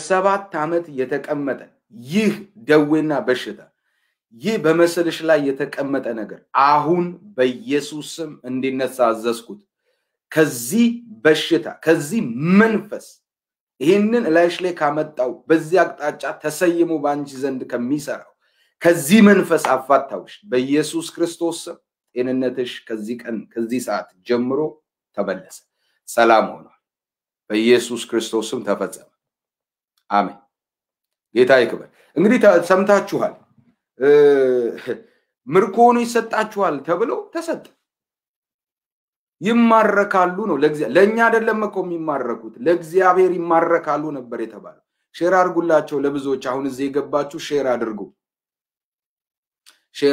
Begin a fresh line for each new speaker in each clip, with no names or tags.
7 ዓመት የተቀመጠ ይህ ደዌና በሽታ ይህ በመሰልሽ ላይ የተቀመጠ ነገር አሁን በኢየሱስ ስም እንዲነሳ አዘዝኩት ከዚህ በሽታ ከዚህ መንፈስ ይሄንን ላይሽ ላይ ካመጣው በዚህ አቅጣጫ ተሰይሞ ባንቺ ዘንድ ከሚሰራው ከዚህ መንፈስ አፋታውሽ በኢየሱስ ክርስቶስ ስም ጤንነትሽ ከዚህ ቀን ከዚህ ሰዓት ጀምሮ ተመለሰ ሰላም ሆኗል በኢየሱስ ክርስቶስ ስም ተፈጸመ አሜን ጌታ ይክበር እንግዲህ ሰምታችኋል ምርኮኑ ይሰጣችኋል ተብሎ ተሰጠ ይማረካሉ ነው ለኛ አይደለም እኮ የሚማረኩት ለእግዚአብሔር ይማረካሉ ነበር የተባለው ሼር አድርጉላቸው ለብዙዎች አሁን እዚህ የገባችሁ ሼር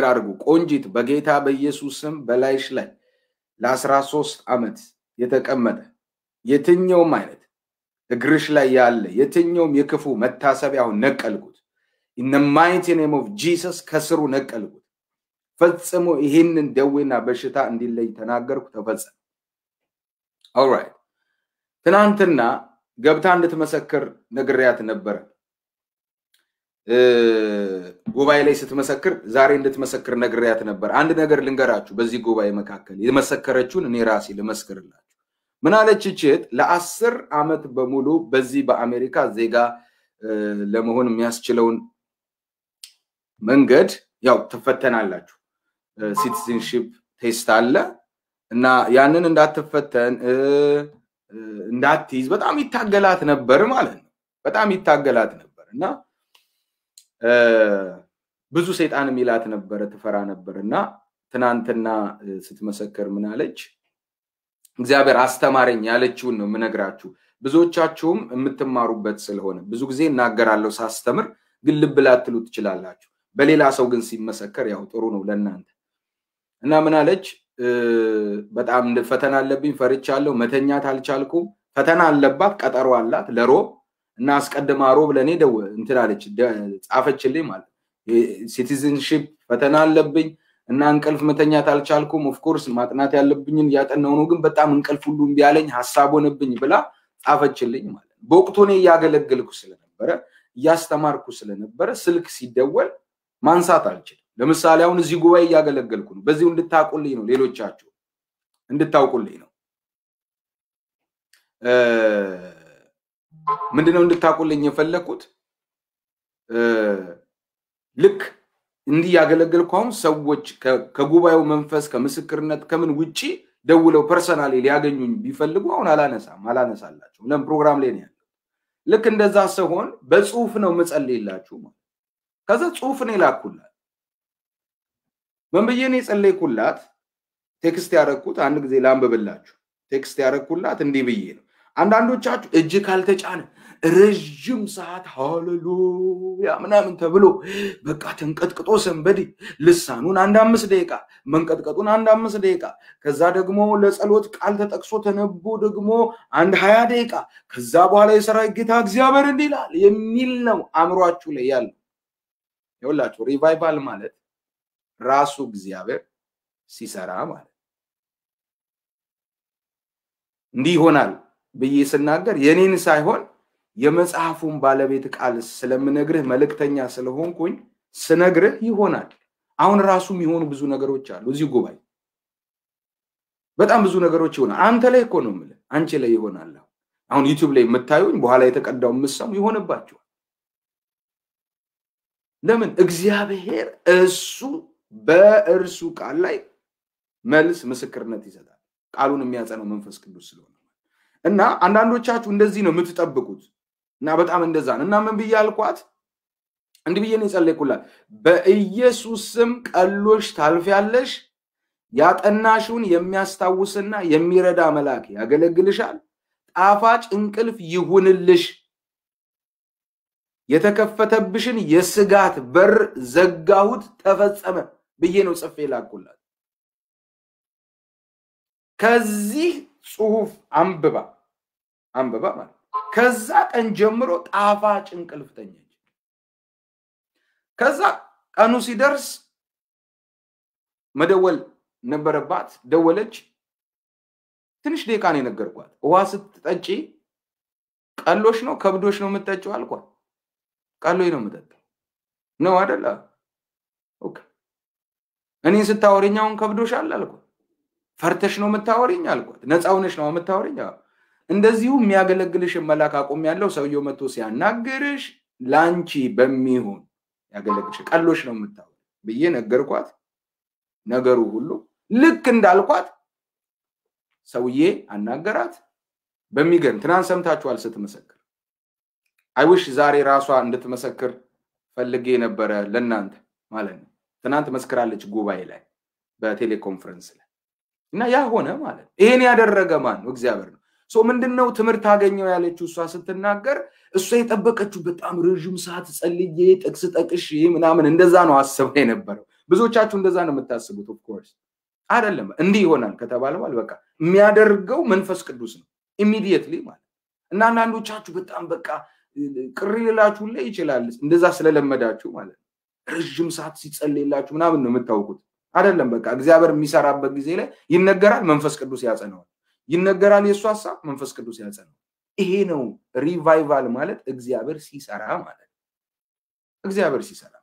አድርጉ ቆንጂት በጌታ በኢየሱስ ስም በላይሽ ላይ ለ13 ዓመት የተቀመጠ የትኛውም አይነት እግርሽ ላይ ያለ የትኛውም የክፉ መታሰቢያው ነቀልኩት in the mighty name of Jesus ከስሩ ነቀልኩት ፈጽሞ ይሄንን ደዌና በሽታ እንዲለይ ተናገርኩ ተፈጸመ all right ትናንትና ገብታ እንድትመሰክር ነግሬያት ነበር ጉባኤ ላይ ስትመሰክር ዛሬ እንድትመሰክር ነግሬያት ነበር አንድ ነገር ልንገራችሁ በዚህ ጉባኤ መካከል የመሰከረችውን እኔ ራሴ ልመስክርላችሁ ምን አለች እቺት ለ10 ዓመት በሙሉ በዚህ በአሜሪካ ዜጋ ለመሆን የሚያስችለውን መንገድ ያው ተፈተናላችሁ ሲቲዝንሺፕ ቴስት አለ እና ያንን እንዳትፈተን እንዳትይዝ በጣም ይታገላት ነበር ማለት ነው በጣም ይታገላት ነበርና ብዙ ሰይጣን ሚላት ነበር ተፈራ ነበርና ትናንትና ስትመሰከር ምን አለች እግዚአብሔር አስተማረኝ ያለችውን ነው ምነግራችሁ ብዙዎቻችሁም የምትማሩበት ስለሆነ ብዙ ጊዜ እናገራለሁ ሳስተምር ግን ልብ ላትሉት ይችላልላችሁ በሌላ ሰው ግን ሲመሰከር ያው ጥሩ ነው ለእናንተ እና ምን አለች በጣም ፈተና አለብኝ ፈርቻለሁ መተኛት አልቻልኩም ፈተና አለባት ቀጠሮ አላት ለሮብ እና አስቀድማ ሮብ ለኔ ደው እንትን አለች ጻፈችልኝ ማለት ሲቲዝንሺፕ ፈተና አለብኝ እና እንቅልፍ መተኛት አልቻልኩም ኦፍ ኮርስ ማጥናት ያለብኝን ያጠናው ነው ግን በጣም እንቅልፍ ሁሉ ቢያለኝ ሐሳብ ሆነብኝ ብላ ጻፈችልኝ ማለት በወቅቱ ነው ያገለግልኩ ስለነበረ ያስተማርኩ ስለነበረ ስልክ ሲደወል ማንሳት አልችልም ለምሳሌ አሁን እዚህ ጉባኤ ያገለግልኩ ነው በዚህ እንድታቁልኝ ነው ሌሎቻችሁ እንድታውቁልኝ ነው ምንድነው እንድታቁልኝ የፈለኩት ልክ እንዲ ያገለግልኩ አሁን ሰዎች ከጉባኤው መንፈስ ከመስክርነት ከምን ውጪ ደውለው ፐርሰናሊ ሊያገኙኝ ቢፈልጉ አሁን አላነሳላችሁ ለም ፕሮግራም ላይ ነው ያለው ልክ እንደዛ ሰሆን በጽሁፍ ነው መጸልይላችሁ ከዛ ጽሁፍ ነው ላኩላት መንበየኔ ጸልይኩላት ቴክስት ያረኩት አንድ ጊዜ ላንበብላችሁ ቴክስት ያረኩላት እንዲ ብዬ ነው አንዳንዶቻችሁ እጅ ካልተጫነ ረጅም ሰዓት ሃሌሉያ ምናምን ተብሎ በቃ ተንቀጥቅጦ ሰንበዲ ልሳኑን አንድ 5 ደቂቃ መንቀጥቀጡን አንድ 5 ደቂቃ ከዛ ደግሞ ለጸሎት ቃል ተጠቅሶ ተነቦ ደግሞ አንድ 20 ደቂቃ ከዛ በኋላ የሰራዊት ጌታ እግዚአብሔር እንዲላል የሚል ነው አምሯችሁ ላይ ያለው ይወላችሁ ሪቫይቫል ማለት ራሱ እግዚአብሔር ሲሰራ ማለት እንዲ ይሆናል ብዬ ስናገር የኔን ሳይሆን የመጽሐፉን ባለቤት ቃል ስለምነግርህ መልእክተኛ ስለሆንኩኝ ስነግርህ ይሆናል አሁን ራሱ የሚሆኑ ብዙ ነገሮች አሉ እዚህ ጉባኤ በጣም ብዙ ነገሮች ይሆናል አንተ ላይ እኮ ነው ማለት አንቺ ላይ ይሆናል አሁን ዩቲዩብ ላይ የምታዩኝ በኋላ የተቀዳው መስም ይሆንባችሁ ለምን እግዚአብሔር እሱ በእርሱ ቃል ላይ መልስ ምስክርነት ይሰጣል ቃሉን የሚያጸነው መንፈስ ቅዱስ ስለሆነ እና አንዳንዶቻችሁ እንደዚህ ነው የምትጠብቁት እና በጣም እንደዛ እና ምን ብያልኳት እንዴ ብዬኔ ጸልይኩላት በኢየሱስ ስም ቀሎሽ ታልፊያለሽ ያጠናሽውን የሚያስታውስና የሚረዳ መልአክ ያገለግልሻል ጣፋጭ እንቅልፍ ይሁንልሽ የተከፈተብሽን የስጋት በር ዘጋሁት ተፈጸመ ብዬ ነው ጽፌ ላኩላት ከዚህ ጽሁፍ አንብባ ማለት ከዛ ቀን ጀምሮ ጣፋጭ እንቅልፍ ተኛች ከዛ ቀኑ ሲደርስ መደወል ነበረባት ደወለች ትንሽ ደቂቃ ነው ነገርኳት ውሃ ስትጠጪ ቀሎሽ ነው ከብዶሽ ነው የምትጠጪው አልኳት ቀሎይ ነው የምጠጣው ነው አይደለ ኦኬ እኔን ስታወሪኛውን ከብዶሻል አልኳት ፈርተሽ ነው የምታወሪኝ አልኳት ነፃውነሽ ነው የምታወሪኝ እንደዚሁ የሚያገለግልሽ መላክ አቆም ያለው ሰውየው መጥቶ ሲያናግርሽ ላንቺ በሚሆን ያገለግልሽ ቀሎሽ ነው የምታወሪ ብዬ ነገርኳት ነገሩ ሁሉ ልክ እንዳልኳት ሰውዬ አናገራት በሚገርም ትናንት ሰምታችኋል ስትመሰክር አይውሽ ዛሬ ራሷ እንድትመሰክር ፈልጌ ነበር ለናንተ ማለት ነው ትናንት መስከራለች ጉባኤ ላይ በቴሌኮንፈረንስ ላይ እና ያ ሆነ ማለት ይሄን ያደረገ ማን ነው እግዚአብሔር ነው ሶ ምንድነው ትምርት አገኘው ያለችው እሷ ስትናገር እሷ የጠበቀችው በጣም ረጅም ሰዓት ጸልዬ ጥቅስ ጠቅሽ ምናምን እንደዛ ነው አስበው የነበረው ብዙዎቻችሁ እንደዛ ነው የምታስቡት ኦፍ ኮርስ አይደለም እንዲህ ይሆናል ከተባለ ማለት በቃ የሚያደርገው መንፈስ ቅዱስ ነው ኢሚዲየትሊ ማለት እና አንዳንዶቻችሁ በጣም በቃ ቅር ይላችሁ ላይ ይችላል እንደዛ ስለለመዳችሁ ማለት ረጅም ሰዓት ሲጸልይላችሁ ምናምን ነው የምታውቁት አይደለም በቃ እግዚአብሔር የሚሰራበት ጊዜ ላይ ይነገራል መንፈስ ቅዱስ ያጸናዋል ይነገራል የሱ ሐሳብ መንፈስ ቅዱስ ያጸናዋል ይሄ ነው ሪቫይቫል ማለት እግዚአብሔር ሲሰራ ማለት እግዚአብሔር ሲሰራ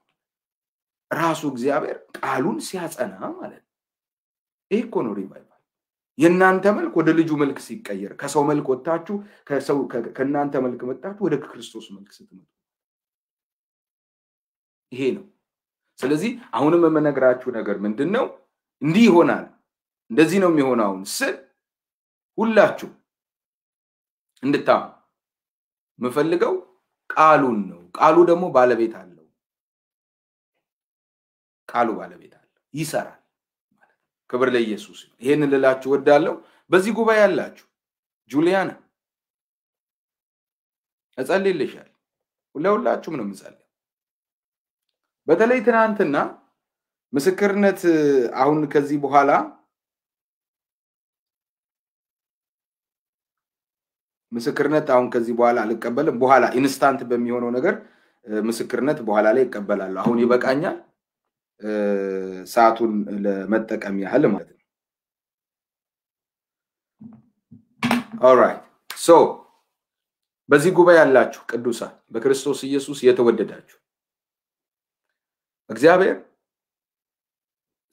ራሱ እግዚአብሔር ቃሉን ሲያጸና ማለት ይሄ እኮ ነው ሪቫይቫል የናንተ መልክ ወደ ልጁ መልክ ሲቀየር ከሰው መልክ ወጣችሁ ከናንተ መልክ መጣችሁ ወደ ክርስቶስ መልክ ስትመጡ ይሄ ነው ስለዚህ አሁንም የምነግራችሁ ነገር ምንድነው እንዲህ ይሆናል እንደዚህ ነው የሚሆነው ስል ሁላችሁ እንድታም መፈልገው ቃሉን ነው ቃሉ ደግሞ ባለቤት አለው ቃሉ ባለቤት አለው ይሰራል ክብር ለኢየሱስ ይሄን ልላችሁ ወዳለው በዚህ ጉባኤ ያላችሁ ጁሊያና እጸልይልሻል ሁላችሁም ነው የምጸልየው በተለይ ትናንትና ምስክርነት አሁን ከዚህ በኋላ ምስክርነት አሁን ከዚህ በኋላ አልቀበልም በኋላ ኢንስታንት በሚሆነው ነገር ምስክርነት በኋላ ላይ ይቀበላል አሁን ይበቃኛል ሰዓቱን ለመጠቀም ያህል ማለት ነው ኦልራይት ሶ በዚህ ጉባኤ ያላችሁ ቅዱሳን በክርስቶስ ኢየሱስ የተወደዳችሁ እግዚአብሔር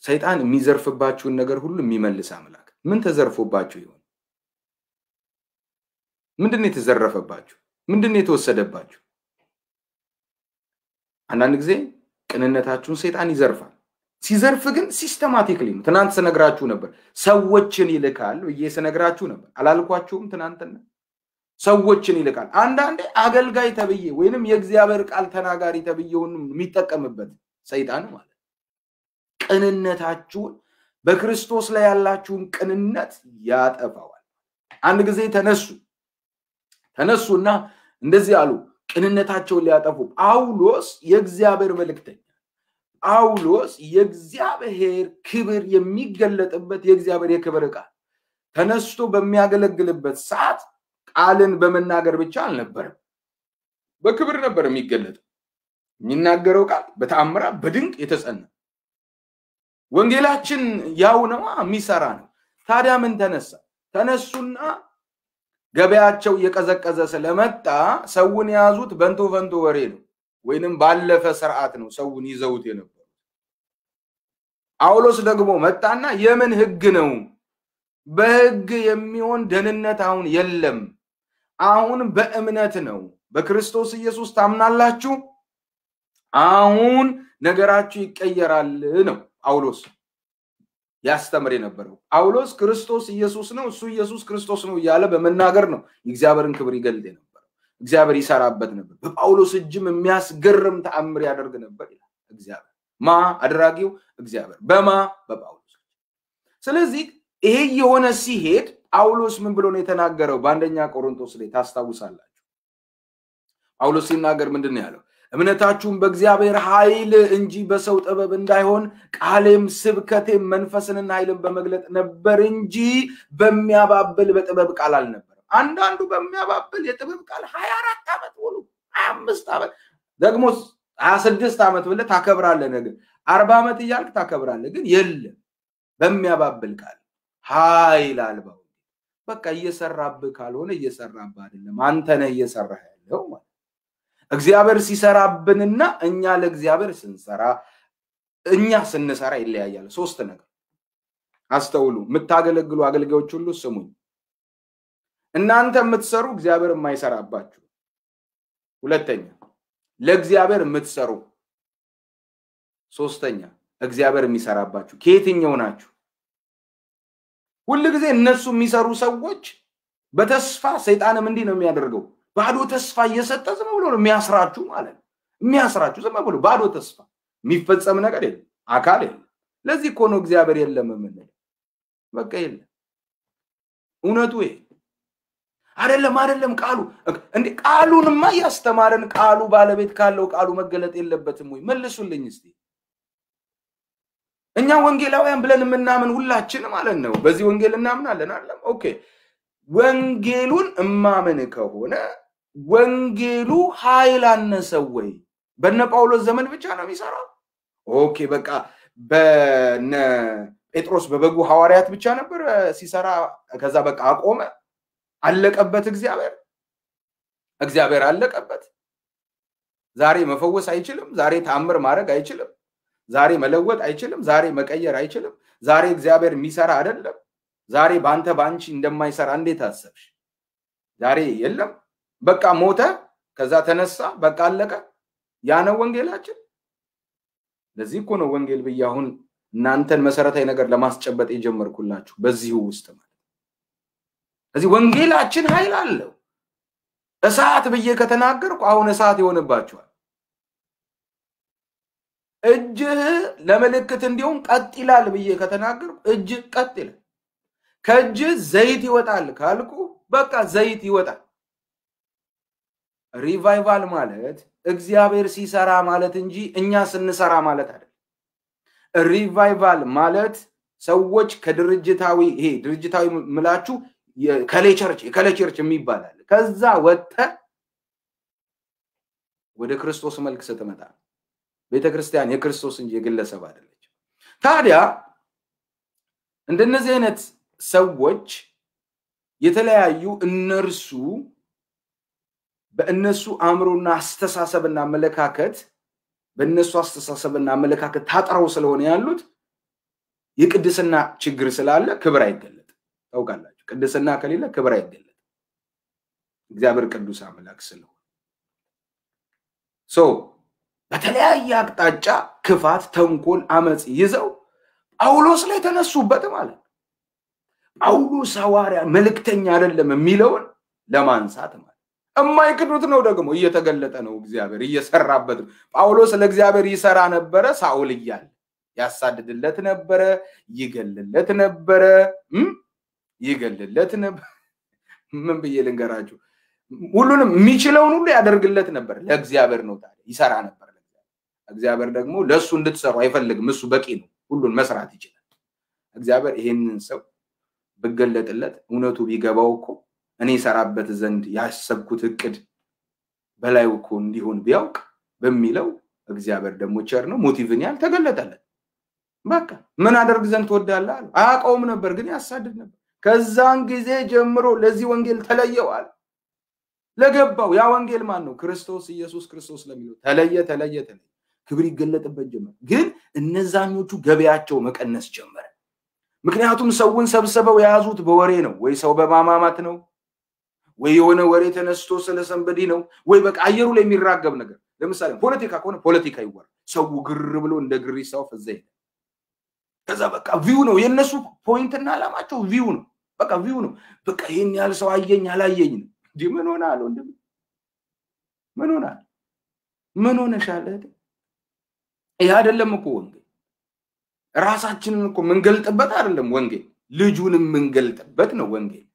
ሰይጣን የሚዘርፍባችሁን ነገር ሁሉ የሚመልስ አምላክ ምን ተዘርፎባችሁ ይሆን ምንድነው የተዘረፈባችሁ ምንድነው የተወሰደባችሁ አንዳንድ ጊዜ ቅንነታችሁን ሰይጣን ይዘርፋል ሲዘርፍ ግን ሲስተማቲካሊ ነው ትናንት ሰነግራችሁ ነበር ሰዎችን ይልካል እየሰነግራችሁ ነበር አላልኳችሁም ትናንትና ሰዎችን ይልካል አንዳንዴ አገልጋይ ተብዬ ወይንም የእግዚአብሔር ቃል ተናጋሪ ተብዬውን የሚጠቀምበት ሰይጣን ማለት ቅንነታችሁን በክርስቶስ ላይ ያላችሁን ቅንነት ያጠፋዋል አንድ ጊዜ ተነሱና እንደዚህ አሉ ቅንነታቸውን ሊያጠፉ ጳውሎስ የእግዚአብሔር መልእክተኛ ጳውሎስ የእግዚአብሔር ክብር የሚገለጥበት የእግዚአብሔር የክብር ቃል ተነስቶ በሚያገለግልበት ሰዓት ቃልን በመናገር ብቻ አልነበረም በክብር ነበር የሚገለጥ የሚናገረው ቃል በተአምራ በድንቅ የተጸና ወንጌላችን ያው ነው የሚሰራ ነው ታዲያ ምን ተነሱና ገበያቸው የቀዘቀዘ ስለመጣ ሰውን ያዙት በንቶ ወሬ ነው ወይንም ባለፈ ሥርዓት ነው ሰውን ይዘውት የነበሩ ጳውሎስ ደግሞ መጣና የምን ህግ ነው በህግ የሚሆን ደህንነት አሁን የለም አሁን በእምነት ነው በክርስቶስ ኢየሱስ ታምናላችሁ አሁን ነገራችሁ ይቀየራል ነው ጳውሎስ ያስተምር የነበረው ጳውሎስ ክርስቶስ ኢየሱስ ነው እሱ ኢየሱስ ክርስቶስ ነው ያለ በመናገር ነው እግዚአብሔርን ክብር ይገልጥ ነበር እግዚአብሔር ይሰራበት ነበር በጳውሎስ እጅም የሚያስገርም ተአምር ያደርግ ነበር ይላል እግዚአብሔር ማ አድራጊው እግዚአብሔር በጳውሎስ ስለዚህ ይሄ የሆነ ሲሄድ ጳውሎስ ምን ብሎ ነው የተናገረው በአንደኛ ቆሮንቶስ ላይ ታስታውሳላችሁ ጳውሎስ ሲናገር ምንድነው ያለው እምነታችሁን በእግዚአብሔር ኃይል እንጂ በሰው ጥበብ እንዳይሆን ቃሌም ስብከቴም መንፈስንና ኃይልን በመግለጥ ነበር እንጂ በሚያባብል በጥበብ ቃል አልነበረም አንዳንዱ በሚያባብል የጥበብ ቃል 24 ዓመት ሙሉ 25 ዓመት ደግሞ 26 ዓመት ብለህ ታከብራለህ ነገር 40 ዓመት ይያልክ ታከብራለህ ግን የለም በሚያባብል ቃል ኃይል አልባው በቃ እየሰራብህ ካልሆነ እየሰራብህ አይደለም አንተ ነህ እየሰራህ ያለው ማለት እግዚአብሔር ሲሰራብንና እኛ ለእግዚአብሔር ስንሰራ እኛ ስንሰራ ይለያያል ሶስት ነገር አስተውሉ የምታገለግሉ አገልጋዮች ሁሉ ስሙኝ እናንተ የምትሰሩ እግዚአብሔር የማይሰራባችሁ ሁለተኛ ለእግዚአብሔር የምትሰሩ ሶስተኛ እግዚአብሔር የሚሰራባችሁ ከየትኛው ናችሁ ሁሉ ጊዜ እነሱ የሚሰሩ ሰዎች በተስፋ ሰይጣንም እንዲህ ነው የሚያደርገው ባዶ ተስፋ እየሰጠ ዝም ብሎ ነው የሚያስራችሁ ማለት የሚያስራችሁ ዝም ብሎ ባዶ ተስፋ የሚፈጸም ነገር የለም አካል የለም ለዚህ እኮ ነው እግዚአብሔር የለም የምንለው በቃ የለም እውነቱ ይሄ አይደለም ቃሉ እንዴ ቃሉንማ ያስተማረን ቃሉ ባለቤት ካለው ቃሉ መገለጥ የለበትም ወይ መልሱልኝ እስቲ እኛ ወንጌላውያን ብለን ምናምን ሁላችን ማለት ነው በዚህ ወንጌል እናምናለን አይደለም ኦኬ ወንጌሉን እማመን ከሆነ ወንጌሉ ኃይል አነሰው ወይ በነ ጳውሎስ ዘመን ብቻ ነው የሚሰራው ኦኬ በቃ በነ ጴጥሮስ በበጉ ሐዋርያት ብቻ ነበር ሲሰራ ከዛ በቃ አቆመ አለቀበት እግዚአብሔር አለቀበት ዛሬ መፈወስ አይችልም ዛሬ ተአምር ማድረግ አይችልም ዛሬ መለወጥ አይችልም ዛሬ መቀየር አይችልም ዛሬ እግዚአብሔር የሚሰራ አይደለም ዛሬ ባንተ ባንቺ እንደማይሰራ እንዴት አሰብሽ ዛሬ የለም በቃ ሞተ ከዛ ተነሳ በቃ አለቀ ያ ነው ወንጌላችን ለዚህ እኮ ነው ወንጌል በያሁን እናንተን መሰረታዊ ነገር ለማስጨበጥ የጀመርኩላችሁ በዚህ ውስጥ ማለት እዚህ ወንጌላችን ኃይል አለው እሳት በየ ከተናገርኩ አሁን እሳት ይሆንባችኋል እጅ ለመልእክት እንዲሁም ቀጥ ይላል በየ ከተናገርኩ እጅ ቀጥ ይላል ከእጅ ዘይት ይወጣል ካልኩ በቃ ዘይት ይወጣል ሪቫይቫል ማለት እግዚአብሔር ሲሰራ ማለት እንጂ እኛ ስንሰራ ማለት አይደለም ሪቫይቫል ማለት ሰዎች ከድርጅታዊ ይሄ ድርጅታዊ ምላችሁ የከሌቸርች የሚባላል ከዛ ወጣ ወደ ክርስቶስ መልክ ስትመጣ ቤተክርስቲያን የክርስቶስ እንጂ የግለሰብ አይደለች ታዲያ እንደነዚህ አይነት ሰዎች የተለያዩ እነርሱ በእነሱ አእምሮና አስተሳሰብና መለካከት በእነሱ አስተሳሰብና መለካከት ታጥረው ስለሆነ ያሉት የቅድስና ችግር ስላለ ክብር አይገለጥ ታውቃላችሁ ቅድስና ከሌለ ክብር አይገለጥ እግዚአብሔር ቅዱስ አምላክ ስለሆነ በተለያየ አቅጣጫ ክፋት ተንኮል አመጽ ይዘው ጳውሎስ ላይ ተነሱበት ማለት ጳውሎስ ሐዋርያ መልእክተኛ አይደለም የሚለውን ለማንሳት ማለት እማይክዱት ነው ደግሞ እየተገለጠ ነው እግዚአብሔር እየሰራበት ጳውሎስ ለእግዚአብሔር ይሰራ ነበር ሳኦል ይያል ያሳድድለት ነበር ይገልለት ነበር ምን ብዬ ልንገራችሁ ሁሉንም የሚችለውን ሁሉ ያደርግለት ነበር ለእግዚአብሔር ነው ታዲያ ይሰራ ነበር እግዚአብሔር ደግሞ ለሱ እንድትሰሩ አይፈልግም እሱ በቂ ነው ሁሉን መስራት ይችላል እግዚአብሔር ይሄንን ሰው በገለጥለት እውነቱ ቢገባው እኮ እኔ ሰራበት ዘንድ ያሰብኩት እቅድ በላዩ እኮ እንዲሆን ቢያውቅ በሚለው እግዚአብሔር ደግሞ ቸር ነው ሞቲቭን ያል ተገለጠለት በቃ ምን አደርግ ዘንድ ተወዳለህ አያውቀውም ነበር ግን ያሳድድ ነበር ከዛን ጊዜ ጀምሮ ለዚህ ወንጌል ተለየዋል ለገባው ያ ወንጌል ማን ነው ክርስቶስ ኢየሱስ ክርስቶስ ለሚለው ተለየ ክብር ይገለጥበት ጀመረ ግን እነዛኞቹ ገበያቸው መቀነስ ጀመረ ምክንያቱም ሰውን ሰብስበው ያዙት በወሬ ነው ወይ ሰው በማማማት ነው ወይ የሆነ ወሬ ተነስቶ ስለሰንበዲ ነው ወይ በቃ አየሩ ላይ የሚራገብ ነገር ለምሳሌ ፖለቲካ ከሆነ ፖለቲካ ይወራ ሰው ግር ብሎ እንደ ግሪሳው ፈዘይ ከዛ በቃ ቪው ነው የነሱ ፖይንትና አላማቸው ቪው ነው በቃ ቪው ነው በቃ ይሄን ያህል ሰው አየኝ አላየኝ ነው እንዴ ምን ሆነ አለው እንዴ ምን ሆነሻል ይሄ አይደለም እኮ ወንጌል ራሳችንን እኮ መንገልጥበት አይደለም ወንጌል ልጁንም መንገልጥበት ነው ወንጌል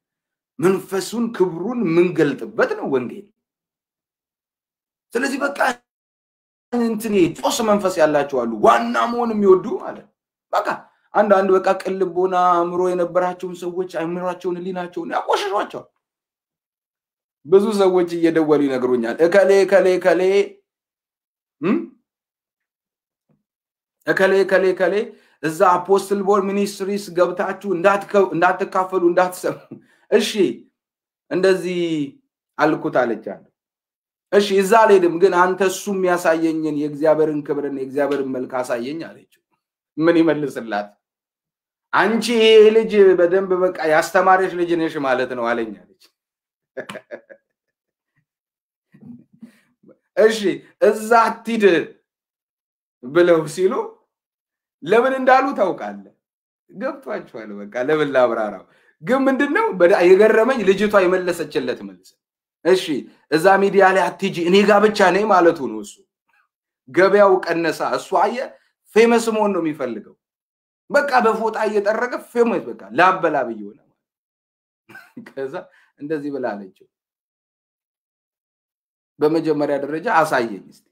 መንፈሱን ክብሩን መንገልጥበት ነው ወንጌል ስለዚህ በቃ እንትን ጦስ መንፈስ ያላቸው አሉ ዋና መሆን የሚወዱ ማለት በቃ አንድ በቃ ቅልቦና አእምሮ የነበራቸውን ሰዎች አእምሯቸውን ሊናቸውን ያቆሽሿቸው ብዙ ሰዎች እየደወሉ ይነግሩኛል እከሌ እዛ አፖስትል ቦል ሚኒስትሪስ ገብታችሁ እንዳትካፈሉ እንዳትሰሙ እሺ እንደዚህ አልኩት አለቻት እሺ እዛ አልሄድም ግን አንተ እሱ የሚያሳየኝን የእግዚአብሔርን ክብርና የእግዚአብሔርን መልክ አሳየኝ አለችው ምን ይመልስላት አንቺ ልጅ በደንብ በቃ ያስተማረሽ ልጅ ነሽ ማለት ነው አለኝ አለች እሺ እዛ አትሂድ ብለው ሲሉ ለምን እንዳሉ ታውቃለህ ገብቷቸዋል በቃ ለምን ላብራራው ግን ምንድነው የገረመኝ ልጅቷ የመለሰችለት መልስ እሺ እዛ ሚዲያ ላይ አትሂጂ እኔ ጋር ብቻ ነኝ ማለቱ ነው እሱ ገበያው ቀነሳ እሱ አየ ፌመስ መሆን ነው የሚፈልገው በቃ በፎጣ እየጠረቀ ፌመስ በቃ ላበላብ ይሆነ ከዛ እንደዚህ ብላለችው በመጀመሪያ ደረጃ አሳየኝ እስቲ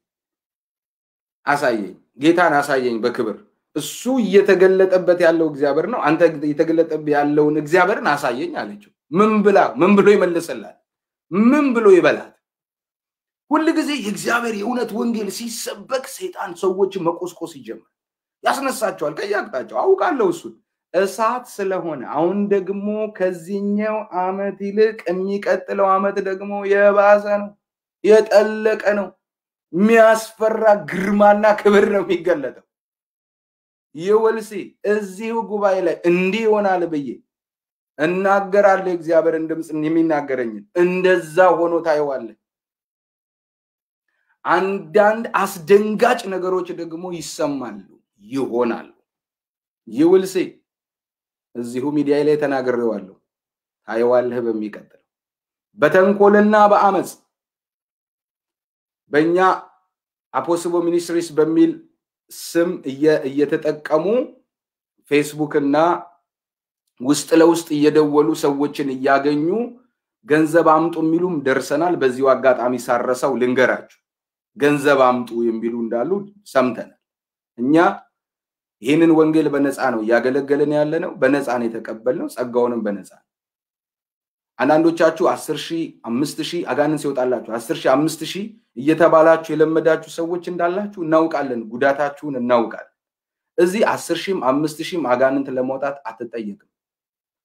አሳየኝ ጌታን አሳየኝ በክብር እሱ እየተገለጠበት ያለው እግዚአብሔር ነው አንተ እየተገለጠበት ያለውን እግዚአብሔርን አሳየኝ አለችው ምን ብሎ ይመልስላል ምን ብሎ ይበላል ሁሉ ጊዜ የእግዚአብሔር የእውነት ወንጌል ሲሰበክ ሰይጣን ሰዎች መቆስቆስ ይጀምራል ያስነሳቸዋል ከያቅጣጫው አውቃለሁ እሱ እሳት ስለሆነ አሁን ደግሞ ከዚህኛው አመት ይልቅ የሚቀጥለው አመት ደግሞ የባሰ ነው የጠለቀ ነው የሚያስፈራ ግርማና ክብር ነው የሚገለጠው የወልሲ እዚሁ ጉባኤ ላይ እንዲህ ይሆናል ብዬ እናገራለሁ እግዚአብሔርን ድምጽ የሚናገረኝ እንደዛ ሆኖ ታየዋለህ አንዳንድ አስደንጋጭ ነገሮች ደግሞ ይሰማሉ ይሆናሉ ይውልሲ እዚሁ ሚዲያ ላይ ተናግሬዋለሁ ታየዋለህ በሚቀጥለው በተንኮልና በአመጽ በእኛ አፖስቦ ሚኒስትሪስ በሚል ስም እየተጠቀሙ ፌስቡክ እና ውስጥ ለውስጥ እየደወሉ ሰዎችን እያገኙ ገንዘብ አምጡ የሚሉም ደርሰናል በዚሁ አጋጣሚ ሳረሰው ልንገራችሁ ገንዘብ አምጡ የሚሉ እንዳሉ ሰምተናል እኛ ይሄንን ወንጌል በነፃ ነው ያገለገለን ያለነው በነፃ ነው የተቀበልነው ጸጋውንም በነፃ አንዳንዶቻችሁ 10,000 5,000 አጋንንት ሲወጣላችሁ 10,000 5,000 እየተባላችሁ የለመዳችሁ ሰዎች እንዳላችሁ እናውቃለን ጉዳታችሁን እናውቃለን እዚህ 10,000 5,000 አጋንንት ለማውጣት አትጠየቅም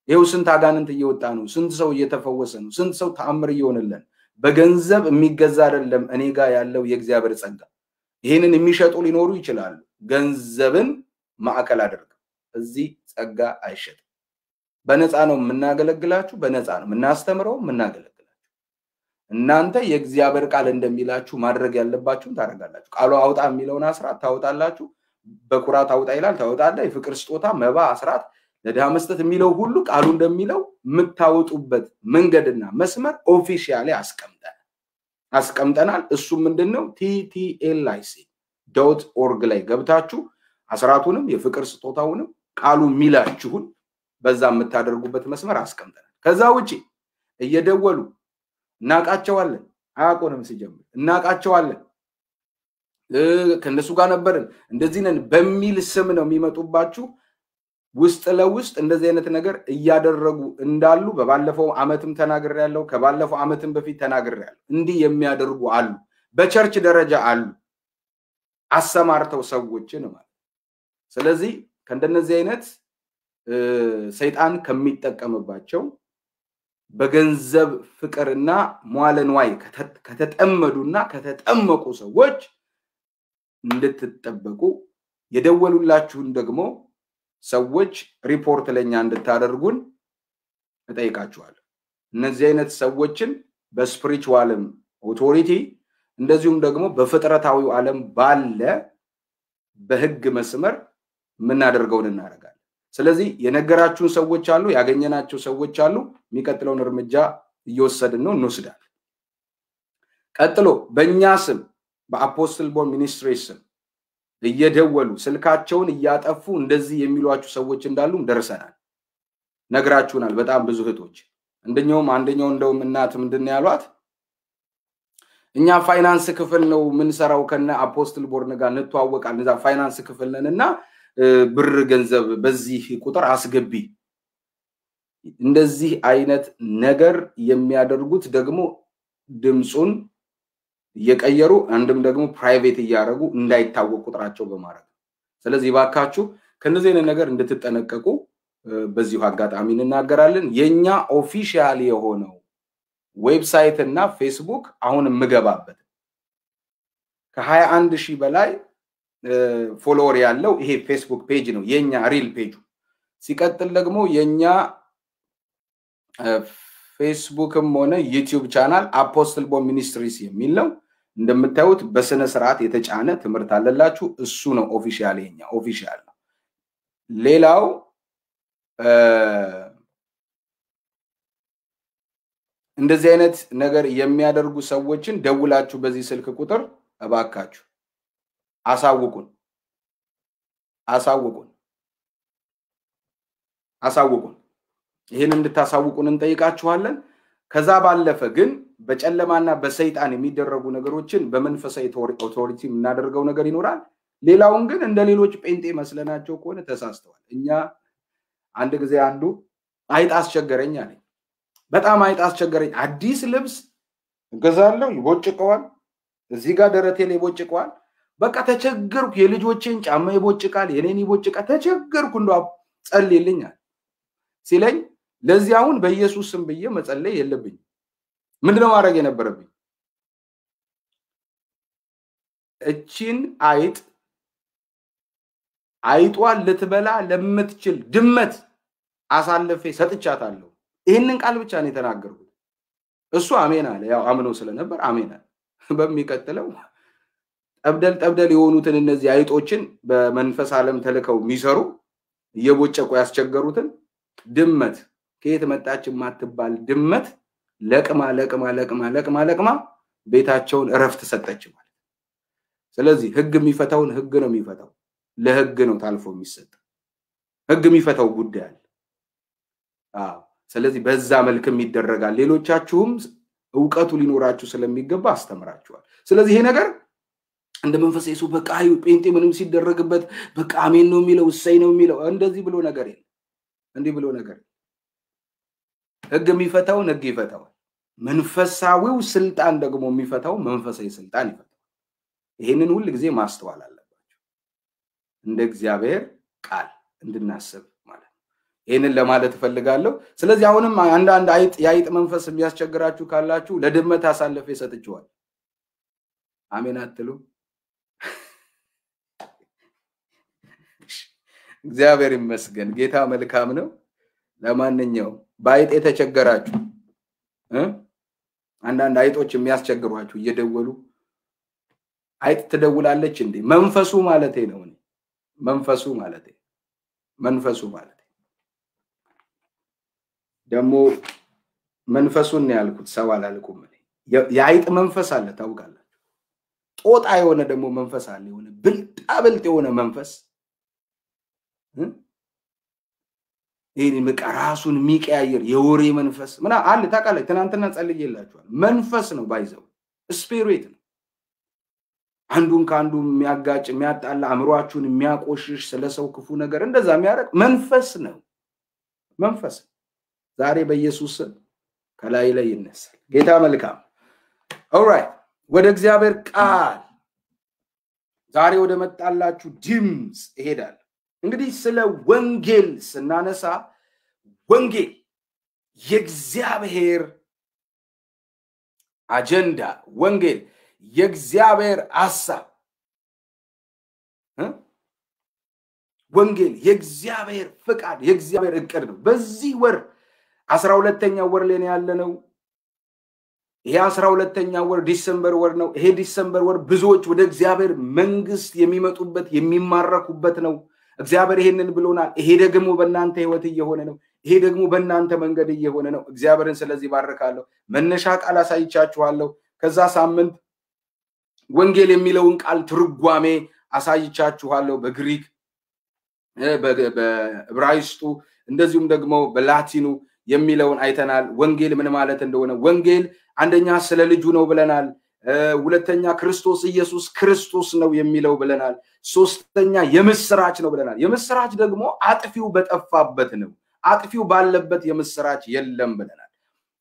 ይሄው ስንት አጋንንት እየወጣ ነው ስንት ሰው እየተፈወሰ ነው ስንት ሰው ተአምር እየሆነለን በገንዘብ የሚገዛ አይደለም እኔ ጋር ያለው የእግዚአብሔር ጸጋ ይሄንን የሚሸጡ ሊኖሩ ይችላሉ ገንዘብን ማዕከል አድርገው እዚህ ጸጋ አይሸጥ በነፃ ነው የምናገለግላችሁ በነፃ ነው የምናስተምረው የምናገለግላችሁ እናንተ የእግዚአብሔር ቃል እንደሚላችሁ ማድረግ ያለባችሁን ታደርጋላችሁ ቃሉ አውጣ የሚለውን አስራት ታውጣላችሁ በኩራት አውጣ ይላል ታውጣለህ የፍቅር ስጦታ መባ አስራት ለድሃ መስጠት የሚለው ሁሉ ቃሉ እንደሚለው የምታወጡበት መንገድና መስመር ኦፊሻሊ አስቀምጠናል እሱ ምንድነው ttlIC.org ላይ ገብታችሁ አስራቱንም የፍቅር ስጦታውንም ቃሉ ሚላችሁን በዛ የምታደርጉበት መስመር አስቀምጠናል ከዛ ውጪ እየደወሉ እናቃቸዋለን አያቆንም ሲጀምር እናቃቸዋለን ከነሱ ጋር ነበርን እንደዚህ ነን በሚል ስም ነው የሚመጡባችሁ ውስጥ ለውስጥ እንደዚህ አይነት ነገር እያደረጉ እንዳሉ በባለፈው አመትም ተናግሬያለሁ ከባለፈው አመትም በፊት ተናግሬያለሁ እንዲህ የሚያደርጉ አሉ በቸርች ደረጃ አሉ አሰማርተው ሰዎችን ማለት ስለዚህ ከእንደነዚህ አይነት ሰይጣን ከሚጠቀምባቸው በገንዘብ ፍቅርና ሟለንዋይ ከተጠመዱና ከተጠመቁ ሰዎች እንድትጠበቁ የደወሉላችሁን ደግሞ ሰዎች ሪፖርት ለኛ እንድታደርጉን እጠይቃችኋለሁ እነዚህ አይነት ሰዎችን በስፒሪቹዋልም ኦቶሪቲ እንደዚሁም ደግሞ በፍጥረታዊው ዓለም ባለ በህግ መስመር ምናደርገውን እናደርጋለን ስለዚህ የነገራችሁን ሰዎች አሉ ያገኘናቸው ሰዎች አሉ የሚቀጥለውን እርምጃ እየወሰድን ነው እንወስዳለን ቀጥሎ በእኛ ስም በአፖስትል ቦል ሚኒስትሪስ እየደወሉ ስልካቸውን እያጠፉ እንደዚህ የሚሏችሁ ሰዎች እንዳሉ ደርሰናል ነግራችሁናል በጣም ብዙ እህቶች አንደኛው እንደውም እናት ምንድነው ያሏት እኛ ፋይናንስ ክፍል ነው ምን ሰራው ከነ አፖስትል ቦርነ ጋር እንተዋወቃለን እዛ ፋይናንስ ክፍል ነንና ብር ገንዘብ በዚህ ቁጥር አስገቢ እንደዚህ አይነት ነገር የሚያደርጉት ደግሞ ድምጹን እየቀየሩ አንድም ደግሞ ፕራይቬት እያደረጉ እንዳይታወቅ ቁጥራቸው በማድረግ ስለዚህ ባካችሁ ከነዚህ አይነት ነገር እንድትጠነቀቁ በዚሁ አጋጣሚ እንናገራለን። የኛ ኦፊሻሊ የሆነው ዌብሳይት እና ፌስቡክ አሁን ምገባበት ከ21000 በላይ ፎሎወር ያለው ይሄ ፌስቡክ ፔጅ ነው የኛ ሪል ፔጁ። ሲቀጥል ደግሞ የኛ ፌስቡክም ሆነ ዩቲዩብ ቻናል አፖስትል ቦም ሚኒስትሪስ የሚል ነው። እንደምታዩት በስነ ስርዓት የተጫነ ትምህርት አለላችሁ። እሱ ነው ኦፊሻሊ የኛ ኦፊሻል ነው። ሌላው እንደዚህ አይነት ነገር የሚያደርጉ ሰዎችን ደውላችሁ በዚህ ስልክ ቁጥር እባካችሁ አሳውቁን። ይሄን እንድታሳውቁን እንጠይቃችኋለን። ከዛ ባለፈ ግን በጨለማና በሰይጣን የሚደረጉ ነገሮችን በመንፈሳዊ ኦቶሪቲ እናደርገው ነገር ይኖራል። ሌላውን ግን እንደ ሌሎች ጴንጤ መስለናቸው ከሆነ ተሳስተዋል። እኛ አንድ ጊዜ አንዱ አይጥ አስቸገረኝ አለኝ። በጣም አይጥ አስቸገረኝ። አዲስ ልብስ ገዛለሁ፣ ይቦጭቀዋል፣ እዚህ ጋር ደረቴ ላይ ይቦጭቀዋል። በቃ ተቸገርኩ። የልጆቼን ጫማ ይቦጭቃል፣ የኔን ይቦጭቃል። ተቸገርኩ። እንደው ጸልይልኛል ሲለኝ ለዚህ አሁን በኢየሱስ ስም ብዬ መጸለይ የለብኝ። ምንድነው ማድረግ የነበረብኝ? እቺን አይጧን ልትበላ ለምትችል ድመት አሳልፌ ሰጥቻታለሁ። ይሄንን ቃል ብቻ ነው የተናገርኩት። እሱ አሜን አለ። ያው አምኖ ስለነበር አሜን አለ። በሚቀጥለው ጠብደል የሆኑትን እነዚህ አይጦችን በመንፈስ ዓለም ተልከው የሚሰሩ እየቦጨቁ ያስቸገሩትን ድመት ከየት መጣች ማትባል ድመት ለቅማ ቤታቸውን እረፍት ሰጠች ማለት። ስለዚህ ህግ የሚፈታውን ህግ ነው የሚፈታው። ለህግ ነው ታልፎ የሚሰጥ። ህግ የሚፈታው ጉዳይ አለ። ስለዚህ በዛ መልክም ይደረጋል። ሌሎቻችሁም ዕውቀቱ ሊኖራችሁ ስለሚገባ አስተምራችኋል። ስለዚህ ይሄ ነገር እንደ መንፈስ ኢየሱስ በቃ ጴንጤ ምንም ሲደረግበት በቃ አሜን ነው የሚለው እሰይ ነው የሚለው እንደዚህ ብሎ ነገር የለም። እንዲህ ብሎ ነገር ህግ የሚፈታውን ህግ ይፈታዋል። መንፈሳዊው ስልጣን ደግሞ የሚፈታው መንፈሳዊ ስልጣን ይፈታዋል። ይሄንን ሁሉ ጊዜ ማስተዋል አለባችሁ። እንደ እግዚአብሔር ቃል እንድናስብ ማለት ነው። ይሄንን ለማለት ፈልጋለሁ። ስለዚህ አሁንም አንድ የአይጥ መንፈስ የሚያስቸግራችሁ ካላችሁ ለድመት አሳልፌ ሰጥቼዋለሁ። አሜን አትሉ? እግዚአብሔር ይመስገን። ጌታ መልካም ነው። ለማንኛውም በአይጥ የተቸገራችሁ አንዳንድ አይጦች የሚያስቸግሯችሁ እየደወሉ አይጥ ትደውላለች እንዴ? መንፈሱ ማለቴ ነው። መንፈሱ ማለቴ ደግሞ መንፈሱን ነው ያልኩት፣ ሰው አላልኩም። የአይጥ መንፈስ አለ ታውቃላችሁ። ጦጣ የሆነ ደግሞ መንፈስ አለ፣ የሆነ ብልጣብልጥ የሆነ መንፈስ ይሄን መቀራሱን የሚቀያየር የወሬ መንፈስ ምና አለ ታውቃለህ። ትናንትና ጸልዬላችኋል። መንፈስ ነው ባይዘው ስፒሪት ነው። አንዱን ካንዱ የሚያጋጭ የሚያጣላ አምሯችሁን የሚያቆሽሽ ስለሰው ክፉ ነገር እንደዛ የሚያደርግ መንፈስ ነው። መንፈስ ዛሬ በኢየሱስ ከላይ ላይ ይነሳል። ጌታ መልካም። ኦልራይት ወደ እግዚአብሔር ቃል ዛሬ ወደ መጣላችሁ ድምጽ እሄዳለሁ። እንግዲህ ስለ ወንጌል ስናነሳ ወንጌል የእግዚአብሔር አጀንዳ፣ ወንጌል የእግዚአብሔር ሐሳብ፣ ወንጌል የእግዚአብሔር ፍቃድ፣ የእግዚአብሔር እቅድ ነው። በዚህ ወር 12ኛው ወር ላይ ያለነው። ይሄ 12ኛው ወር ዲሴምበር ወር ነው። ይሄ ዲሴምበር ወር ብዙዎች ወደ እግዚአብሔር መንግስት የሚመጡበት የሚማረኩበት ነው። እግዚአብሔር ይሄንን ብሎናል። ይሄ ደግሞ በእናንተ ህይወት እየሆነ ነው። ይሄ ደግሞ በእናንተ መንገድ እየሆነ ነው። እግዚአብሔርን ስለዚህ ባረካለሁ። መነሻ ቃል አሳይቻችኋለሁ። ከዛ ሳምንት ወንጌል የሚለውን ቃል ትርጓሜ አሳይቻችኋለሁ። በግሪክ በዕብራይስጡ እንደዚሁም ደግሞ በላቲኑ የሚለውን አይተናል። ወንጌል ምን ማለት እንደሆነ ወንጌል አንደኛ ስለ ልጁ ነው ብለናል። ሁለተኛ ክርስቶስ ኢየሱስ ክርስቶስ ነው የሚለው ብለናል። ሶስተኛ የምስራች ነው ብለናል። የምስራች ደግሞ አጥፊው በጠፋበት ነው። አጥፊው ባለበት የምስራች የለም ብለናል።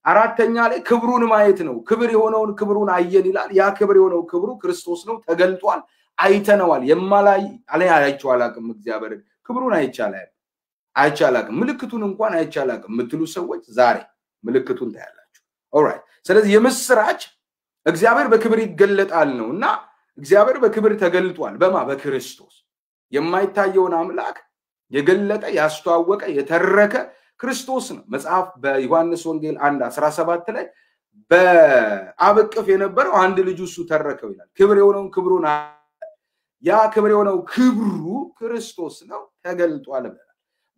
አራተኛ ላይ ክብሩን ማየት ነው። ክብር የሆነውን ክብሩን አየን ይላል። ያ ክብር የሆነው ክብሩ ክርስቶስ ነው፣ ተገልጧል፣ አይተነዋል። የማላይ አይቼው አላቅም እግዚአብሔር ክብሩን አይቻላል። አይቻላቅም ምልክቱን እንኳን አይቻላቅም ምትሉ ሰዎች ዛሬ ምልክቱን ታያላችሁ ኦልራይት ስለዚህ የምስራች እግዚአብሔር በክብር ይገለጣል ነውና እግዚአብሔር በክብር ተገልጧል በማ በክርስቶስ የማይታየውን አምላክ የገለጠ ያስተዋወቀ የተረከ ክርስቶስ ነው መጽሐፍ በዮሐንስ ወንጌል 1:17 ላይ በአብቅፍ የነበረው አንድ ልጅ እሱ ተረከው ይላል ክብር የሆነው ክብሩን ያ ክብር የሆነው ክብሩ ክርስቶስ ነው ተገልጧል ብለናል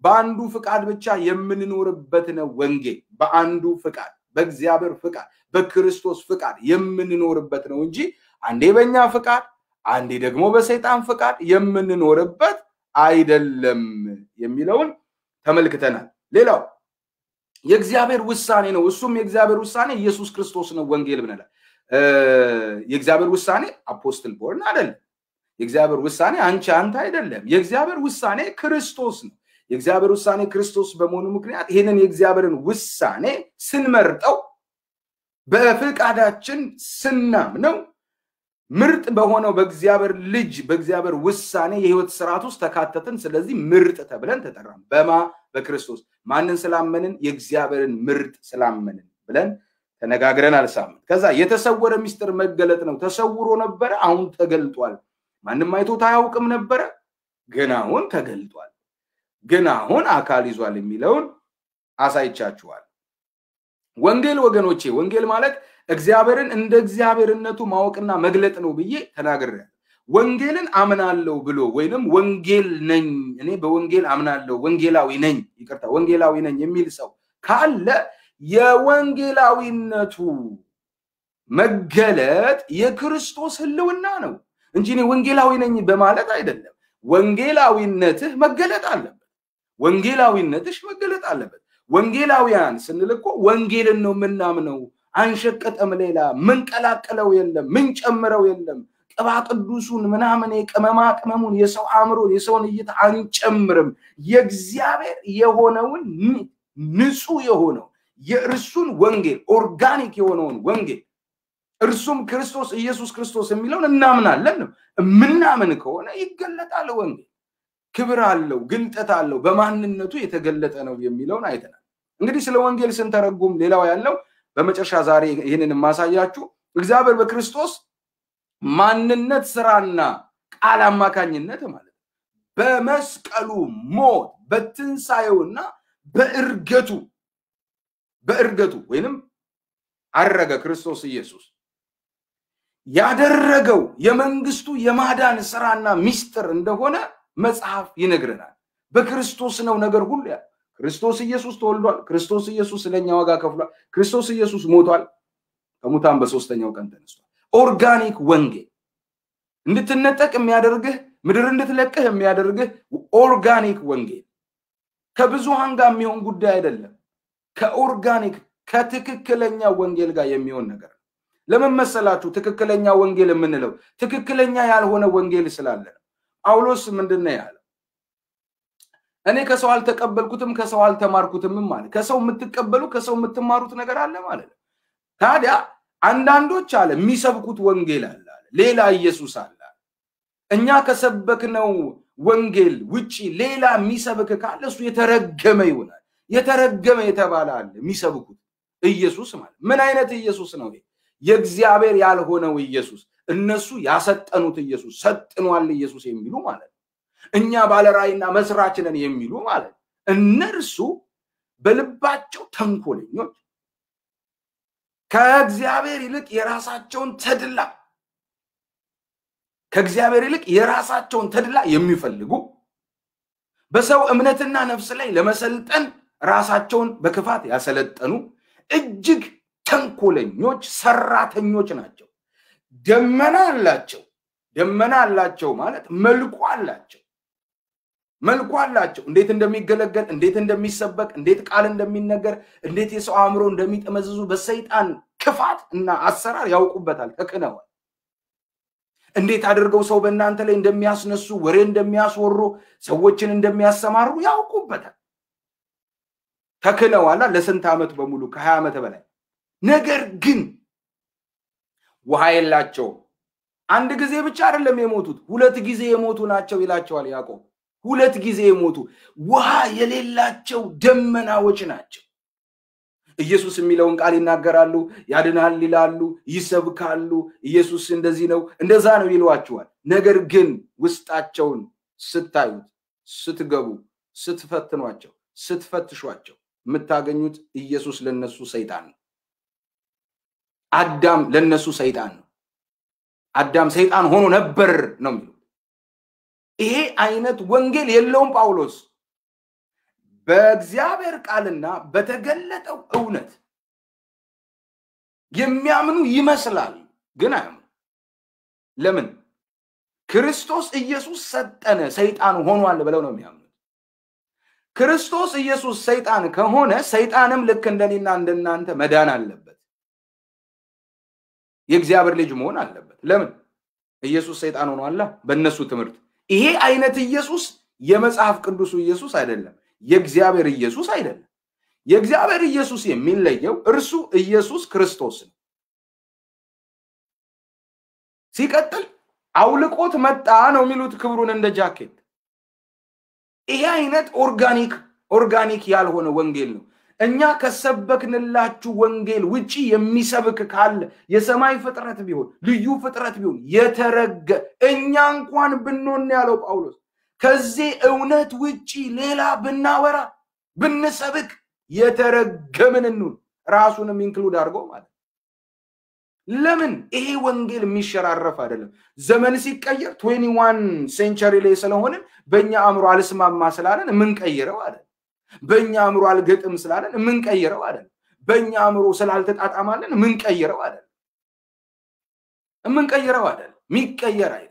በአንዱ ፍቃድ ብቻ የምንኖርበት ነው ወንጌል በአንዱ ፍቃድ በእግዚአብሔር ፍቃድ በክርስቶስ ፍቃድ የምንኖርበት ነው እንጂ አንዴ በእኛ ፍቃድ አንዴ ደግሞ በሰይጣን ፍቃድ የምንኖርበት አይደለም የሚለውን ተመልክተናል ሌላው የእግዚአብሔር ውሳኔ ነው እሱም የእግዚአብሔር ውሳኔ ኢየሱስ ክርስቶስ ነው ወንጌል ብለናል የእግዚአብሔር ውሳኔ አፖስትል ቦርን አይደለም የእግዚአብሔር ውሳኔ አንተ አይደለም የእግዚአብሔር ውሳኔ ክርስቶስ ነው የእግዚአብሔር ውሳኔ ክርስቶስ በመሆኑ ምክንያት ይሄንን የእግዚአብሔርን ውሳኔ ስንመርጠው በፍቃዳችን ስናምነው ምርጥ በሆነው በእግዚአብሔር ልጅ በእግዚአብሔር ውሳኔ የህይወት ስርዓት ውስጥ ተካተተን ስለዚህ ምርጥ ተብለን ተጠራን በማ በክርስቶስ ማንን ስላመንን የእግዚአብሔርን ምርጥ ስላመንን ብለን ተነጋግረናል ሳምንት ከዛ የተሰወረ ሚስጥር መገለጥ ነው ተሰውሮ ነበር አሁን ተገልጧል ማንንም አይቶት አያውቅም ነበር ግን አሁን ተገልጧል ግን አሁን አካል ይዟል የሚለውን አሳይቻችኋል ወንጌል ወገኖቼ ወንጌል ማለት እግዚአብሔርን እንደ እግዚአብሔርነቱ ማወቅና መግለጥ ነው ብዬ ተናግሬያለሁ ወንጌልን አምናለሁ ብሎ ወይንም ወንጌል ነኝ እኔ በወንጌል አምናለሁ ወንጌላዊ ነኝ ይቅርታ ወንጌላዊ ነኝ የሚል ሰው ካለ የወንጌላዊነቱ መገለጥ የክርስቶስ ህልውና ነው እንጂ እኔ ወንጌላዊ ነኝ በማለት አይደለም ወንጌላዊነትህ መገለጥ አለበት ወንጌላዊነትሽ መገለጥ አለበት ወንጌላውያን ስንልኮ ወንጌልን ነው ምናምነው አንሸቀጠም ሌላ ምን ቀላቀለው የለም ምን ጨምረው የለም ቅባ ቅዱሱን ምናምን የቅመማ ቅመሙን የሰው አምሮ የሰውን እይታ አንጨምርም የእግዚአብሔር የሆነውን ንጹህ የሆነው የእርሱን ወንጌል ኦርጋኒክ የሆነውን ወንጌል እርሱም ክርስቶስ ኢየሱስ ክርስቶስ የሚለውን እናምናለን ነው ምናምን ከሆነ ይገለጣል ወንጌል ክብር አለው ግልጠት አለው በማንነቱ የተገለጠ ነው የሚለውን አይተናል እንግዲህ ስለ ወንጌል ስንተረጉም ሌላው ያለው በመጨረሻ ዛሬ ይሄንን ማሳያችሁ እግዚአብሔር በክርስቶስ ማንነት ስራና ቃል አማካኝነት ማለት በመስቀሉ ሞት በትንሳኤውና በእርገቱ ወይንም አረገ ክርስቶስ ኢየሱስ ያደረገው የመንግስቱ የማዳን ስራና ሚስጥር እንደሆነ መጽሐፍ ይነግረናል በክርስቶስ ነው ነገር ሁሉ ያ ክርስቶስ ኢየሱስ ተወልዷል ክርስቶስ ኢየሱስ ለኛ ዋጋ ከፍሏል ክርስቶስ ኢየሱስ ሞቷል ከሙታን በሶስተኛው ቀን ተነስቷል ኦርጋኒክ ወንጌል እንድትነጠቅ የሚያደርግህ ምድር እንድትለቅህ የሚያደርግህ ኦርጋኒክ ወንጌል ከብዙሃን ጋር የሚሆን ጉዳይ አይደለም ከኦርጋኒክ ከትክክለኛ ወንጌል ጋር የሚሆን ነገር ለምን መሰላችሁ ትክክለኛ ወንጌል የምንለው ትክክለኛ ያልሆነ ወንጌል ስላለ ጳውሎስ ምንድነው ያለው እኔ ከሰው አልተቀበልኩትም ከሰው አልተማርኩትም ማለት ከሰው የምትቀበሉ ከሰው የምትማሩት ነገር አለ ማለት ነው ታዲያ አንዳንዶች አለ የሚሰብኩት ወንጌል አለ ሌላ ኢየሱስ አለ እኛ ከሰበክነው ወንጌል ውጪ ሌላ የሚሰብክ ካለ እሱ የተረገመ ይሆናል የተረገመ የተባለ አለ የሚሰብኩት ኢየሱስ ማለት ምን አይነት ኢየሱስ ነው የእግዚአብሔር ያልሆነው ኢየሱስ እነሱ ያሰጠኑት ኢየሱስ ሰጥኗል ኢየሱስ የሚሉ ማለት እኛ ባለራይና መስራች ነን የሚሉ ማለት እነርሱ በልባቸው ተንኮለኞች ከእግዚአብሔር ይልቅ የራሳቸውን ተድላ ከእግዚአብሔር ይልቅ የራሳቸውን ተድላ የሚፈልጉ በሰው እምነትና ነፍስ ላይ ለመሰልጠን ራሳቸውን በክፋት ያሰለጠኑ እጅግ ተንኮለኞች ሰራተኞች ናቸው ደመና አላቸው ማለት መልኩ አላቸው እንዴት እንደሚገለገል እንዴት እንደሚሰበክ እንዴት ቃል እንደሚነገር እንዴት የሰው አእምሮ እንደሚጠመዝዙ በሰይጣን ክፋት እና አሰራር ያውቁበታል ተከነዋል እንዴት አድርገው ሰው በእናንተ ላይ እንደሚያስነሱ ወሬ እንደሚያስወሩ ሰዎችን እንደሚያሰማሩ ያውቁበታል ተከነዋላ ለስንት ዓመት በሙሉ ከ20 ዓመት በላይ ነገር ግን ውሃ የላቸው አንድ ጊዜ ብቻ አይደለም የሞቱት ሁለት ጊዜ የሞቱ ናቸው ይላቸዋል ያዕቆብ ሁለት ጊዜ የሞቱ ውሃ የሌላቸው ደመናዎች ናቸው። ኢየሱስ የሚለውን ቃል ይናገራሉ፣ ያድናል ይላሉ፣ ይሰብካሉ። ኢየሱስ እንደዚህ ነው እንደዛ ነው ይሏቸዋል። ነገር ግን ውስጣቸውን ስታዩት፣ ስትገቡ፣ ስትፈትኗቸው፣ ስትፈትሿቸው የምታገኙት ኢየሱስ ለነሱ ሰይጣን ነው። አዳም ለነሱ ሰይጣን ነው። አዳም ሰይጣን ሆኖ ነበር ነው የሚሉት። ይሄ አይነት ወንጌል የለውም ጳውሎስ። በእግዚአብሔር ቃልና በተገለጠው እውነት የሚያምኑ ይመስላል፣ ግን አያምኑ። ለምን? ክርስቶስ ኢየሱስ ሰጠነ ሰይጣን ሆኗል ብለው ነው የሚያምኑት። ክርስቶስ ኢየሱስ ሰይጣን ከሆነ ሰይጣንም ልክ እንደኔና እንደናንተ መዳን አለበት፣ የእግዚአብሔር ልጅ መሆን አለበት። ለምን? ኢየሱስ ሰይጣን ሆኗል በእነሱ ትምህርት። ይሄ አይነት ኢየሱስ የመጽሐፍ ቅዱሱ ኢየሱስ አይደለም፣ የእግዚአብሔር ኢየሱስ አይደለም። የእግዚአብሔር ኢየሱስ የሚለየው እርሱ ኢየሱስ ክርስቶስ ነው። ሲቀጥል አውልቆት መጣ ነው የሚሉት ክብሩን እንደ ጃኬት። ይሄ አይነት ኦርጋኒክ ያልሆነ ወንጌል ነው። እኛ ከሰበክንላችሁ ወንጌል ውጪ የሚሰብክ ካለ የሰማይ ፍጥረት ቢሆን ልዩ ፍጥረት ቢሆን የተረገ እኛ እንኳን ብንሆን ያለው ጳውሎስ ከዚህ እውነት ውጪ ሌላ ብናወራ ብንሰብክ የተረገምን እንሁን፣ ራሱንም ኢንክሉድ አድርጎ ማለት። ለምን? ይሄ ወንጌል የሚሸራረፍ አይደለም። ዘመን ሲቀየር 21 ሴንቸሪ ላይ ስለሆነ በእኛ አእምሮ አልስማማ ስላለን የምንቀይረው አይደለም። በእኛ አእምሮ አልገጥም ስላለን የምንቀይረው አይደለም። በእኛ አእምሮ ስላልተጣጣማለን የምንቀይረው አይደለም። የሚቀየር አይደለም።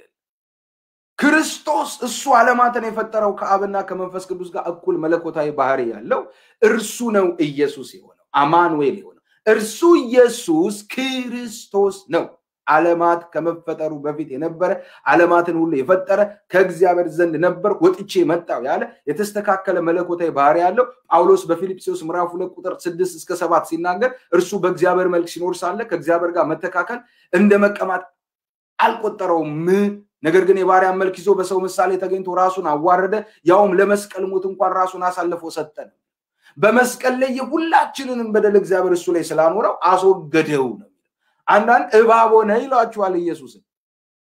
ክርስቶስ እሱ ዓለማትን የፈጠረው ከአብና ከመንፈስ ቅዱስ ጋር እኩል መለኮታዊ ባህሪ ያለው እርሱ ነው ኢየሱስ የሆነው አማኑኤል የሆነው እርሱ ኢየሱስ ክርስቶስ ነው። ዓለማት ከመፈጠሩ በፊት የነበረ ዓለማትን ሁሉ የፈጠረ ከእግዚአብሔር ዘንድ ነበር ወጥቼ መጣው ያለ የተስተካከለ መለኮታዊ ባህሪ ያለው ጳውሎስ በፊልጵስዩስ ምዕራፍ 2 ቁጥር 6 እስከ 7 ሲናገር እርሱ በእግዚአብሔር መልክ ሲኖር ሳለ ከእግዚአብሔር ጋር መተካከል እንደ መቀማት አልቆጠረውም፣ ነገር ግን የባሪያን መልክ ይዞ በሰው ምሳሌ ተገኝቶ ራሱን አዋረደ፣ ያውም ለመስቀል ሞት እንኳን ራሱን አሳልፎ ሰጠን። በመስቀል ላይ የሁላችንንም በደል እግዚአብሔር እሱ ላይ ስላኖረው አስወገደው ነው። አንዳንድ እባብ ሆነ ይሏቸዋል ኢየሱስን።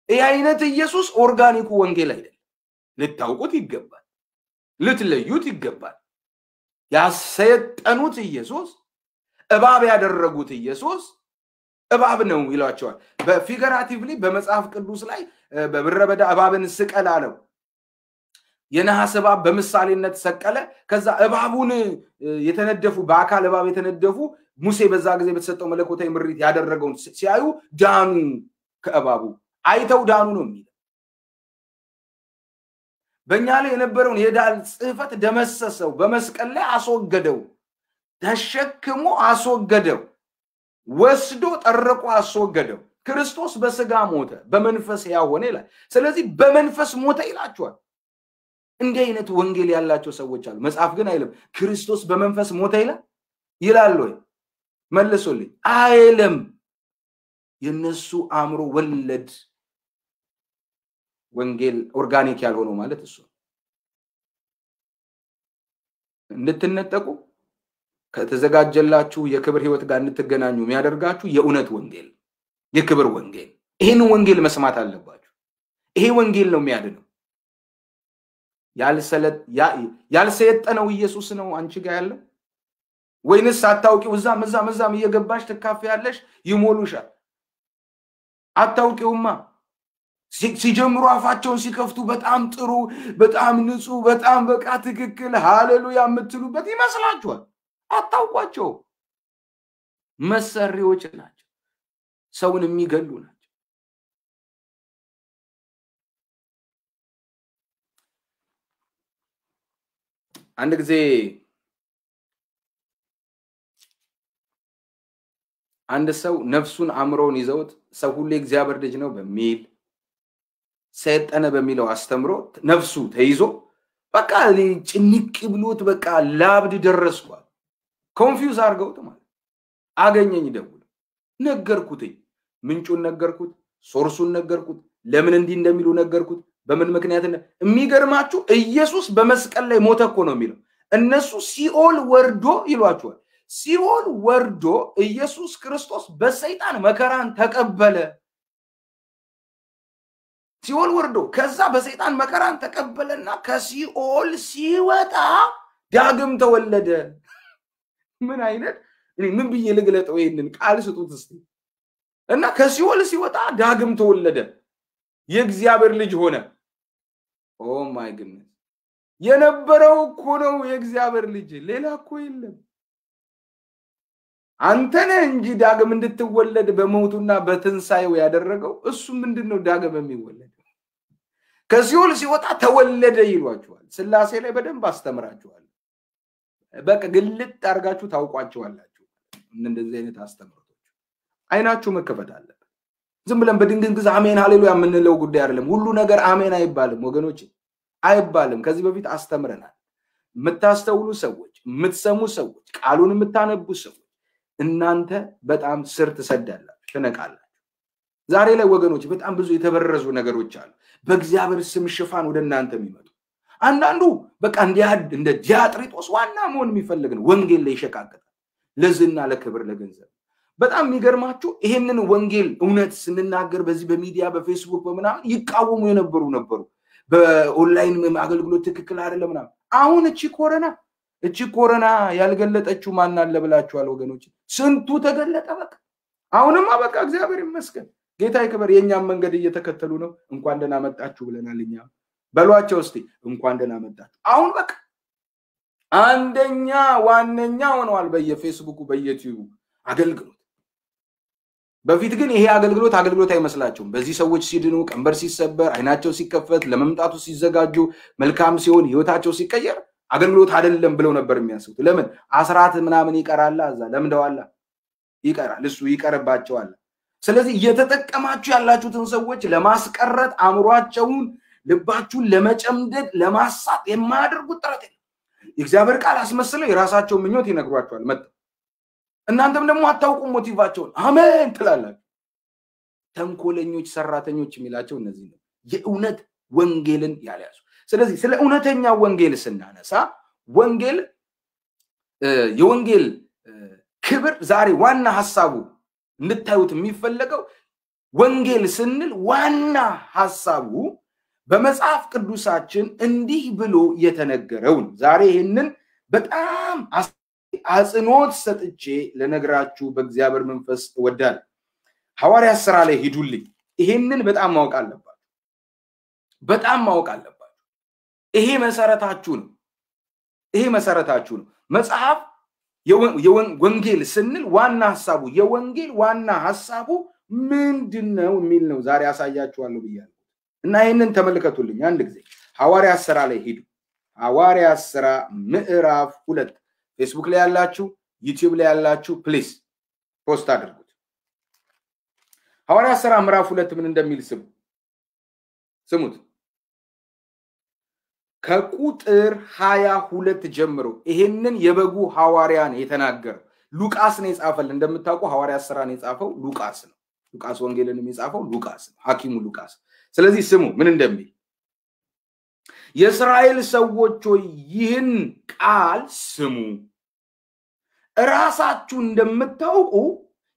ይህ አይነት ኢየሱስ ኦርጋኒኩ ወንጌል አይደለም። ልታውቁት ይገባል፣ ልትለዩት ይገባል። ያሰየጠኑት ኢየሱስ፣ እባብ ያደረጉት ኢየሱስ እባብ ነው ይሏቸዋል። በፊገራቲቭሊ በመጽሐፍ ቅዱስ ላይ በምድረ በዳ እባብን ስቀል አለው። የነሐስ እባብ በምሳሌነት ሰቀለ። ከዛ እባቡን የተነደፉ በአካል እባብ የተነደፉ ሙሴ በዛ ጊዜ በተሰጠው መለኮታዊ ምሪት ያደረገውን ሲያዩ ዳኑ፣ ከእባቡ አይተው ዳኑ ነው የሚለው። በእኛ ላይ የነበረውን የዳል ጽሕፈት ደመሰሰው፣ በመስቀል ላይ አስወገደው፣ ተሸክሞ አስወገደው፣ ወስዶ ጠርቆ አስወገደው። ክርስቶስ በስጋ ሞተ፣ በመንፈስ ያው ሆነ ይላል። ስለዚህ በመንፈስ ሞተ ይላቸዋል። እንዲህ አይነት ወንጌል ያላቸው ሰዎች አሉ። መጽሐፍ ግን አይልም ክርስቶስ በመንፈስ ሞተ ይላል ወይ? መልሶልኝ አይልም። የነሱ አእምሮ ወለድ ወንጌል ኦርጋኒክ ያልሆነው ማለት እሱ እንድትነጠቁ ከተዘጋጀላችሁ የክብር ህይወት ጋር እንድትገናኙ የሚያደርጋችሁ የእውነት ወንጌል፣ የክብር ወንጌል። ይሄን ወንጌል መስማት አለባችሁ። ይሄ ወንጌል ነው የሚያድነው። ያልሰየጠነው ኢየሱስ ነው አንቺ ጋር ያለው ወይንስ አታውቂው? እዛም እየገባሽ ትካፈያለሽ፣ ይሞሉሻል። አታውቂውማ። ሲጀምሩ አፋቸውን ሲከፍቱ በጣም ጥሩ፣ በጣም ንጹህ፣ በጣም በቃ ትክክል ሃሌሉያ የምትሉበት ይመስላችኋል። አታውቋቸው። መሰሪዎች ናቸው፣ ሰውን የሚገሉ ናቸው። አንድ ጊዜ አንድ ሰው ነፍሱን አምሮን ይዘውት ሰው ሁሉ እግዚአብሔር ልጅ ነው በሚል ሰይጣን በሚለው አስተምሮ ነፍሱ ተይዞ በቃ ጭንቅ ብሎት በቃ ላብድ ደረስኳል። ኮንፊውዝ አርገውት ማለት አገኘኝ፣ ደውል ነገርኩት፣ ምንጩን ነገርኩት፣ ሶርሱን ነገርኩት፣ ለምን እንዲህ እንደሚሉ ነገርኩት። በምን ምክንያት የሚገርማችሁ ኢየሱስ በመስቀል ላይ ሞተ እኮ ነው የሚለው እነሱ ሲኦል ወርዶ ይሏቸዋል ሲኦል ወርዶ ኢየሱስ ክርስቶስ በሰይጣን መከራን ተቀበለ ሲኦል ወርዶ ከዛ በሰይጣን መከራን ተቀበለና ከሲኦል ሲወጣ ዳግም ተወለደ ምን አይነት እኔ ምን ብዬ ልግለጠው ይሄንን ቃል ስጡት እስቲ እና ከሲኦል ሲወጣ ዳግም ተወለደ የእግዚአብሔር ልጅ ሆነ ኦ ማይ ጉድነስ የነበረው እኮ ነው የእግዚአብሔር ልጅ ሌላ እኮ የለም አንተነ እንጂ ዳግም እንድትወለድ በመውቱና በትንሳኤው ያደረገው እሱ ምንድነው ዳግም የሚወለድ ከሲኦል ሲወጣ ተወለደ ይሏቸዋል ስላሴ ላይ በደንብ አስተምራቸዋል በቃ ግልጥ አርጋችሁ ታውቋቸዋላችሁ እንደዚህ አይነት አስተምሮቶች አይናችሁ መከፈት አለበት ዝም ብለን በድንግዝግዝ አሜን ሃሌሉያ የምንለው ጉዳይ አይደለም ሁሉ ነገር አሜን አይባልም ወገኖች አይባልም ከዚህ በፊት አስተምረናል የምታስተውሉ ሰዎች የምትሰሙ ሰዎች ቃሉን የምታነቡ ሰዎች እናንተ በጣም ስር ተሰዳላችሁ ተነቃላችሁ ዛሬ ላይ ወገኖች በጣም ብዙ የተበረዙ ነገሮች አሉ በእግዚአብሔር ስም ሽፋን ወደ እናንተ የሚመጡ አንዳንዱ በቃ እንደ ዲያጥሪጦስ ዋና መሆን የሚፈልግ ነው ወንጌል ላይ ይሸቃቀጣል ለዝና ለክብር ለገንዘብ በጣም የሚገርማችሁ ይሄንን ወንጌል እውነት ስንናገር በዚህ በሚዲያ በፌስቡክ በመናም ይቃወሙ የነበሩ በኦንላይን አገልግሎት ትክክል አይደለም ማለት አሁን እቺ ኮሮና ያልገለጠችው ማን አለ ብላችኋል ወገኖች ስንቱ ተገለጠ በቃ አሁንማ በቃ እግዚአብሔር ይመስገን ጌታ ይክበር የኛም መንገድ እየተከተሉ ነው እንኳን ደህና መጣችሁ ብለናልኛ በሏቸው እስቲ እንኳን ደህና መጣችሁ አሁን በቃ አንደኛ ዋነኛ ሆነዋል በየፌስቡክ በየዩቲዩብ አገልግሎት በፊት ግን ይሄ አገልግሎት አይመስላችሁም በዚህ ሰዎች ሲድኑ ቀንበር ሲሰበር አይናቸው ሲከፈት ለመምጣቱ ሲዘጋጁ መልካም ሲሆን ህይወታቸው ሲቀየር አገልግሎት አይደለም ብለው ነበር የሚያስቡት ለምን አስራት ምናምን ይቀራል አዛ ለምደዋላ ይቀራል እሱ ይቀርባቸዋል ስለዚህ እየተጠቀማችሁ ያላችሁትን ሰዎች ለማስቀረት አምሯቸውን ልባችሁን ለመጨምደድ ለማሳት የማያደርጉት ጥረት እግዚአብሔር ቃል አስመስለው የራሳቸው ምኞት ይነግሯቸዋል መጣ እናንተም ደግሞ አታውቁም ሞቲቫቸውን አሜን ትላላችሁ ተንኮለኞች ሰራተኞች የሚላቸው እነዚህ ነው የእውነት ወንጌልን ያለያዙ ስለዚህ ስለ እውነተኛ ወንጌል ስናነሳ የወንጌል ክብር ዛሬ ዋና ሐሳቡ እንድታዩት የሚፈልገው ወንጌል ስንል ዋና ሐሳቡ በመጽሐፍ ቅዱሳችን እንዲህ ብሎ የተነገረው ዛሬ ይሄንን በጣም አጽንኦት ሰጥቼ ለነግራችሁ በእግዚአብሔር መንፈስ ወዳል ሐዋርያት ሥራ ላይ ሂዱልኝ ይሄንን በጣም ማወቅ አለባችሁ ይሄ መሰረታችሁ ነው መጽሐፍ የወንጌል ስንል ዋና ሐሳቡ የወንጌል ዋና ሐሳቡ ምንድነው የሚል ነው ዛሬ ያሳያችኋለሁ ብያለሁ እና ይሄንን ተመልከቱልኝ አንድ ጊዜ ሐዋርያት ሥራ ላይ ሂዱ ሐዋርያት ሥራ ምዕራፍ 2 ፌስቡክ ላይ ያላችሁ ዩቲዩብ ላይ ያላችሁ ፕሊዝ ፖስት አድርጉት ሐዋርያት ሥራ ምዕራፍ 2 ምን እንደሚል ስሙት ከቁጥር 22 ጀምሮ ይሄንን የበጉ ሐዋርያን የተናገረው ሉቃስ ነው የጻፈል እንደምታውቁ ሐዋርያት ሥራ ነው የጻፈው ሉቃስ ነው ሉቃስ ወንጌልን የጻፈው ሉቃስ ነው ሐኪሙ ሉቃስ ስለዚህ ስሙ ምን እንደሚል የእስራኤል ሰዎች ሆይ ይህን ቃል ስሙ ራሳችሁ እንደምታውቁ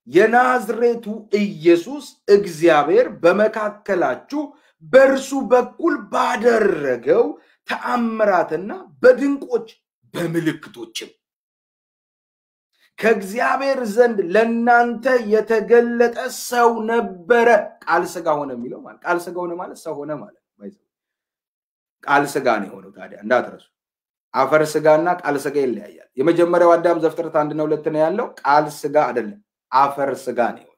የናዝሬቱ ኢየሱስ እግዚአብሔር በመካከላችሁ በእርሱ በኩል ባደረገው ተአምራትና በድንቆች በምልክቶችም ከእግዚአብሔር ዘንድ ለናንተ የተገለጠ ሰው ነበረ ቃል ሥጋ ሆነ የሚለው ማለት ቃል ሥጋ ሆነ ማለት ሰው ሆነ ማለት ቃል ሥጋ ነው የሆነው ታዲያ እንዳትረሱ አፈር ሥጋና ቃል ሥጋ ይለያያል የመጀመሪያው አዳም ዘፍጥረት 1 እና 2 ነው ያለው ቃል ሥጋ አይደለም አፈር ሥጋ ነው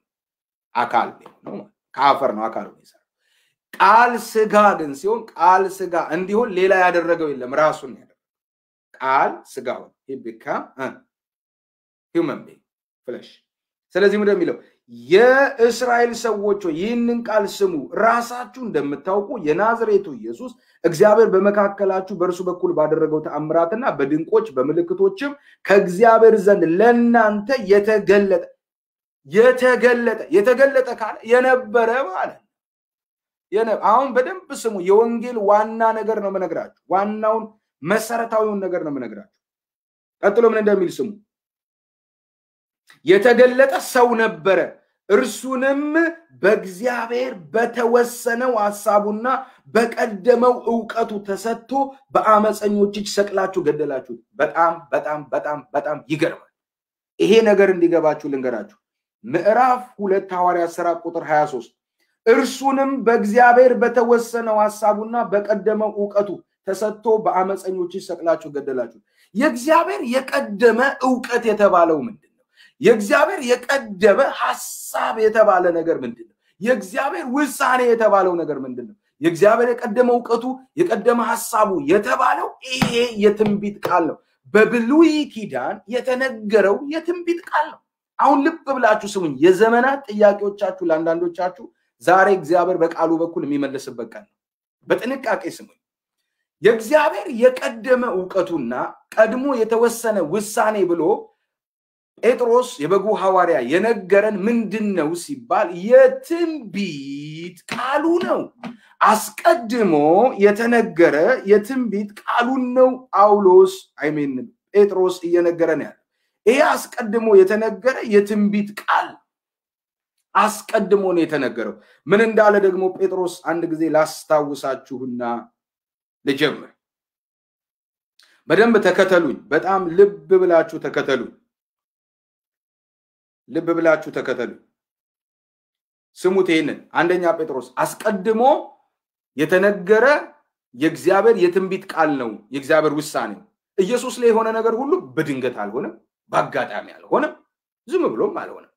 አካል ነው ከአፈር ነው አካል ነው ይሰራ ቃል ሥጋ ግን ሲሆን ቃል ሥጋ እንዲሆን ሌላ ያደረገው የለም ራሱን ያደረገው ቃል ሥጋ ሆነ became human being flesh ስለዚህ ምን እንደሚለው የእስራኤል ሰዎች ይህንን ቃል ስሙ ራሳችሁ እንደምታውቁ የናዝሬቱ ኢየሱስ እግዚአብሔር በመካከላችሁ በእርሱ በኩል ባደረገው ተአምራትና በድንቆች በምልክቶችም ከእግዚአብሔር ዘንድ ለናንተ የተገለጠ ካለ የነበረ ማለት አሁን በደንብ ስሙ የወንጌል ዋና ነገር ነው መነግራችሁ ዋናውን መሰረታዊውን ነገር ነው መነግራችሁ ቀጥሎ ምን እንደሚል ስሙ የተገለጠ ሰው ነበረ እርሱንም በእግዚአብሔር በተወሰነው ሐሳቡና በቀደመው ዕውቀቱ ተሰጥቶ በአመፀኞች እጅ ሰቅላችሁ ገደላችሁ በጣም ይገርማል ይሄ ነገር እንዲገባችሁ ልንገራችሁ ምዕራፍ 2 ሐዋርያት ሥራ ቁጥር 23 እርሱንም በእግዚአብሔር በተወሰነው ሐሳቡና በቀደመው ዕውቀቱ ተሰጥቶ በአመፀኞች እጅ ሰቅላችሁ ገደላችሁ የእግዚአብሔር የቀደመ ዕውቀት የተባለው ምንድነው የእግዚአብሔር የቀደመ ሐሳብ የተባለ ነገር ምንድነው የእግዚአብሔር ውሳኔ የተባለው ነገር ምንድነው የእግዚአብሔር የቀደመ ዕውቀቱ የቀደመ ሐሳቡ የተባለው ይሄ የትንቢት ቃል ነው በብሉይ ኪዳን የተነገረው የትንቢት ቃል ነው አሁን ልብ ብላችሁ ስሙኝ የዘመናት ጥያቄዎቻችሁ ለአንዳንዶቻችሁ ዛሬ እግዚአብሔር በቃሉ በኩል የሚመልስበት ቃል ነው በጥንቃቄ ስሙኝ የእግዚአብሔር የቀደመ ዕውቀቱና ቀድሞ የተወሰነ ውሳኔ ብሎ ጴጥሮስ የበጉ ሐዋርያ የነገረን ምንድነው ሲባል የትንቢት ቃሉ ነው አስቀድሞ የተነገረ የትንቢት ቃሉን ነው ጳውሎስ ጴጥሮስ እየነገረን ያለው ይሄ አስቀድሞ የተነገረ የትንቢት ቃል አስቀድሞ ነው የተነገረው ምን እንዳለ ደግሞ ጴጥሮስ አንድ ጊዜ ላስታውሳችሁና ልጀምር በደንብ ተከተሉኝ በጣም ልብ ብላችሁ ተከተሉ ስሙት ይሄንን አንደኛ ጴጥሮስ አስቀድሞ የተነገረ የእግዚአብሔር የትንቢት ቃል ነው የእግዚአብሔር ውሳኔ ኢየሱስ ላይ የሆነ ነገር ሁሉ በድንገት አልሆነም በአጋጣሚ አልሆነም ዝም ብሎም አልሆነም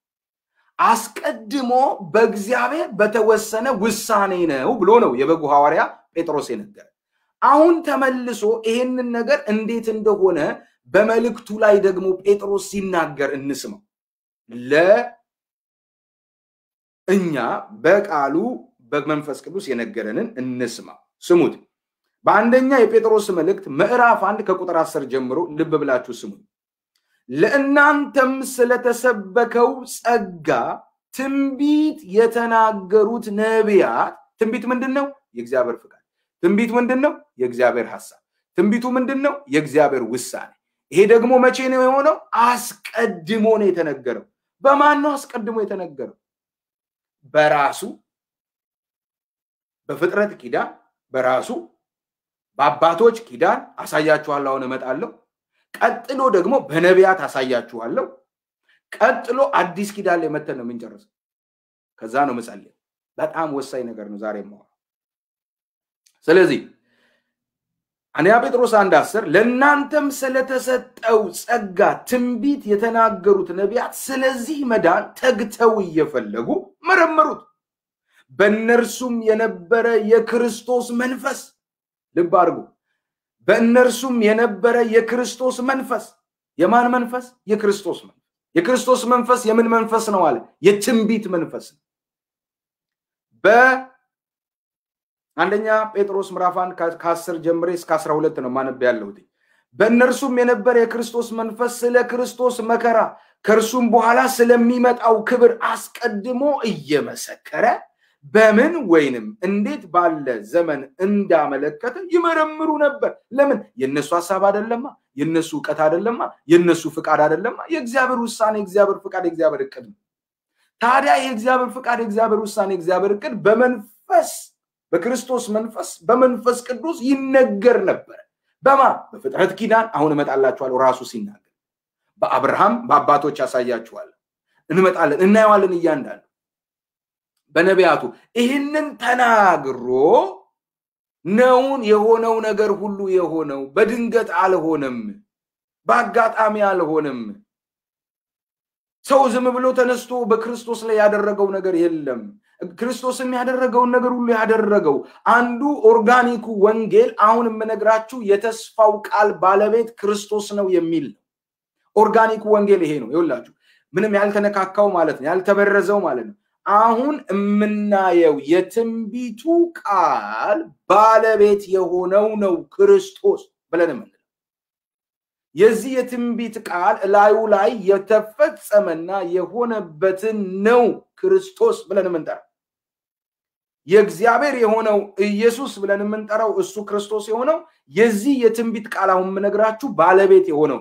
አስቀድሞ በእግዚአብሔር በተወሰነ ውሳኔ ነው ብሎ ነው የበጉ ሐዋርያ ጴጥሮስ የነገረ አሁን ተመልሶ ይሄንን ነገር እንዴት እንደሆነ በመልእክቱ ላይ ደግሞ ጴጥሮስ ሲናገር እንስማው ለእኛ በቃሉ በመንፈስ ቅዱስ የነገረንን እንስማው ስሙት በአንደኛ የጴጥሮስ መልእክት ምዕራፍ 1 ከቁጥር 10 ጀምሮ ልብ ብላችሁ ስሙት ለእናንተም ስለተሰበከው ጸጋ ትንቢት የተናገሩት ነቢያት ትንቢት ምንድነው የእግዚአብሔር ፍቃድ ትንቢት ምንድነው የእግዚአብሔር ሐሳብ ትንቢቱ ምንድነው የእግዚአብሔር ውሳኔ ይሄ ደግሞ መቼ ነው የሆነው አስቀድሞ ነው የተነገረው በማን ነው አስቀድሞ የተነገረው በራሱ በፍጥረት ኪዳን በራሱ በአባቶች ኪዳን አሳያችኋለሁ አሁን እመጣለሁ ቀጥሎ ደግሞ በነቢያት አሳያችኋለሁ ቀጥሎ አዲስ ኪዳን ላይ መተን ነው የምንጨርሰው ከዛ ነው መጸለይ በጣም ወሳኝ ነገር ነው ዛሬ ነው ስለዚህ አንያ ጴጥሮስ 1:10 ለእናንተም ስለተሰጠው ጸጋ ትንቢት የተናገሩት ነቢያት ስለዚህ መዳን ተግተው እየፈለጉ መረመሩት በእነርሱም የነበረ የክርስቶስ መንፈስ ልብ አድርጉ በእነርሱም የነበረ የክርስቶስ መንፈስ የማን መንፈስ የክርስቶስ መንፈስ የምን መንፈስ ነው አለ የትንቢት መንፈስ አንደኛ ጴጥሮስ ምዕራፍ 1 ከ10 ጀምሬ እስከ 12 ነው ማነብ ያለሁት በእነርሱም የነበረ የክርስቶስ መንፈስ ስለ ክርስቶስ መከራ ከርሱም በኋላ ስለሚመጣው ክብር አስቀድሞ እየመሰከረ በምን ወይንም እንዴት ባለ ዘመን እንዳመለከተ ይመረምሩ ነበር ለምን የነሱ ሐሳብ አይደለማ የነሱ ዕውቀት አይደለማ የነሱ ፍቃድ አይደለማ የእግዚአብሔር ውሳኔ የእግዚአብሔር ፍቃድ የእግዚአብሔር ዕቅድ ታዲያ የእግዚአብሔር ፍቃድ የእግዚአብሔር ውሳኔ የእግዚአብሔር ዕቅድ በመንፈስ በክርስቶስ መንፈስ በመንፈስ ቅዱስ ይነገር ነበር በፍጥረት ኪዳን አሁን እመጣላችኋለሁ ራሱ ሲናገር በአብርሃም በአባቶች ያሳያችኋል እንመጣለን እናየዋለን እያንዳንዱ በነቢያቱ ይህንን ተናግሮ ነውን የሆነው ነገር ሁሉ የሆነው በድንገት አልሆነም በአጋጣሚ አልሆነም ሰው ዝም ብሎ ተነስቶ በክርስቶስ ላይ ያደረገው ነገር የለም ክርስቶስም ያደረገው ነገር ሁሉ ያደረገው አንዱ ኦርጋኒኩ ወንጌል አሁን የምነግራችሁ የተስፋው ቃል ባለቤት ክርስቶስ ነው የሚል ኦርጋኒኩ ወንጌል ይሄ ነው ይውላችሁ ምንም ያልተነካካው ማለት ነው ያልተበረዘው ማለት ነው አሁን የምናየው የትንቢቱ ቃል ባለቤት የሆነው ነው ክርስቶስ ብለን ማለት የዚህ የትንቢት ቃል ላዩ ላይ የተፈጸመና የሆነበትን ነው ክርስቶስ ብለን እንጠራ የእግዚአብሔር የሆነው ኢየሱስ ብለን የምንጠራው እሱ ክርስቶስ የሆነው የዚህ የትንቢት ቃል አሁን የምነግራችሁ ባለቤት የሆነው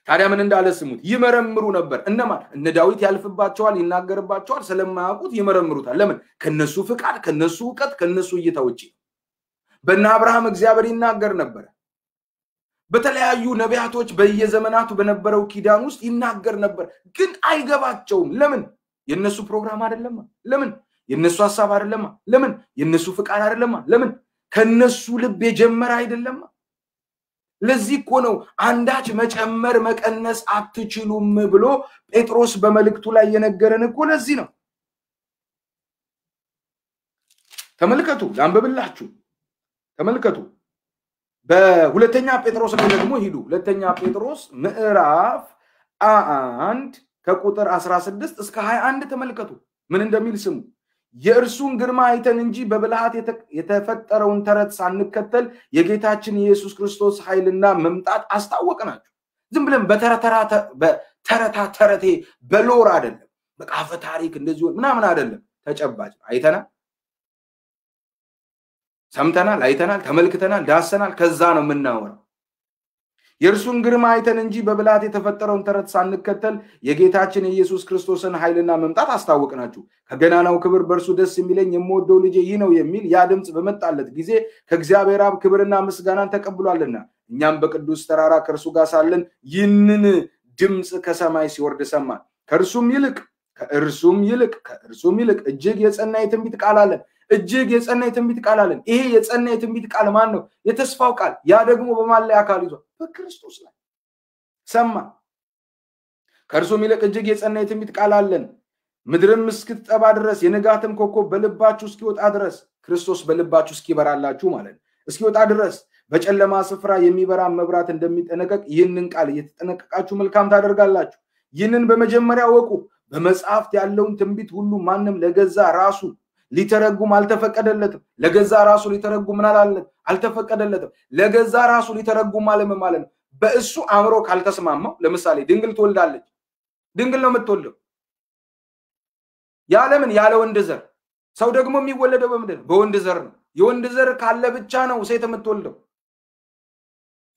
ታዲያ ምን እንዳለ ስሙት ይመረምሩ ነበር እነማን እነ ዳዊት ያልፍባቸዋል ይናገርባቸዋል ስለማያውቁት ይመረምሩታል ለምን ከነሱ ፍቃድ ከነሱ ዕውቀት ከነሱ እይታ ውጪ በእነ አብርሃም እግዚአብሔር ይናገር ነበር በተለያዩ ነቢያቶች በየዘመናቱ በነበረው ኪዳን ውስጥ ይናገር ነበር ግን አይገባቸውም ለምን የነሱ ፕሮግራም አይደለም ለምን የነሱ ሐሳብ አይደለም ለምን የነሱ ፍቃድ አይደለም ለምን ከነሱ ልብ የጀመረ አይደለም ለዚህ እኮ ነው አንዳች መጨመር መቀነስ አትችሉም ብሎ ጴጥሮስ በመልእክቱ ላይ የነገረን እኮ ለዚህ ነው ተመልከቱ ላንብብላችሁ ተመልከቱ በሁለተኛ ጴጥሮስ ላይ ደግሞ ሂዱ ሁለተኛ ጴጥሮስ ምዕራፍ 1 ከቁጥር 16 እስከ 21 ተመልከቱ ምን እንደሚል ስሙ የእርሱን ግርማ አይተን እንጂ በብልሃት የተፈጠረውን ተረት ሳንከተል የጌታችን ኢየሱስ ክርስቶስ ኃይልና መምጣት አስታወቅናችሁ ዝም ብለን በተረታ ተረቴ በሎር አይደለም በቃፈ ታሪክ እንደዚህ ምናምን አይደለም ተጨባጭ አይተናል ሰምተናል አይተናል ተመልክተናል ዳሰናል ከዛ ነው የምናወራው የእርሱን ግርማ አይተን እንጂ በብልሃት የተፈጠረውን ተረት ሳንከተል የጌታችን ኢየሱስ ክርስቶስን ኃይልና መምጣት አስታወቅናችሁ ከገናናው ክብር በርሱ ደስ የሚለኝ የምወደው ልጄ ይህ ነው የሚል ያ ድምጽ በመጣለት ጊዜ ከእግዚአብሔር አብ ክብርና ምስጋናን ተቀብሏልና እኛም በቅዱስ ተራራ ከእርሱ ጋር ሳለን ይህንን ድምጽ ከሰማይ ሲወርድ ሰማን ከእርሱም ይልቅ እጅግ የጸና የትንቢት ቃል አለን እጅግ የጸና የትንቢት ቃል አለን ይሄ የጸና የትንቢት ቃል ማን ነው የተስፋው ቃል ያ ደግሞ በማን ላይ አካል ይዟል በክርስቶስ ላይ ሰማ ከእርሱም ይልቅ እጅግ የጸና የትንቢት ቃል አለን ምድርም እስክትጠባ ድረስ የንጋትም ኮከብ በልባችሁ እስኪወጣ ድረስ ክርስቶስ በልባችሁ እስኪበራላችሁ ማለት እስኪወጣ ድረስ በጨለማ ስፍራ የሚበራ መብራት እንደሚጠነቀቅ ይህንን ቃል እየተጠነቀቃችሁ መልካም ታደርጋላችሁ ይህንን በመጀመሪያ ወቁ በመጽሐፍት ያለውን ትንቢት ሁሉ ማንም ለገዛ ራሱ ሊተረጉም አልተፈቀደለትም ለገዛ ራሱ ሊተረጉም አልተፈቀደለትም ለገዛ ራሱ ሊተረጉም ማለት ነው በእሱ አምሮ ካልተስማማው ለምሳሌ ድንግል ትወልዳለች ድንግል ነው የምትወልደው ያለምን ያለ ወንድ ዘር ሰው ደግሞ የሚወለደው በምንድን ነው በወንድ ዘር ነው የወንድ ዘር ካለ ብቻ ነው ሴት የምትወልደው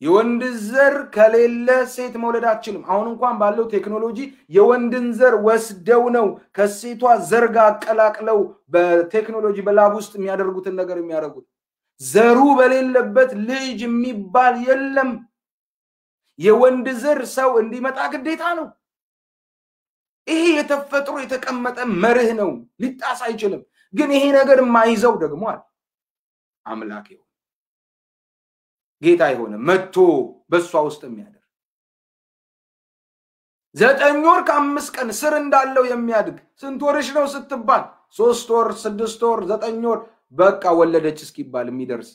የወንድ ዘር ከሌለ ሴት መውለድ አትችልም አሁን እንኳን ባለው ቴክኖሎጂ የወንድን ዘር ወስደው ነው ከሴቷ ዘር ጋር አቀላቅለው በቴክኖሎጂ በላብ ውስጥ የሚያደርጉትን ነገር የሚያደርጉት ዘሩ በሌለበት ልጅ የሚባል የለም የወንድ ዘር ሰው እንዲመጣ ግዴታ ነው ይሄ የተፈጥሮ የተቀመጠ መርህ ነው ሊጣስ አይችልም ግን ይሄ ነገር ማይዘው ደግሞ አምላክ ይሁን ጌታ ይሆነ መጥቶ በሷ ውስጥ የሚያደር 9 ወር ከ5 ቀን ስር እንዳለው የሚያድግ ስንት ወርሽ ነው ስትባል 3 ወር 6 ወር 9 ወር በቃ ወለደች እስኪባል የሚደርስ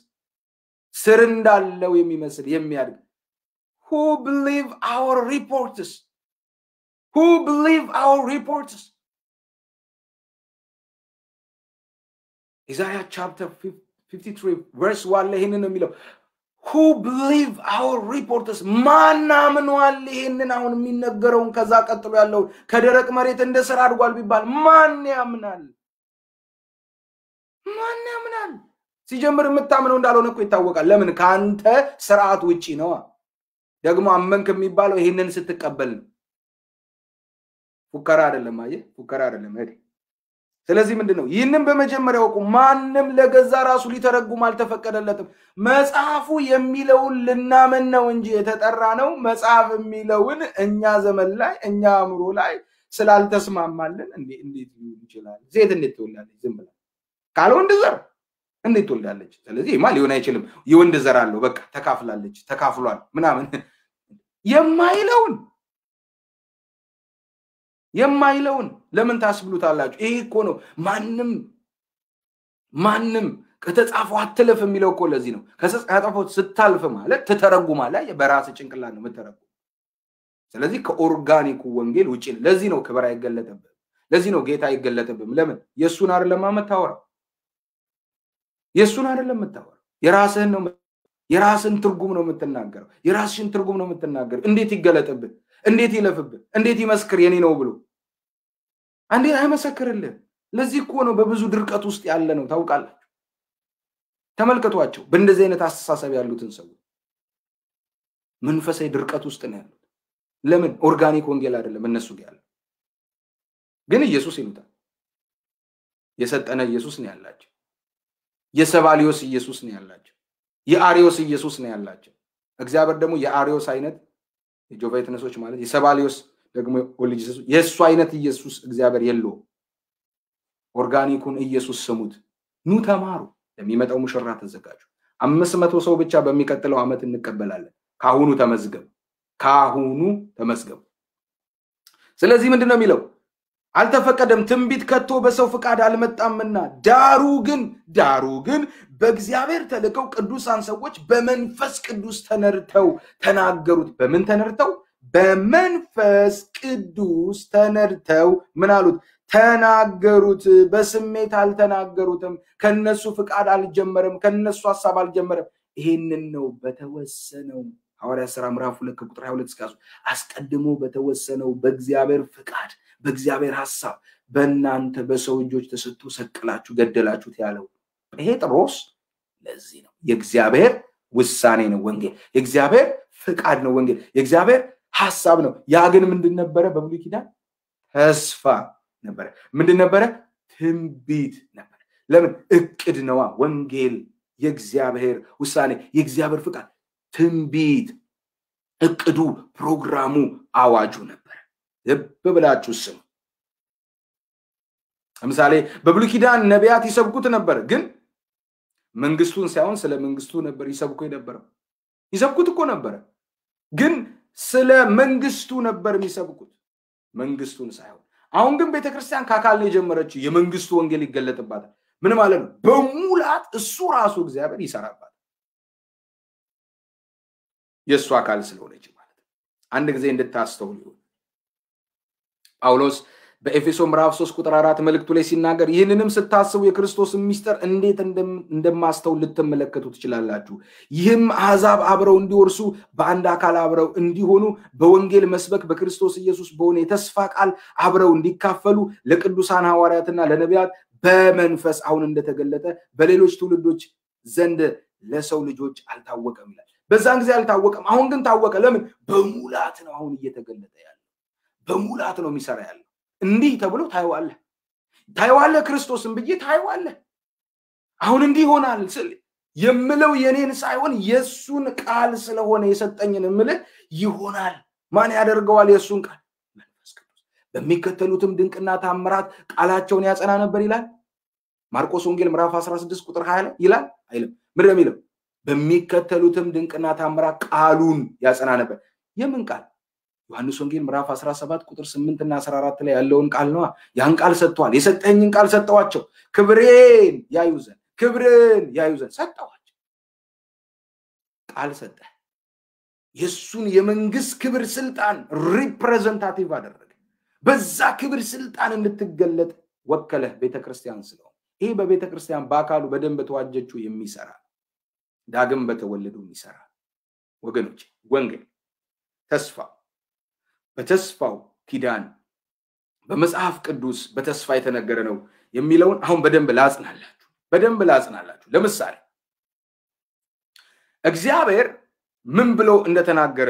ስር እንዳለው የሚመስል የሚያድግ who believe our reports Isaiah chapter 53 verse 1 ላይ ይሄንን ነው የሚለው who believe our reports ማናምኗል ይሄንን አሁን የሚነገረውን ከዛ ቀጥሎ ያለው ከደረቅ መሬት እንደ ስራ አድጓል ቢባል ማን ያምናል ሲጀምር የምታምነው እንዳልሆነ እኮ ይታወቃል ለምን ካንተ ስርዓት ውጪ ነው ደግሞ አመንክ የሚባለው ይሄንን ስትቀበል ነው ፉከራ አይደለም ስለዚህ ምንድነው ይህንን በመጀመሪያው ወቁ ማንንም ለገዛ ራሱ ሊተረጉም አልተፈቀደለትም መጽሐፉ የሚለውን ልናመን ነው እንጂ የተጠራ ነው መጽሐፍ የሚለውን እኛ ዘመን ላይ እኛ አምሮ ላይ ስላልተስማማልን እንዴት ይችላል ሴት እንዴት ትወልዳለች ዝም ብላ ካልወንድ ዘር እንዴት ትወልዳለች ስለዚህ ማን ሊሆን አይችልም የወንድ ዘር አለው በቃ ተካፍሏል ምናምን የማይለውን ለምን ታስብሉታላችሁ ይሄ እኮ ነው ማንንም ከተጻፈው አትለፍ የሚለው እኮ ለዚህ ነው ከተጻፈው ስታልፍ ማለት ተተረጉማለህ በራስ ጭንቅላት ነው የምትተረጉም ስለዚህ ከኦርጋኒኩ ወንጌል ውጪ ለዚህ ነው ክብር አይገለጥብም ለዚህ ነው ጌታ አይገለጥብም ለምን የሱን አይደለም የምታወራው የራስህን ነው የራስን ትርጉም ነው የምትናገረው የራስሽን ትርጉም ነው የምትናገረው እንዴት ይገለጥብህ እንዴት ይለፍብህ እንዴት ይመስክር የኔ ነው ብሎ እንዴት አይመሰክርልህ ለዚህ እኮ ነው በብዙ ድርቀት ውስጥ ያለ ነው ታውቃላችሁ። ተመልከቷቸው በእንደዚህ አይነት አስተሳሰብ ያሉትን ሰዎች መንፈሳዊ ድርቀት ውስጥ ነው ያሉት። ለምን? ኦርጋኒክ ወንጌል አይደለም እነሱ ጋር ያለው። ግን ኢየሱስ ይሉታል። የሰጠነ ኢየሱስ ነው ያላቸው። የሰባሊዮስ ኢየሱስ ነው ያላቸው። የአሪዮስ ኢየሱስ ነው ያላቸው። እግዚአብሔር ደግሞ የአሪዮስ አይነት የጆቫ ዊትነሶች ማለት የሰባሊዮስ ደግሞ ኢየሱስ የሱ አይነት ኢየሱስ እግዚአብሔር የለው። ኦርጋኒኩን ኢየሱስ ስሙት። ኑ ተማሩ። ለሚመጣው ሙሽራ ተዘጋጁ። 500 ሰው ብቻ በሚቀጥለው አመት እንቀበላለን። ካሁኑ ተመዝገቡ። ካሁኑ ተመዝገቡ። ስለዚህ ምንድነው የሚለው? አልተፈቀደም ትንቢት ከቶ በሰው ፍቃድ አልመጣምና ዳሩ ግን በእግዚአብሔር ተልከው ቅዱሳን ሰዎች በመንፈስ ቅዱስ ተነርተው ተናገሩት። በምን ተነርተው? በመንፈስ ቅዱስ ተነርተው ምን አሉት? ተናገሩት። በስሜት አልተናገሩትም። ከነሱ ፍቃድ አልጀመረም። ከነሱ ሐሳብ አልጀመረም። ይሄንን ነው በተወሰነው ሐዋርያ ሥራ ምዕራፍ 2 ቁጥር 22 እስከ 13 አስቀድሞ በተወሰነው በእግዚአብሔር ፍቃድ በእግዚአብሔር ሐሳብ በእናንተ በሰው ልጆች ተሰጥቶ ሰቅላችሁ ገደላችሁት ያለው ጴጥሮስ ለዚህ ነው። የእግዚአብሔር ውሳኔ ነው ወንጌል። የእግዚአብሔር ፍቃድ ነው ወንጌል። የእግዚአብሔር ሐሳብ ነው። ያ ግን ምንድን ነበረ? በብሉይ ኪዳን ተስፋ ነበረ። ምንድን ነበረ? ትንቢት ነበረ። ለምን? እቅድ ነዋ ወንጌል። የእግዚአብሔር ውሳኔ፣ የእግዚአብሔር ፍቃድ፣ ትንቢት፣ እቅዱ፣ ፕሮግራሙ፣ አዋጁ ነበር። ልብ ብላችሁ ስሙ። ለምሳሌ በብሉይ ኪዳን ነቢያት ይሰብኩት ነበር፣ ግን መንግስቱን ሳይሆን ስለ መንግስቱ ነበር ይሰብኩ የነበረው። ይሰብኩት እኮ ነበር፣ ግን ስለ መንግስቱ ነበር የሚሰብኩት፣ መንግስቱን ሳይሆን። አሁን ግን ቤተክርስቲያን ካካል ነው የጀመረችው። የመንግስቱ ወንጌል ይገለጥባታል። ምን ማለት ነው? በሙላት እሱ ራሱ እግዚአብሔር ይሰራባታል። የሱ አካል ስለሆነች ማለት ነው። አንድ ጊዜ እንድታስተውሉ ጳውሎስ በኤፌሶ ምዕራፍ 3 ቁጥር 4 መልእክቱ ላይ ሲናገር ይህንንም ስታስቡ የክርስቶስን ሚስጥር እንዴት እንደማስተውል ልትመለከቱ ትችላላችሁ። ይህም አሕዛብ አብረው እንዲወርሱ በአንድ አካል አብረው እንዲሆኑ በወንጌል መስበክ በክርስቶስ ኢየሱስ በሆነ የተስፋ ቃል አብረው እንዲካፈሉ ለቅዱሳን ሐዋርያትና ለነቢያት በመንፈስ አሁን እንደተገለጠ በሌሎች ትውልዶች ዘንድ ለሰው ልጆች አልታወቀም ይላል። በዛን ጊዜ አልታወቀም፣ አሁን ግን ታወቀ። ለምን? በሙላት ነው አሁን እየተገለጠ ያለው። በሙላት ነው የሚሰራ ያለው። እንዲህ ተብሎ ታይዋለህ ክርስቶስን ብዬ ታይዋለህ። አሁን እንዲህ ይሆናል ስል የምለው የኔን ሳይሆን የሱን ቃል ስለሆነ የሰጠኝን ምልህ ይሆናል። ማን ያደርገዋል? የሱን ቃል መንፈስ ቅዱስ። በሚከተሉትም ድንቅና ታምራት ቃላቸውን ያጸና ነበር ይላል። ማርቆስ ወንጌል ምዕራፍ 16 ቁጥር 20 ላይ ይላል አይልም? ምንድን ነው የሚለው? በሚከተሉትም ድንቅና ታምራት ቃሉን ያጸና ነበር። የምን ቃል? ዮሐንስ ወንጌል ምዕራፍ 17 ቁጥር 8 እና 14 ላይ ያለውን ቃል ነው። ያን ቃል ሰጥቷል። የሰጠኝን ቃል ሰጠዋቸው ክብሬን ያዩ ዘንድ ሰጠዋቸው። ቃል ሰጠ። የሱን የመንግስት ክብር ስልጣን ሪፕሬዘንታቲቭ አደረገ። በዛ ክብር ስልጣን እንድትገለጥ ወከለ ቤተክርስቲያን ስለሆነ። ይሄ በቤተክርስቲያን በአካሉ በደንብ ተዋጀችው የሚሰራ ዳግም በተወለዱ የሚሰራ ወገኖች ወንጌል ተስፋ በተስፋው ኪዳን በመጽሐፍ ቅዱስ በተስፋ የተነገረ ነው የሚለውን አሁን በደንብ ላጽናላችሁ። ለምሳሌ እግዚአብሔር ምን ብሎ እንደተናገረ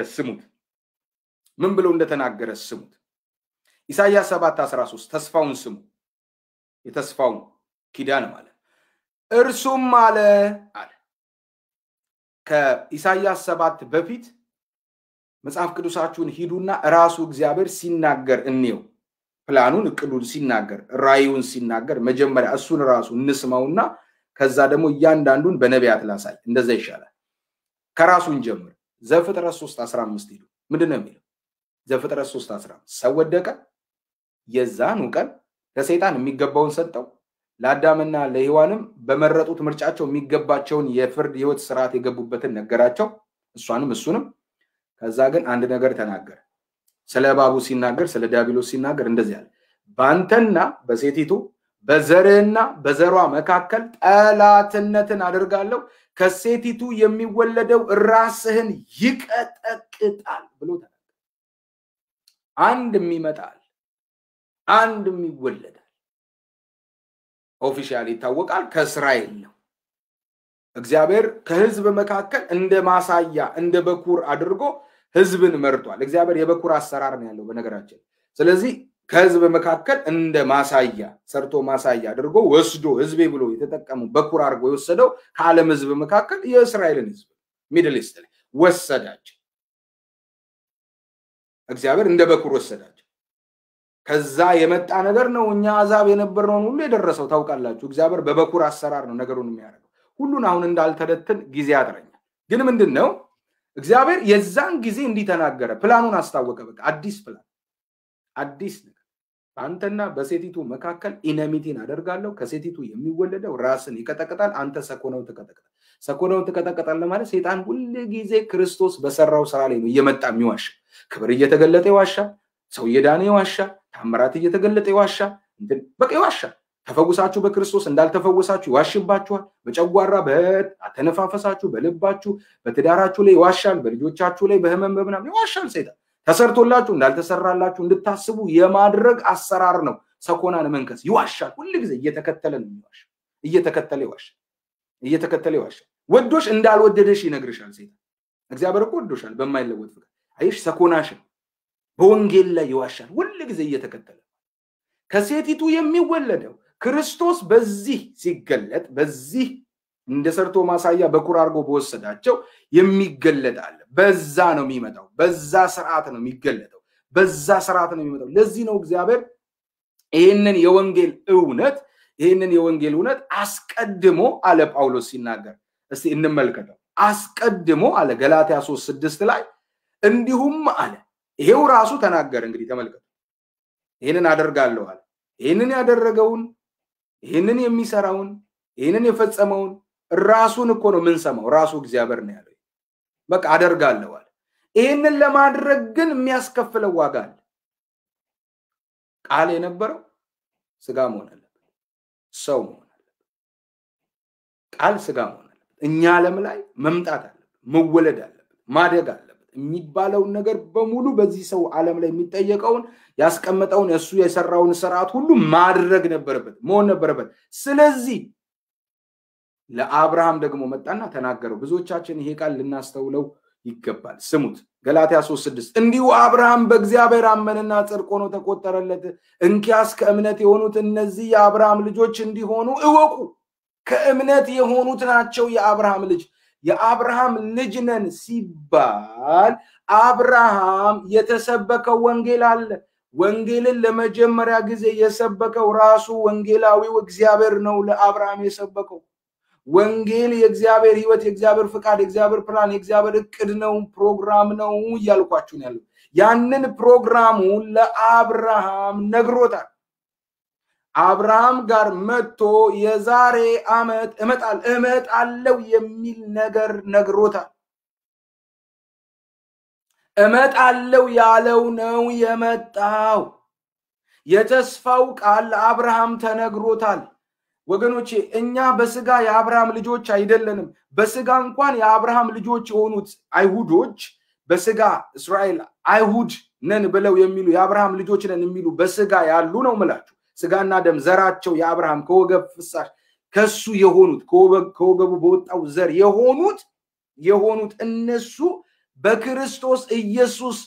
ስሙት። ኢሳይያስ 7:13 ተስፋውን ስሙ። የተስፋውን ኪዳን ማለት እርሱም አለ ከኢሳይያስ 7 በፊት መጽሐፍ ቅዱሳችሁን ሂዱና ራሱ እግዚአብሔር ሲናገር እንየው። ፕላኑን እቅዱን ሲናገር ራእዩን ሲናገር መጀመሪያ እሱን ራሱ እንስማውና ከዛ ደግሞ እያንዳንዱን በነቢያት ላሳይ። እንደዛ ይሻላል። ከራሱን ጀምር። ዘፍጥረት 3:15 ሂዱ። ምንድነው የሚለው? ዘፍጥረት 3:15 ሰው ወደቀ፣ የዛኑ ቀን ለሰይጣን የሚገባውን ሰጠው፣ ለአዳምና ለሔዋንም በመረጡት ምርጫቸው የሚገባቸውን የፍርድ ህይወት ስርዓት የገቡበትን ነገራቸው፣ እሱንም። ከዛ ግን አንድ ነገር ተናገረ። ስለ እባቡ ሲናገር፣ ስለ ዲያብሎስ ሲናገር እንደዚህ አለ። ባንተና በሴቲቱ በዘርህና በዘሯ መካከል ጠላትነትን አደርጋለሁ፣ ከሴቲቱ የሚወለደው ራስህን ይቀጠቅጣል ብሎ ተናገረ። አንድም ይመጣል፣ አንድም ይወለዳል። ኦፊሻሊ ይታወቃል ከእስራኤል ነው እግዚአብሔር ከህዝብ መካከል እንደ ማሳያ እንደ በኩር አድርጎ ህዝብን መርጧል እግዚአብሔር የበኩር አሰራር ነው ያለው በነገራችን ስለዚህ ከህዝብ መካከል እንደ ማሳያ ሰርቶ ማሳያ አድርጎ ወስዶ ህዝቤ ብሎ የተጠቀመው በኩር አድርጎ የወሰደው ከዓለም ህዝብ መካከል የእስራኤልን ህዝብ ሚድል ኢስት ላይ ወሰዳቸው እግዚአብሔር እንደ በኩር ወሰዳቸው ከዛ የመጣ ነገር ነው እኛ አዛብ የነበርነው ሁሉ የደረሰው ታውቃላችሁ እግዚአብሔር በበኩር አሰራር ነው ነገሩን የሚያደርገው ሁሉን አሁን እንዳልተደተን ጊዜ ያጥረኛል ግን ምንድነው እግዚአብሔር የዛን ጊዜ እንዲተናገረ ፕላኑን አስታወቀ በቃ አዲስ ፕላን አዲስ ነገር አንተና በሴቲቱ መካከል ኢነሚቲን አደርጋለሁ ከሴቲቱ የሚወለደው ራስን ይቀጠቅጣል አንተ ሰኮነው ተቀጠቀጣል ለማለት ሰይጣን ሁሉ ጊዜ ክርስቶስ በሰራው ስራ ላይ ነው እየመጣ የሚዋሽ ክብር እየተገለጠ ይዋሻ ሰው የዳነ ይዋሻ ታምራት እየተገለጠ ይዋሻ በቃ ይዋሻ ተፈውሳችሁ በክርስቶስ እንዳልተፈወሳችሁ ይዋሽባችኋል በጨጓራ በተነፋፈሳችሁ በልባችሁ በትዳራችሁ ላይ ይዋሻል በልጆቻችሁ ላይ በህመም በመናም ይዋሻል ሰይጣን ተሰርቶላችሁ እንዳልተሰራላችሁ እንድታስቡ የማድረግ አሰራር ነው ሰኮናን መንከስ ይዋሻል ሁሉ ጊዜ እየተከተለ ነው ይዋሻል እየተከተለ ይዋሻል ወዶሽ እንዳልወደደሽ ይነግርሻል ሰይጣን እግዚአብሔር እኮ ወዶሻል በማይለወጥ ፍቅር አይሽ ሰኮናሽ በወንጌል ላይ ይዋሻል ሁሉ ጊዜ እየተከተለ ከሴቲቱ የሚወለደው ክርስቶስ በዚህ ሲገለጥ በዚህ እንደሰርቶ ማሳያ በኩር አርጎ በወሰዳቸው የሚገለጣል በዛ ነው የሚመጣው በዛ ስርዓት ነው የሚገለጠው በዛ ስርዓት ነው የሚመጣው ለዚህ ነው እግዚአብሔር ይሄንን የወንጌል እውነት አስቀድሞ አለ ጳውሎስ ሲናገር እስቲ እንመልከተው አስቀድሞ አለ ገላትያ 3:6 ላይ እንዲሁም አለ ይሄው ራሱ ተናገረ እንግዲህ ተመልከቱ ይሄንን አደርጋለሁ አለ ይሄንን ያደረገውን ይሄንን የሚሰራውን ይሄንን የፈጸመውን ራሱን እኮ ነው ምን ሰማው ራሱ እግዚአብሔር ነው ያለው በቃ አደርጋለሁ አለ ይሄንን ለማድረግ ግን የሚያስከፍለው ዋጋ አለ ቃል የነበረው ስጋ መሆን አለበት ሰው መሆን አለበት ቃል ስጋ መሆን አለበት እኛ ዓለም ላይ መምጣት አለበት መወለድ አለበት ማደግ አለበት የሚባለው ነገር በሙሉ በዚህ ሰው ዓለም ላይ የሚጠየቀውን ያስቀመጠውን እሱ የሰራውን ስርዓት ሁሉ ማድረግ ነበረበት መሆን ነበረበት ስለዚህ ለአብርሃም ደግሞ መጣና ተናገረው ብዙዎቻችን ይሄ ቃል ልናስተውለው ይገባል ስሙት ገላትያ 3:6 እንዲሁ አብርሃም በእግዚአብሔር አመነና ጽድቅ ሆኖ ተቆጠረለት እንኪያስ ከእምነት የሆኑት እነዚህ የአብርሃም ልጆች እንዲሆኑ እወቁ ከእምነት የሆኑት ናቸው የአብርሃም ልጅ ነን ሲባል አብርሃም የተሰበከው ወንጌል አለ ወንጌልን ለመጀመሪያ ጊዜ የሰበከው ራሱ ወንጌላዊው እግዚአብሔር ነው ለአብርሃም የሰበከው ወንጌል የእግዚአብሔር ህይወት የእግዚአብሔር ፍቃድ የእግዚአብሔር ፕላን የእግዚአብሔር እቅድ ነው ፕሮግራም ነው ያልኳችሁ ነው ያለው ያንን ፕሮግራሙን ለአብርሃም ነግሮታል አብርሃም ጋር መጥቶ የዛሬ አመት እመጣለው የሚል ነገር ነግሮታል እመጣለው ያለው ነው የመጣው የተስፋው ቃል ለአብርሃም ተነግሮታል ወገኖቼ እኛ በስጋ የአብርሃም ልጆች አይደለንም በስጋ እንኳን የአብርሃም ልጆች የሆኑት አይሁዶች በስጋ እስራኤል አይሁድ ነን ብለው የሚሉ የአብርሃም ልጆች ነን የሚሉ በስጋ ያሉ ነው ማለት ስጋና ደም ዘራቸው የአብርሃም ከወገብ ፍሳሽ ከሱ የሆኑት ከወገቡ በወጣው ዘር የሆኑት እነሱ በክርስቶስ ኢየሱስ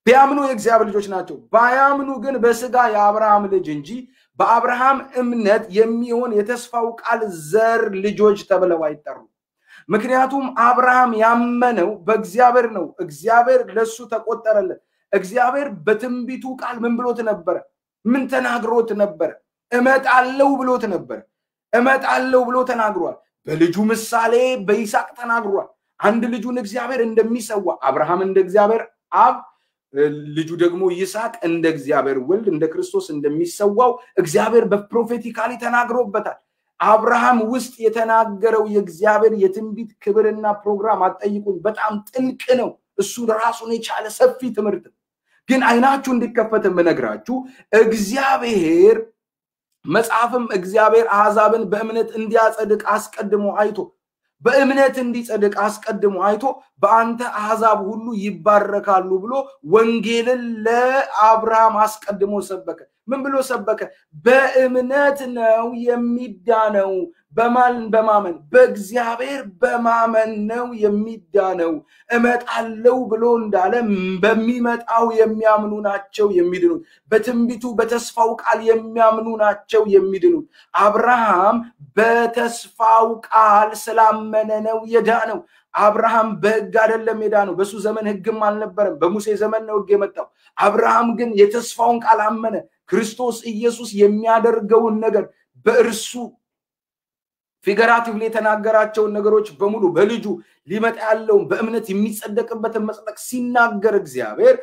ቢያምኑ የእግዚአብሔር ልጆች ናቸው ባያምኑ ግን በስጋ የአብርሃም ልጅ እንጂ በአብርሃም እምነት የሚሆን የተስፋው ቃል ዘር ልጆች ተብለው አይጠሩ ምክንያቱም አብርሃም ያመነው በእግዚአብሔር ነው እግዚአብሔር ለሱ ተቆጠረለት እግዚአብሔር በትንቢቱ ቃል ምን ብሎት ነበር ምን ተናግሮት ነበር እመጣለው ብሎት ነበር እመጣለው ብሎ ተናግሯል በልጁ ምሳሌ በይስሐቅ ተናግሯል አንድ ልጁን እግዚአብሔር እንደሚሰዋ አብርሃም እንደ እግዚአብሔር አብ ልጁ ደግሞ ይስሐቅ እንደ እግዚአብሔር ወልድ እንደ ክርስቶስ እንደሚሰዋው እግዚአብሔር በፕሮፌቲካሊ ተናግሮበታል አብርሃም ውስጥ የተናገረው የእግዚአብሔር የትንቢት ክብርና ፕሮግራም አጠይቁኝ በጣም ጥልቅ ነው እሱ ራሱን የቻለ ሰፊ ትምህርት ግን አይናችሁ እንዲከፈት መነግራችሁ እግዚአብሔር መጽሐፍም እግዚአብሔር አሕዛብን በእምነት እንዲያጸድቅ አስቀድሞ አይቶ በእምነት እንዲጸድቅ አስቀድሞ አይቶ በአንተ አሕዛብ ሁሉ ይባረካሉ ብሎ ወንጌልን ለአብርሃም አስቀድሞ ሰበከ ምን ብሎ ሰበከ? በእምነት ነው የሚዳነው። በማመን በእግዚአብሔር በማመን ነው የሚዳነው። እመጣለሁ ብሎ እንዳለ በሚመጣው የሚያምኑ ናቸው የሚድኑት። በትንቢቱ በተስፋው ቃል የሚያምኑ ናቸው የሚድኑት። አብርሃም በተስፋው ቃል ስላመነ ነው የዳነው። አብርሃም በሕግ አይደለም የዳነው። በሱ ዘመን ሕግም አልነበረም። በሙሴ ዘመን ነው ሕግ የመጣው። አብርሃም ግን የተስፋውን ቃል አመነ። ክርስቶስ ኢየሱስ የሚያደርገውን ነገር በእርሱ ፊገራቲቭሊ የተናገራቸውን ነገሮች በሙሉ በልጁ ሊመጣ ያለውን በእምነት የሚጸደቅበትን መጽደቅ ሲናገር እግዚአብሔር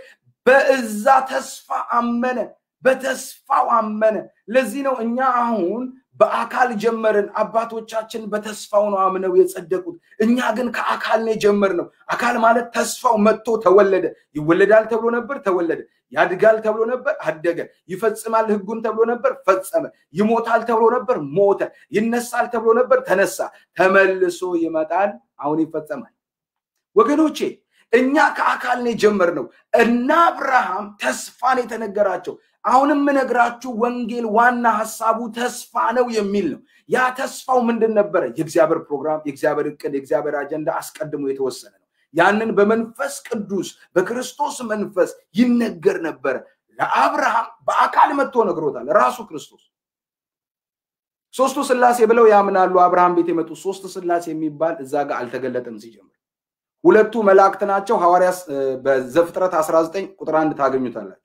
በእዛ ተስፋ አመነ። በተስፋው አመነ። ለዚህ ነው እኛ አሁን በአካል ጀመርን። አባቶቻችን በተስፋው ነው አምነው የጸደቁት። እኛ ግን ከአካል ነው ጀመርነው። አካል ማለት ተስፋው መጥቶ ተወለደ። ይወለዳል ተብሎ ነበር፣ ተወለደ። ያድጋል ተብሎ ነበር፣ አደገ። ይፈጽማል ሕጉን ተብሎ ነበር፣ ፈጸመ። ይሞታል ተብሎ ነበር፣ ሞተ። ይነሳል ተብሎ ነበር፣ ተነሳ። ተመልሶ ይመጣል፣ አሁን ይፈጸማል። ወገኖቼ እኛ ከአካል ነው ጀመርነው። እና አብርሃም ተስፋን የተነገራቸው። አሁንም ምነግራችሁ ወንጌል ዋና ሐሳቡ ተስፋ ነው የሚል ነው። ያ ተስፋው ምንድን ነበር? የእግዚአብሔር ፕሮግራም፣ የእግዚአብሔር ዕቅድ፣ የእግዚአብሔር አጀንዳ አስቀድሞ የተወሰነ ነው። ያንን በመንፈስ ቅዱስ በክርስቶስ መንፈስ ይነገር ነበር። ለአብርሃም በአካል መጥቶ ነግሮታል ራሱ ክርስቶስ። ሶስቱ ሥላሴ ብለው ያምናሉ። አብርሃም ቤት የመጡ ሶስት ሥላሴ የሚባል እዛ ጋር አልተገለጠም ሲጀምር። ሁለቱ መላእክት ናቸው። ሐዋርያት በዘፍጥረት 19 ቁጥር 1 ታገኙታላችሁ።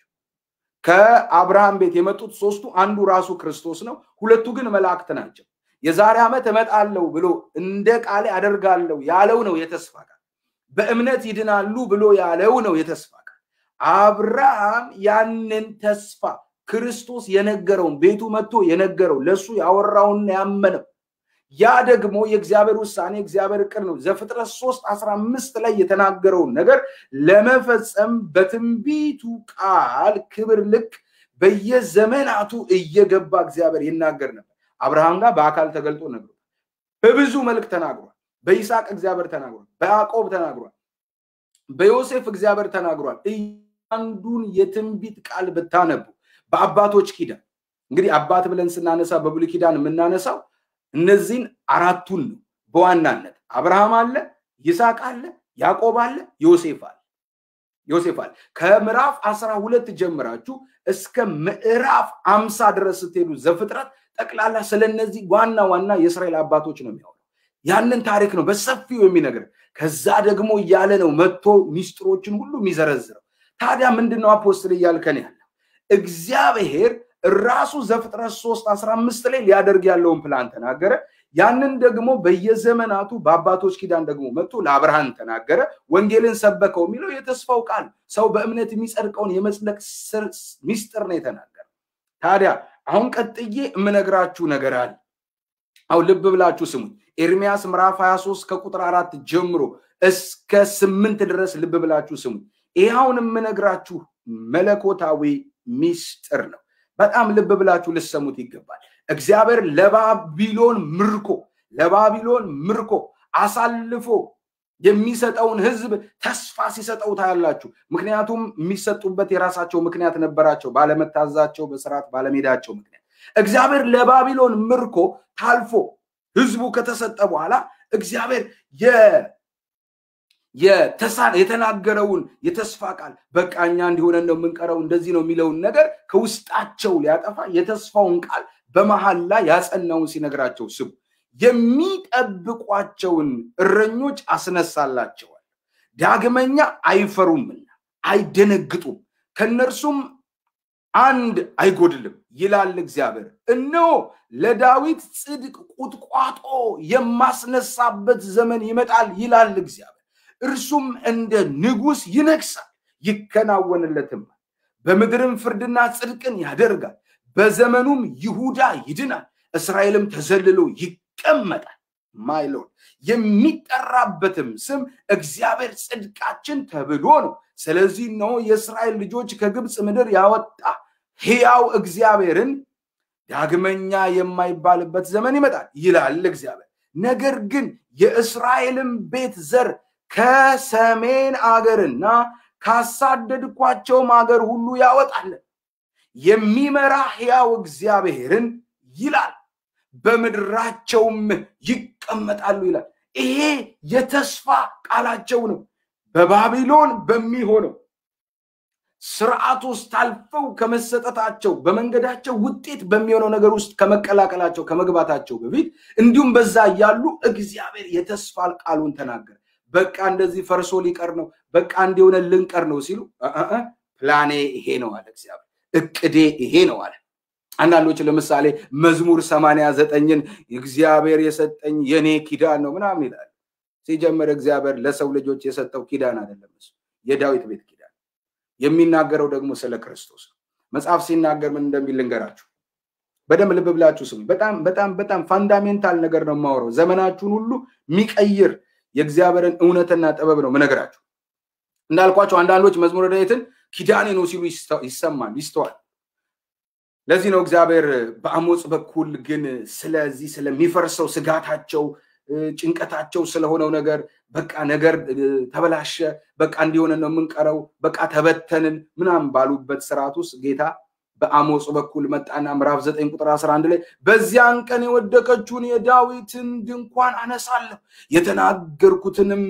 ከአብርሃም ቤት የመጡት ሶስቱ አንዱ ራሱ ክርስቶስ ነው። ሁለቱ ግን መላእክት ናቸው። የዛሬ ዓመት እመጣለሁ ብሎ እንደ ቃሌ አደርጋለሁ ያለው ነው የተስፋ ቃል። በእምነት ይድናሉ ብሎ ያለው ነው የተስፋ ቃል። አብርሃም ያንን ተስፋ ክርስቶስ የነገረውን ቤቱ መጥቶ የነገረው ለሱ ያወራውን ያመነው ያ ደግሞ የእግዚአብሔር ውሳኔ እግዚአብሔር ዕቅድ ነው። ዘፍጥረት 3:15 ላይ የተናገረውን ነገር ለመፈጸም በትንቢቱ ቃል ክብር ልክ በየዘመናቱ እየገባ እግዚአብሔር ይናገር ነበር። አብርሃም ጋር በአካል ተገልጦ ነበር። በብዙ መልክ ተናግሯል። በይስሐቅ እግዚአብሔር ተናግሯል። በያዕቆብ ተናግሯል። በዮሴፍ እግዚአብሔር ተናግሯል። አንዱን የትንቢት ቃል ብታነቡ በአባቶች ኪዳን እንግዲህ አባት ብለን ስናነሳ በብሉይ ኪዳን የምናነሳው እነዚህን አራቱን ነው በዋናነት። አብርሃም አለ፣ ይስሐቅ አለ፣ ያዕቆብ አለ፣ ዮሴፍ አለ። ከምዕራፍ 12 ጀምራችሁ እስከ ምዕራፍ 50 ድረስ ስትሄዱ ዘፍጥረት ጠቅላላ ስለነዚህ ዋና ዋና የእስራኤል አባቶች ነው የሚያወራው። ያንን ታሪክ ነው በሰፊው የሚነግር። ከዛ ደግሞ እያለ ነው መጥቶ ሚስጥሮችን ሁሉ የሚዘረዝረው። ታዲያ ምንድነው አፖስትል እያልከን ያለው? እግዚአብሔር ራሱ ዘፍጥረት 3:15 ላይ ሊያደርግ ያለውን ፕላን ተናገረ። ያንን ደግሞ በየዘመናቱ በአባቶች ኪዳን ደግሞ መጥቶ ለአብርሃም ተናገረ። ወንጌልን ሰበከው የሚለው የተስፋው ቃል ሰው በእምነት የሚጸድቀውን የመጽደቅ ሚስጥር ነው የተናገረ። ታዲያ አሁን ቀጥዬ የምነግራችሁ ነገር አለ። አሁን ልብ ብላችሁ ስሙኝ። ኤርሚያስ ምዕራፍ 23 ከቁጥር 4 ጀምሮ እስከ 8 ድረስ ልብ ብላችሁ ስሙኝ። ይሄውን የምነግራችሁ መለኮታዊ ሚስጥር ነው። በጣም ልብ ብላችሁ ልሰሙት ይገባል። እግዚአብሔር ለባቢሎን ምርኮ አሳልፎ የሚሰጠውን ህዝብ ተስፋ ሲሰጠው ታያላችሁ። ምክንያቱም የሚሰጡበት የራሳቸው ምክንያት ነበራቸው። ባለመታዛቸው፣ በስርዓት ባለመሄዳቸው ምክንያት እግዚአብሔር ለባቢሎን ምርኮ ታልፎ ህዝቡ ከተሰጠ በኋላ እግዚአብሔር የተናገረውን የተስፋ ቃል በቃኛ እንዲሆነን ነው የምንቀረው እንደዚህ ነው የሚለውን ነገር ከውስጣቸው ሊያጠፋ የተስፋውን ቃል በመሃል ላይ ያጸናውን ሲነግራቸው ስሙ። የሚጠብቋቸውን እረኞች አስነሳላቸዋል፣ ዳግመኛ አይፈሩምና አይደነግጡም፣ ከነርሱም አንድ አይጎድልም ይላል እግዚአብሔር። እነሆ ለዳዊት ጽድቅ ቁጥቋጦ የማስነሳበት ዘመን ይመጣል ይላል እግዚአብሔር። እርሱም እንደ ንጉስ ይነግሳል ይከናወንለትም፣ በምድርም ፍርድና ጽድቅን ያደርጋል። በዘመኑም ይሁዳ ይድናል፣ እስራኤልም ተዘልሎ ይቀመጣል። ማይሎን የሚጠራበትም ስም እግዚአብሔር ጽድቃችን ተብሎ ነው። ስለዚህ ነው የእስራኤል ልጆች ከግብፅ ምድር ያወጣ ሕያው እግዚአብሔርን ዳግመኛ የማይባልበት ዘመን ይመጣል ይላል እግዚአብሔር። ነገር ግን የእስራኤልን ቤት ዘር ከሰሜን አገርና ካሳደድኳቸው አገር ሁሉ ያወጣል። የሚመራ ሕያው እግዚአብሔርን ይላል በምድራቸውም ይቀመጣሉ ይላል። ይሄ የተስፋ ቃላቸው ነው። በባቢሎን በሚሆነው ስርዓት ውስጥ ታልፈው ከመሰጠታቸው በመንገዳቸው ውጤት በሚሆነው ነገር ውስጥ ከመቀላቀላቸው ከመግባታቸው በፊት እንዲሁም በዛ ያሉ እግዚአብሔር የተስፋ ቃሉን ተናገረ። በቃ እንደዚህ ፈርሶ ሊቀር ነው፣ በቃ እንዲሆነ ልንቀር ነው ሲሉ ፕላኔ ይሄ ነው አለ እግዚአብሔር፣ እቅዴ ይሄ ነው አለ። አንዳንዶች ለምሳሌ መዝሙር 89ን እግዚአብሔር የሰጠኝ የኔ ኪዳን ነው ምናምን ይላል። ሲጀምር እግዚአብሔር ለሰው ልጆች የሰጠው ኪዳን አይደለም፣ እሱ የዳዊት ቤት ኪዳን። የሚናገረው ደግሞ ስለ ክርስቶስ ነው። መጽሐፍ ሲናገር ምን እንደሚል ልንገራችሁ። በደንብ ልብ ብላችሁ ስሙ። በጣም ፋንዳሜንታል ነገር ነው የማወራው። ዘመናችሁን ሁሉ የሚቀይር የእግዚአብሔርን እውነትና ጥበብ ነው መነግራችሁ። እንዳልኳችሁ አንዳንዶች መዝሙረ ዳዊትን ኪዳኔ ነው ሲሉ ይሰማል ይስተዋል። ለዚህ ነው እግዚአብሔር በአሞጽ በኩል ግን ስለዚህ ስለሚፈርሰው ስጋታቸው ጭንቀታቸው ስለሆነው ነገር በቃ ነገር ተበላሸ፣ በቃ እንዲሆነ ነው የምንቀረው፣ በቃ ተበተንን ምናምን ባሉበት ስርዓት ውስጥ ጌታ በአሞጽ በኩል መጣና ምዕራፍ 9 ቁጥር 11 ላይ በዚያን ቀን የወደቀችውን የዳዊትን ድንኳን አነሳለሁ፣ የተናገርኩትንም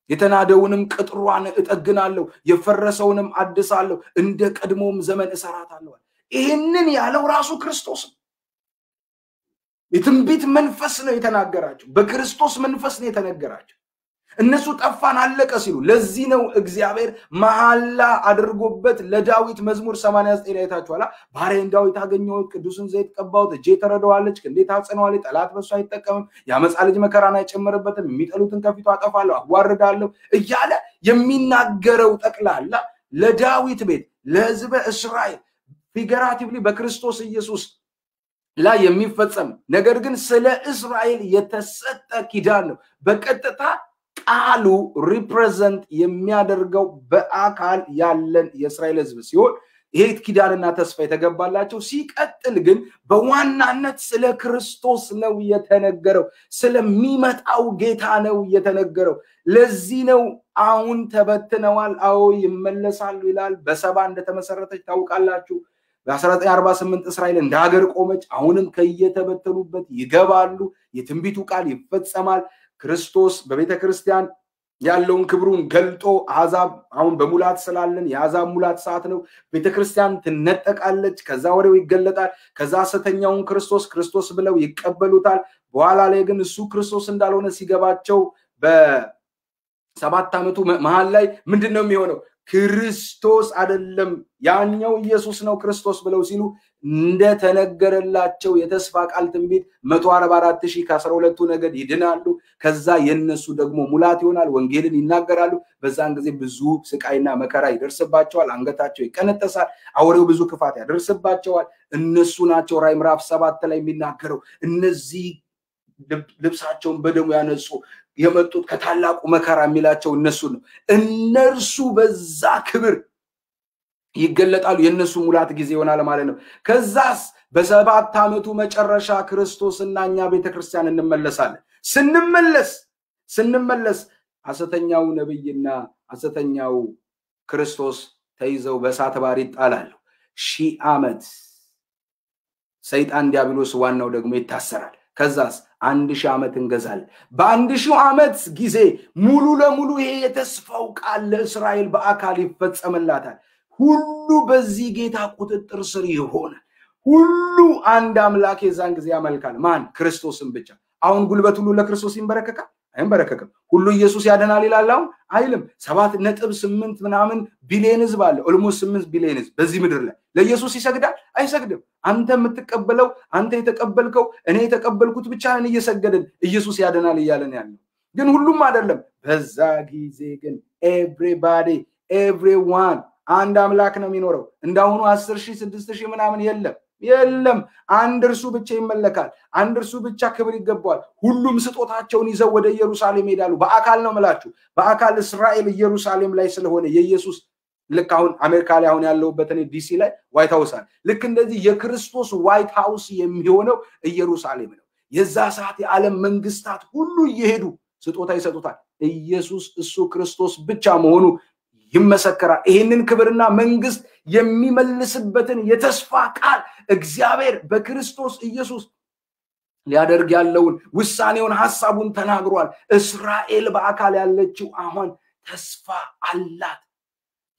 የተናደውንም ቅጥሯን እጠግናለሁ፣ የፈረሰውንም አድሳለሁ፣ እንደ ቀድሞም ዘመን እሰራታለሁ። ይሄንን ያለው ራሱ ክርስቶስ ነው። የትንቢት መንፈስ ነው የተናገራቸው፣ በክርስቶስ መንፈስ ነው የተነገራቸው። እነሱ ጠፋን አለቀ ሲሉ ለዚህ ነው እግዚአብሔር መሐላ አድርጎበት ለዳዊት መዝሙር 89 ላይ ታችኋላ። ባሪያዬን ዳዊት አገኘው፣ ቅዱስን ዘይት ቀባሁት፣ እጄ ተረዳዋለች፣ እንዴት አጽናዋለች፣ ጠላት በሱ አይጠቀምም፣ ያመጻ ልጅ መከራን አይጨምርበትም፣ የሚጠሉትን ከፊቱ አጠፋለሁ፣ አዋርዳለሁ እያለ የሚናገረው ጠቅላላ ለዳዊት ቤት ለሕዝበ እስራኤል ፊገራቲቭሊ በክርስቶስ ኢየሱስ ላይ የሚፈጸም ነገር ግን ስለ እስራኤል የተሰጠ ኪዳን ነው። በቀጥታ ቃሉ ሪፕሬዘንት የሚያደርገው በአካል ያለን የእስራኤል ሕዝብ ሲሆን ይሄ ኪዳንና ተስፋ የተገባላቸው። ሲቀጥል ግን በዋናነት ስለ ክርስቶስ ነው የተነገረው፣ ስለሚመጣው ጌታ ነው የተነገረው። ለዚህ ነው አሁን ተበትነዋል፣ አዎ ይመለሳሉ ይላል። በሰባ እንደተመሰረተች ታውቃላችሁ። በ1948 እስራኤል እንደ ሀገር ቆመች። አሁንም ከየተበተኑበት ይገባሉ። የትንቢቱ ቃል ይፈጸማል። ክርስቶስ በቤተ ክርስቲያን ያለውን ክብሩን ገልጦ አሕዛብ አሁን በሙላት ስላለን የአሕዛብ ሙላት ሰዓት ነው። ቤተ ክርስቲያን ትነጠቃለች፣ ከዛ ወሬው ይገለጣል። ከዛ ሐሰተኛውን ክርስቶስ ብለው ይቀበሉታል። በኋላ ላይ ግን እሱ ክርስቶስ እንዳልሆነ ሲገባቸው በ7 ዓመቱ መሃል ላይ ምንድነው የሚሆነው? ክርስቶስ አይደለም ያኛው ኢየሱስ ነው ክርስቶስ ብለው ሲሉ እንደተነገረላቸው የተስፋ ቃል ትንቢት 144,000 ከ12ቱ ነገድ ይድናሉ። ከዛ የነሱ ደግሞ ሙላት ይሆናል፣ ወንጌልን ይናገራሉ። በዛን ጊዜ ብዙ ስቃይና መከራ ይደርስባቸዋል፣ አንገታቸው ይቀነጠሳል፣ አውሬው ብዙ ክፋት ያደርስባቸዋል። እነሱ ናቸው ራዕይ ምዕራፍ 7 ላይ የሚናገረው እነዚህ ልብሳቸውን በደሙ ያነጹ የመጡት ከታላቁ መከራ የሚላቸው እነሱ ነው። እነርሱ በዛ ክብር ይገለጣሉ። የነሱ ሙላት ጊዜ ይሆናል ማለት ነው። ከዛስ በ7 ዓመቱ መጨረሻ ክርስቶስና እኛ ቤተክርስቲያን እንመለሳለን። ስንመለስ ሐሰተኛው ነብይና ሐሰተኛው ክርስቶስ ተይዘው በእሳት ባህር ይጣላሉ። 1000 ዓመት ሰይጣን ዲያብሎስ ዋናው ደግሞ ይታሰራል። ከዛስ 1000 ዓመት እንገዛለን። በ1000 ዓመት ጊዜ ሙሉ ለሙሉ ይሄ የተስፋው ቃል ለእስራኤል በአካል ይፈጸምላታል። ሁሉ በዚህ ጌታ ቁጥጥር ስር ይሆናል። ሁሉ አንድ አምላክ የዛን ጊዜ ያመልካል። ማን? ክርስቶስን ብቻ። አሁን ጉልበት ሁሉ ለክርስቶስ ይንበረከካል? አይንበረከክም። ሁሉ ኢየሱስ ያድናል ይላል አሁን አይልም። 7.8 ምናምን ቢሊዮን ህዝብ አለ። ኦልሞስት 8 ቢሊዮን ህዝብ በዚህ ምድር ላይ ለኢየሱስ ይሰግዳል? አይሰግድም። አንተ የምትቀበለው አንተ የተቀበልከው እኔ የተቀበልኩት ብቻ ነን እየሰገድን ኢየሱስ ያድናል እያለን ያለው ግን ሁሉም አይደለም። በዛ ጊዜ ግን everyone አንድ አምላክ ነው የሚኖረው። እንዳሁኑ 10,000 6,000 ምናምን የለም። አንድ እርሱ ብቻ ይመለካል። አንድ እርሱ ብቻ ክብር ይገባዋል። ሁሉም ስጦታቸውን ይዘው ወደ ኢየሩሳሌም ይሄዳሉ። በአካል ነው የምላችሁ። በአካል እስራኤል ኢየሩሳሌም ላይ ስለሆነ የኢየሱስ ልክ አሁን አሜሪካ ላይ አሁን ያለውበት እኔ ዲሲ ላይ ዋይት ሃውስ አለ። ልክ እንደዚህ የክርስቶስ ዋይት ሃውስ የሚሆነው ኢየሩሳሌም ነው። የዛ ሰዓት የዓለም መንግስታት ሁሉ እየሄዱ ስጦታ ይሰጡታል። ኢየሱስ እሱ ክርስቶስ ብቻ መሆኑ ይመሰከራል። ይሄንን ክብርና መንግስት የሚመልስበትን የተስፋ ቃል እግዚአብሔር በክርስቶስ ኢየሱስ ሊያደርግ ያለውን ውሳኔውን ሐሳቡን ተናግሯል። እስራኤል በአካል ያለችው አሁን ተስፋ አላት።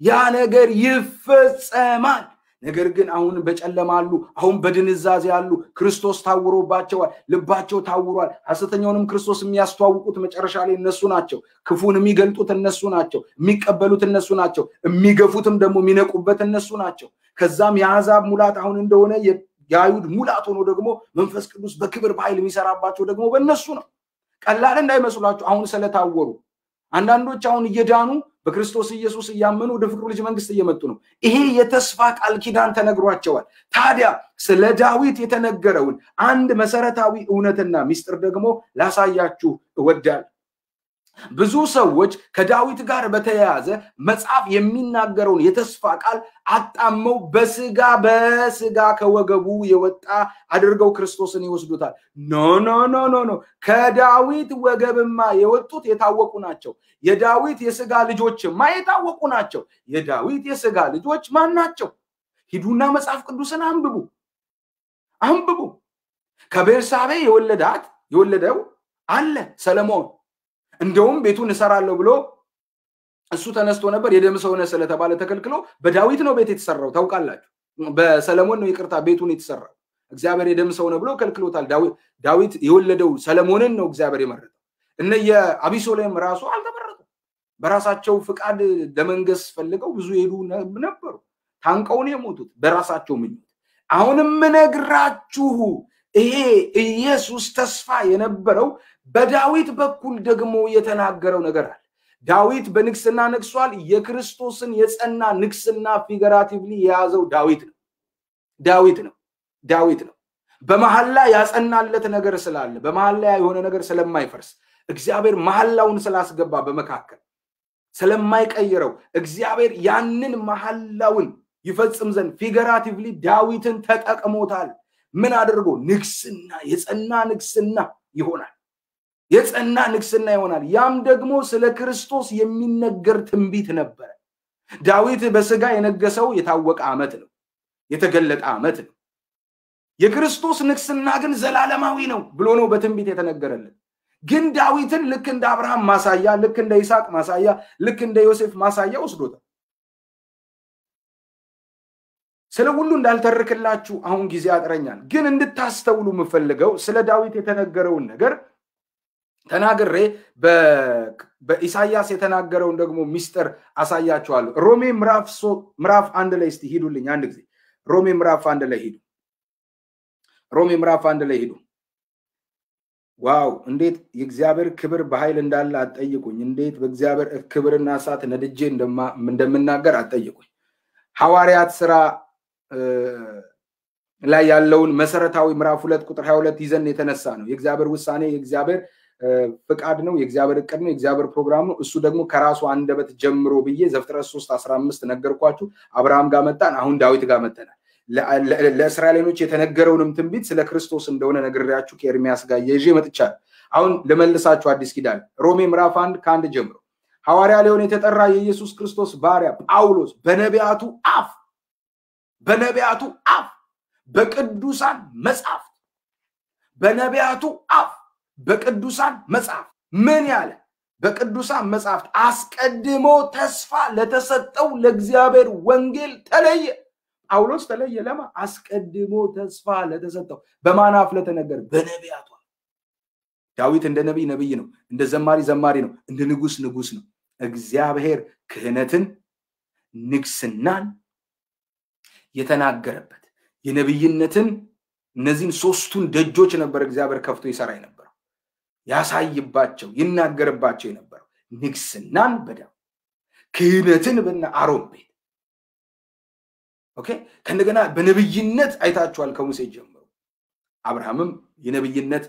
ያ ነገር ይፈጸማል። ነገር ግን አሁን በጨለማሉ፣ አሁን በድንዛዜ ያሉ ክርስቶስ ታውሮባቸዋል፣ ልባቸው ታውሯል። ሐሰተኛውንም ክርስቶስ የሚያስተዋውቁት መጨረሻ ላይ እነሱ ናቸው። ክፉን የሚገልጡት እነሱ ናቸው፣ የሚቀበሉት እነሱ ናቸው፣ የሚገፉትም ደግሞ የሚነቁበት እነሱ ናቸው። ከዛም የአሕዛብ ሙላት አሁን እንደሆነ የአይሁድ ሙላት ሆኖ ደግሞ መንፈስ ቅዱስ በክብር በኃይል የሚሰራባቸው ደግሞ በእነሱ ነው። ቀላል እንዳይመስላችሁ አሁን ስለታወሩ አንዳንዶች አሁን እየዳኑ በክርስቶስ ኢየሱስ እያመኑ ወደ ፍቅሩ ልጅ መንግስት እየመጡ ነው። ይሄ የተስፋ ቃል ኪዳን ተነግሯቸዋል። ታዲያ ስለ ዳዊት የተነገረውን አንድ መሰረታዊ እውነትና ሚስጥር ደግሞ ላሳያችሁ እወዳለሁ። ብዙ ሰዎች ከዳዊት ጋር በተያያዘ መጽሐፍ የሚናገረውን የተስፋ ቃል አጣመው በስጋ ከወገቡ የወጣ አድርገው ክርስቶስን ይወስዱታል። ኖ ከዳዊት ወገብማ የወጡት የታወቁ ናቸው። የዳዊት የስጋ ልጆችማ የታወቁ ናቸው። የዳዊት የስጋ ልጆች ማን ናቸው? ሂዱና መጽሐፍ ቅዱስን አንብቡ። ከቤርሳቤ የወለደው አለ ሰለሞን። እንደውም ቤቱን እሰራለሁ ብሎ እሱ ተነስቶ ነበር። የደም ሰው ነህ ስለተባለ ተከልክሎ በዳዊት ነው ቤት የተሰራው። ታውቃላችሁ፣ በሰለሞን ነው ይቅርታ ቤቱን የተሰራው። እግዚአብሔር የደም ሰው ነው ብሎ ከልክሎታል። ዳዊት የወለደው ሰለሞንን ነው እግዚአብሔር የመረጠው። የአቢሶሌም ራሱ አልተመረጡም። በራሳቸው ፍቃድ ለመንገስ ፈልገው ብዙ ሄዱ ነበሩ። ታንቀውን የሞቱት በራሳቸው ምኞት። አሁንም ነግራችሁ ይሄ ኢየሱስ ተስፋ የነበረው በዳዊት በኩል ደግሞ የተናገረው ነገር አለ። ዳዊት በንግስና ነግሷል። የክርስቶስን የጸና ንግስና ፊገራቲቭሊ የያዘው ዳዊት ነው። በመሐላ ያጸናለት ነገር ስላለ፣ በመሐላ የሆነ ነገር ስለማይፈርስ፣ እግዚአብሔር መሐላውን ስላስገባ በመካከል ስለማይቀይረው እግዚአብሔር ያንን መሐላውን ይፈጽም ዘንድ ፊገራቲቭሊ ዳዊትን ተጠቅሞታል። ምን አድርጎ? ንግስና፣ የጸና ንግስና ይሆናል። ያም ደግሞ ስለ ክርስቶስ የሚነገር ትንቢት ነበር። ዳዊት በስጋ የነገሰው የታወቀ ዓመት ነው፣ የተገለጠ ዓመት ነው። የክርስቶስ ንግስና ግን ዘላለማዊ ነው ብሎ ነው በትንቢት የተነገረለት። ግን ዳዊትን ልክ እንደ አብርሃም ማሳያ፣ ልክ እንደ ይስሐቅ ማሳያ፣ ልክ እንደ ዮሴፍ ማሳያ ወስዶታል። ስለ ሁሉ እንዳልተርክላችሁ አሁን ጊዜ ያጥረኛል። ግን እንድታስተውሉ የምፈልገው ስለ ዳዊት የተነገረውን ነገር ተናግሬ በኢሳይያስ የተናገረውን ደግሞ ሚስጥር አሳያችኋለሁ። ሮሜ ምዕራፍ 1 ላይ እስቲ ሂዱልኝ አንድ ጊዜ። ሮሜ ምዕራፍ 1 ላይ ሂዱ። ዋው! እንዴት የእግዚአብሔር ክብር በኃይል እንዳለ አትጠይቁኝ። እንዴት በእግዚአብሔር ክብርና እሳት ነድጄ እንደምናገር አትጠይቁኝ። ሐዋርያት ሥራ ላይ ያለውን መሰረታዊ ምዕራፍ 2 ቁጥር 22 ይዘን የተነሳ ነው። የእግዚአብሔር ውሳኔ፣ የእግዚአብሔር ፍቃድ ነው፣ የእግዚአብሔር ዕቅድ ነው፣ የእግዚአብሔር ፕሮግራም ነው። እሱ ደግሞ ከራሱ አንደበት ጀምሮ ብዬ ዘፍጥረት 3:15 ነገርኳችሁ። አብርሃም ጋር መጣን፣ አሁን ዳዊት ጋር መተናል። ለእስራኤሎች የተነገረውንም ትንቢት ስለ ክርስቶስ እንደሆነ ነግሬያችሁ ከኤርሚያስ ጋር ይዤ መጥቻለሁ። አሁን ልመልሳችሁ አዲስ ኪዳን ሮሜ ምዕራፍ 1 ከ1 ጀምሮ ሐዋርያ ሊሆን የተጠራ የኢየሱስ ክርስቶስ ባሪያ ጳውሎስ በነቢያቱ አፍ በቅዱሳን መጻሕፍት ምን ያለ? በቅዱሳን መጻሕፍት አስቀድሞ ተስፋ ለተሰጠው ለእግዚአብሔር ወንጌል ተለየ። ጳውሎስ ተለየ ለማ? አስቀድሞ ተስፋ ለተሰጠው። በማን አፍ ለተነገረ? በነቢያቱ። ዳዊት እንደ ነቢይ ነው፣ እንደ ዘማሪ ነው፣ እንደ ንጉስ ነው። እግዚአብሔር ክህነትን፣ ንግስናን የተናገረበት የነብይነትን እነዚህን ሶስቱን ደጆች ነበር እግዚአብሔር ከፍቶ ይሰራ የነበረው፣ ያሳይባቸው ይናገርባቸው የነበረው። ንግስናን በዳዊት፣ ክህነትን በአሮን ቤት። ኦኬ። ከእንደገና በነብይነት አይታችኋል ከሙሴ ጀምሮ። አብርሃምም የነብይነት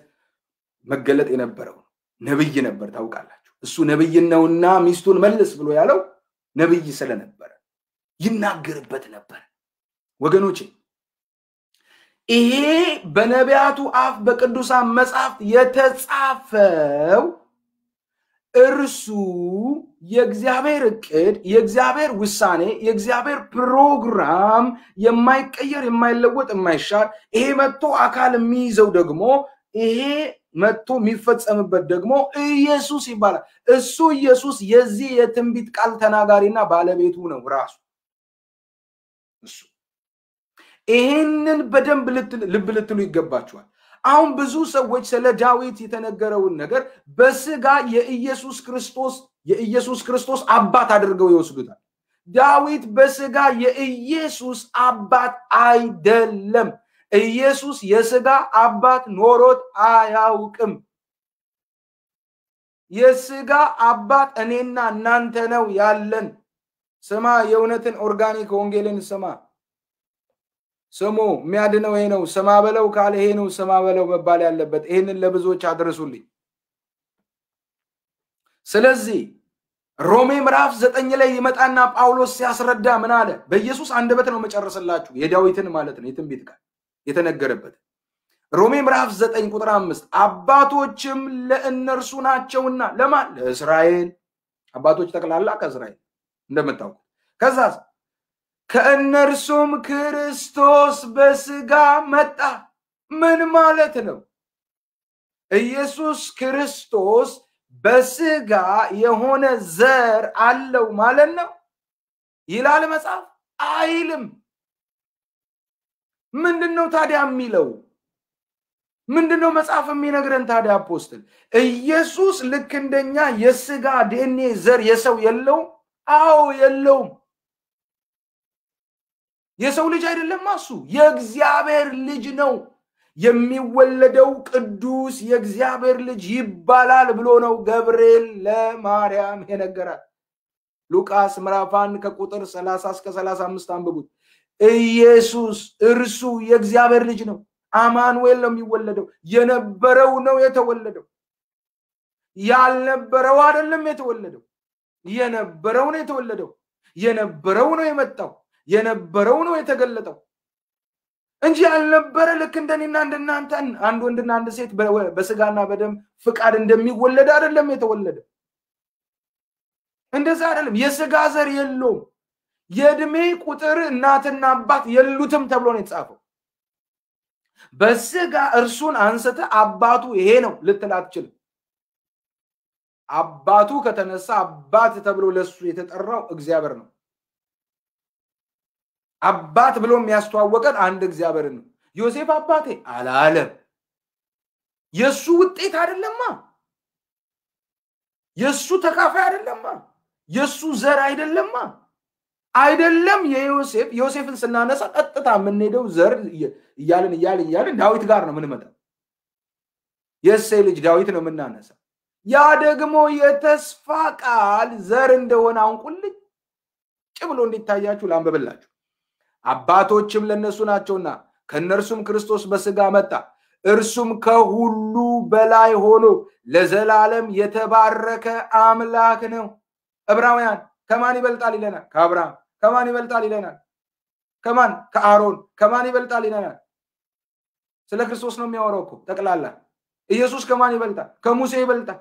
መገለጥ የነበረው ነብይ ነበር፣ ታውቃላችሁ። እሱ ነብይ ነውና ሚስቱን መልስ ብሎ ያለው ነብይ ስለነበረ ይናገርበት ነበር። ወገኖቼ ይሄ በነቢያቱ አፍ በቅዱሳን መጻሕፍት የተጻፈው እርሱ የእግዚአብሔር ዕቅድ የእግዚአብሔር ውሳኔ የእግዚአብሔር ፕሮግራም የማይቀየር የማይለወጥ የማይሻር ይሄ መጥቶ አካል የሚይዘው ደግሞ ይሄ መጥቶ የሚፈጸምበት ደግሞ ኢየሱስ ይባላል እሱ ኢየሱስ የዚህ የትንቢት ቃል ተናጋሪና ባለቤቱ ነው ራሱ እሱ ይሄንን በደንብ ልብ ልትሉ ይገባችኋል አሁን ብዙ ሰዎች ስለ ዳዊት የተነገረውን ነገር በስጋ የኢየሱስ ክርስቶስ አባት አድርገው ይወስዱታል ዳዊት በስጋ የኢየሱስ አባት አይደለም ኢየሱስ የስጋ አባት ኖሮት አያውቅም የስጋ አባት እኔና እናንተ ነው ያለን ስማ የእውነትን ኦርጋኒክ ወንጌልን ስማ ስሙ የሚያድነው ይሄ ነው ስማ በለው ካለ ይሄ ነው ስማ በለው መባል ያለበት ይሄንን ለብዙዎች አድርሱልኝ ስለዚህ ሮሜ ምዕራፍ 9 ላይ ይመጣና ጳውሎስ ሲያስረዳ ምን አለ በኢየሱስ አንደበት ነው መጨረስላችሁ የዳዊትን ማለት ነው የትንቢት ቃል የተነገረበት ሮሜ ምዕራፍ 9 ቁጥር 5 አባቶችም ለእነርሱ ናቸውና ለማን ለእስራኤል አባቶች ተቀላላ ከእስራኤል እንደምታውቁ ከዛስ ከእነርሱም ክርስቶስ በስጋ መጣ ምን ማለት ነው ኢየሱስ ክርስቶስ በስጋ የሆነ ዘር አለው ማለት ነው ይላል መጽሐፍ አይልም ምንድነው ታዲያ የሚለው ምንድነው መጽሐፍ የሚነግረን ታዲያ አፖስትል ኢየሱስ ልክ እንደኛ የስጋ ዲኤንኤ ዘር የሰው የለው አው የለው የሰው ልጅ አይደለም ማሱ የእግዚአብሔር ልጅ ነው የሚወለደው ቅዱስ የእግዚአብሔር ልጅ ይባላል ብሎ ነው ገብርኤል ለማርያም የነገራት ሉቃስ ምዕራፍ 1 ከቁጥር 30 እስከ 35 አንብቡት ኢየሱስ እርሱ የእግዚአብሔር ልጅ ነው አማኑኤል ነው የሚወለደው የነበረው ነው የተወለደው ያልነበረው አይደለም የተወለደው የነበረው ነው የተወለደው የነበረው ነው የመጣው የነበረው ነው የተገለጠው እንጂ ያልነበረ ልክ እንደኔና እንደናንተ አንድ ወንድና አንድ ሴት በስጋና በደም ፍቃድ እንደሚወለድ አይደለም የተወለደ እንደዛ አይደለም የስጋ ዘር የለውም የእድሜ ቁጥር እናትና አባት የሉትም ተብሎ ነው የተጻፈው በስጋ እርሱን አንስተ አባቱ ይሄ ነው ልትል አትችልም አባቱ ከተነሳ አባት ተብሎ ለሱ የተጠራው እግዚአብሔር ነው አባት ብሎ የሚያስተዋወቀን አንድ እግዚአብሔር ነው ዮሴፍ አባቴ አላለም የሱ ውጤት አይደለማ የሱ ተካፋይ አይደለማ የሱ ዘር አይደለማ አይደለም የዮሴፍን ስናነሳ ቀጥታ የምንሄደው ዘር እያልን ዳዊት ጋር ነው የምንመጣው የእሴይ ልጅ ዳዊት ነው የምናነሳ ያ ደግሞ የተስፋ ቃል ዘር እንደሆነ አንቁልኝ ብሎ እንዲታያችሁ ላንበብላችሁ አባቶችም ለነሱ ናቸውና ከነርሱም ክርስቶስ በስጋ መጣ እርሱም ከሁሉ በላይ ሆኖ ለዘላለም የተባረከ አምላክ ነው ዕብራውያን ከማን ይበልጣል ይለናል ከአብርሃም ከማን ይበልጣል ይለናል ከማን ከአሮን ከማን ይበልጣል ይለናል ስለ ክርስቶስ ነው የሚያወራው እኮ ተቀላላ ኢየሱስ ከማን ይበልጣል ከሙሴ ይበልጣል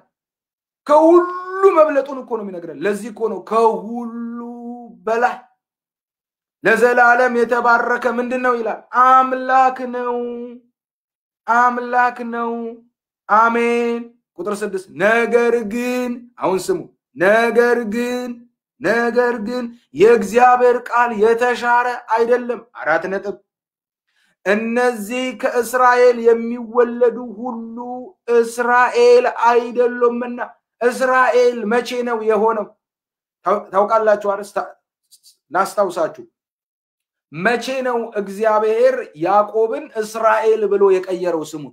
ከሁሉ መብለጡን እኮ ነው የሚነግረን ለዚህ እኮ ነው ከሁሉ በላይ ለዘላለም የተባረከ ምንድነው ይላል አምላክ ነው አሜን ቁጥር 6 ነገር ግን አሁን ስሙ ነገር ግን የእግዚአብሔር ቃል የተሻረ አይደለም 4 ነጥብ እነዚህ ከእስራኤል የሚወለዱ ሁሉ እስራኤል አይደሉምና እስራኤል መቼ ነው የሆነው ታውቃላችሁ አርስታ ላስታውሳችሁ መቼ ነው እግዚአብሔር ያዕቆብን እስራኤል ብሎ የቀየረው ስሙ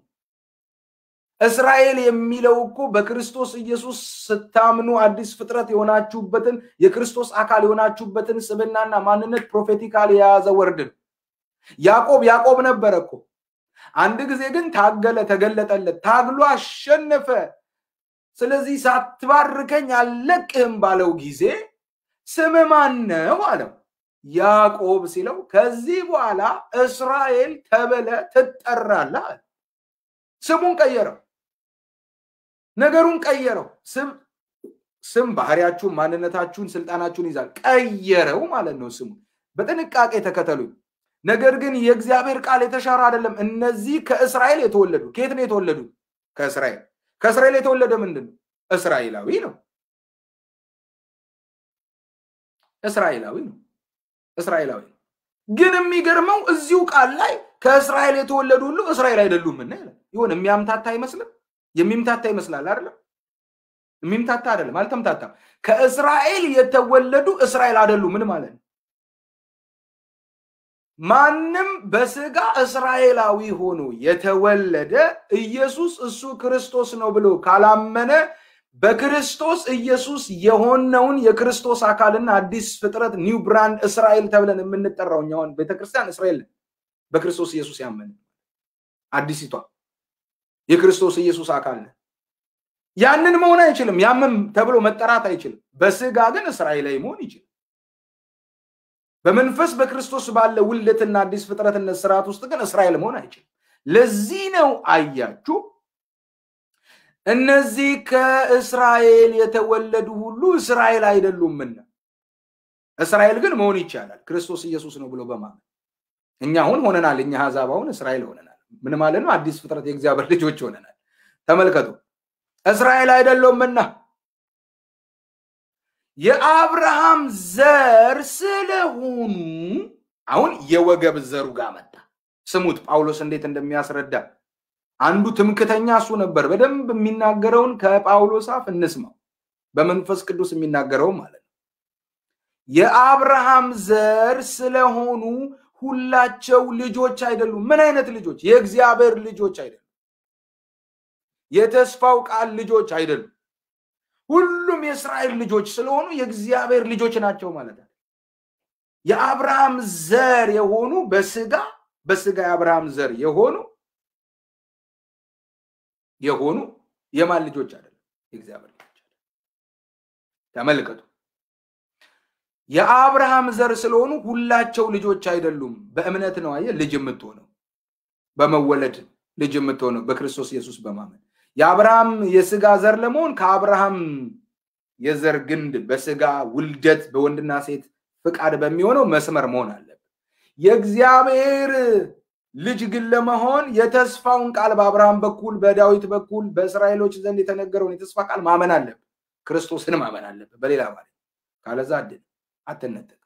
እስራኤል የሚለው እኮ በክርስቶስ ኢየሱስ ስታምኑ አዲስ ፍጥረት የሆናችሁበትን የክርስቶስ አካል የሆናችሁበትን ስብናና ማንነት ፕሮፌቲካሊ የያዘ ወርድ ነው ያዕቆብ ነበር እኮ አንድ ጊዜ ግን ታገለ ተገለጠለት ታግሎ አሸነፈ ስለዚህ ሳትባርከኝ አልለቅህም ባለው ጊዜ ስም ማን ነው አለው ያዕቆብ ሲለው ከዚህ በኋላ እስራኤል ተበለ ትጠራለህ ስሙን ቀየረው ነገሩን ቀየረው ስም ስም ባህሪያችሁን ማንነታችሁን ስልጣናችሁን ይዛል ቀየረው ማለት ነው ስሙ በጥንቃቄ ተከተሉ ነገር ግን የእግዚአብሔር ቃል የተሻረ አይደለም እነዚህ ከእስራኤል የተወለዱ ከየት ነው የተወለዱ ከእስራኤል የተወለደ ምንድነው እስራኤላዊ ነው ግን የሚገርመው እዚሁ ቃል ላይ ከእስራኤል የተወለዱ ሁሉ እስራኤል አይደሉም እና ይሁን የሚያምታታ አይመስልም የሚምታታ ይመስላል አይደል የሚምታታ አይደለም አልተምታታም ከእስራኤል የተወለዱ እስራኤል አይደሉም ምን ማለት ነው ማንም በስጋ እስራኤላዊ ሆኖ የተወለደ ኢየሱስ እሱ ክርስቶስ ነው ብሎ ካላመነ በክርስቶስ ኢየሱስ የሆነውን የክርስቶስ አካልና አዲስ ፍጥረት ኒው ብራንድ እስራኤል ተብለን የምንጠራው ቤተክርስቲያን እስራኤል በክርስቶስ ኢየሱስ ያመነ አዲስቷ የክርስቶስ ኢየሱስ አካል ነው ያንን መሆን አይችልም ያመም ተብሎ መጠራት አይችልም በስጋ ግን እስራኤላዊ መሆን ይችላል በመንፈስ በክርስቶስ ባለ ውልደትና አዲስ ፍጥረትነት ስርዓት ውስጥ ግን እስራኤል መሆን አይችልም ለዚህ ነው አያችሁ እነዚህ ከእስራኤል የተወለዱ ሁሉ እስራኤል አይደሉምና እስራኤል ግን መሆን ይቻላል ክርስቶስ ኢየሱስ ነው ብሎ በማመን እኛ ሆነናል እኛ አሕዛባውን እስራኤል ሆነናል ምን ማለት ነው አዲስ ፍጥረት የእግዚአብሔር ልጆች ሆነናል ተመልከቱ እስራኤል አይደሉምና የአብርሃም ዘር ስለሆኑ አሁን የወገብ ዘሩ ጋር መጣ ስሙት ጳውሎስ እንዴት እንደሚያስረዳ አንዱ ትምክተኛ እሱ ነበር በደንብ የሚናገረውን ከጳውሎስ አፍ እንስማው በመንፈስ ቅዱስ የሚናገረው ማለት ነው የአብርሃም ዘር ስለሆኑ ሁላቸው ልጆች አይደሉም ምን አይነት ልጆች የእግዚአብሔር ልጆች አይደሉም የተስፋው ቃል ልጆች አይደሉም ሁሉም የእስራኤል ልጆች ስለሆኑ የእግዚአብሔር ልጆች ናቸው ማለት ነው የአብርሃም ዘር የሆኑ በስጋ የአብርሃም ዘር የሆኑ የማን ልጆች አይደለም የእግዚአብሔር ልጆች ተመልከቱ የአብርሃም ዘር ስለሆኑ ሁላቸው ልጆች አይደሉም በእምነት ነው አየ ልጅ የምትሆነው በመወለድ ልጅ የምትሆነው በክርስቶስ ኢየሱስ በማመን የአብርሃም የስጋ ዘር ለመሆን ከአብርሃም የዘር ግንድ በስጋ ውልደት በወንድና ሴት ፍቃድ በሚሆነው መስመር መሆን አለበት የእግዚአብሔር ልጅ ግን ለመሆን የተስፋውን ቃል በአብርሃም በኩል በዳዊት በኩል በእስራኤሎች ዘንድ የተነገረውን የተስፋ ቃል ማመን አለበት ክርስቶስን ማመን አለበት በሌላ ማለት ካለዛ አትነጠቅ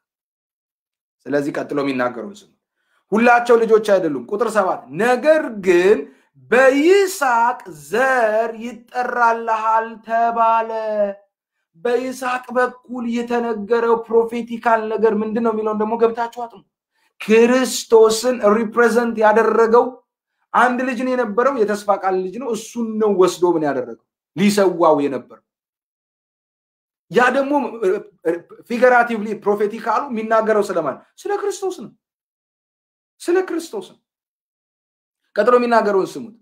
ስለዚህ ቀጥሎ የሚናገረው ስሙ ሁላቸው ልጆች አይደሉም ቁጥር 7 ነገር ግን በይስሐቅ ዘር ይጠራልሃል ተባለ በይስሐቅ በኩል የተነገረው ፕሮፌቲካል ነገር ምንድነው የሚለው ደግሞ ገብታችሁ አጥሙ ክርስቶስን ሪፕሬዘንት ያደረገው አንድ ልጅ ነው የነበረው የተስፋ ቃል ልጅ ነው እሱን ነው ወስዶ ምን ያደረገው ሊሰዋው የነበረው ያ ደግሞ ፊገራቲቭሊ ፕሮፌቲካሉ የሚናገረው ስለማን ስለ ክርስቶስ ነው ቀጥሎ የሚናገረው ስሙት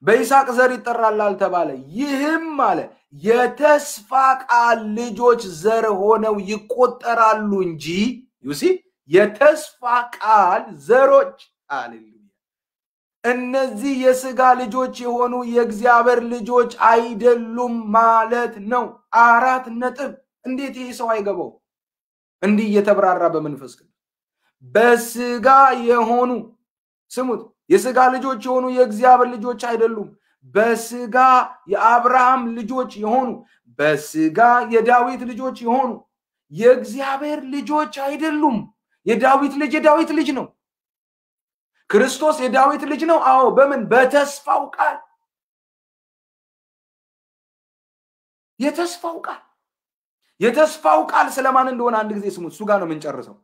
በይስሐቅ ዘር ይጠራልሃል ተባለ ይህም ማለት የተስፋ ቃል ልጆች ዘር ሆነው ይቆጠራሉ እንጂ ዩሲ የተስፋ ቃል ዘሮች ሃሌሉያ እነዚህ የሥጋ ልጆች የሆኑ የእግዚአብሔር ልጆች አይደሉም ማለት ነው 4 ነጥብ እንዴት ይሄ ሰው አይገባው እንዲህ እየተብራራ በመንፈስ ቅዱስ በሥጋ የሆኑ ስሙት የሥጋ ልጆች የሆኑ የእግዚአብሔር ልጆች አይደሉም በሥጋ የአብርሃም ልጆች የሆኑ በሥጋ የዳዊት ልጆች የሆኑ የእግዚአብሔር ልጆች አይደሉም የዳዊት ልጅ ነው ክርስቶስ የዳዊት ልጅ ነው አዎ በምን በተስፋው ቃል የተስፋው ቃል ስለማን እንደሆነ አንድ ጊዜ ስሙት እሱ ጋር ነው የምንጨርሰው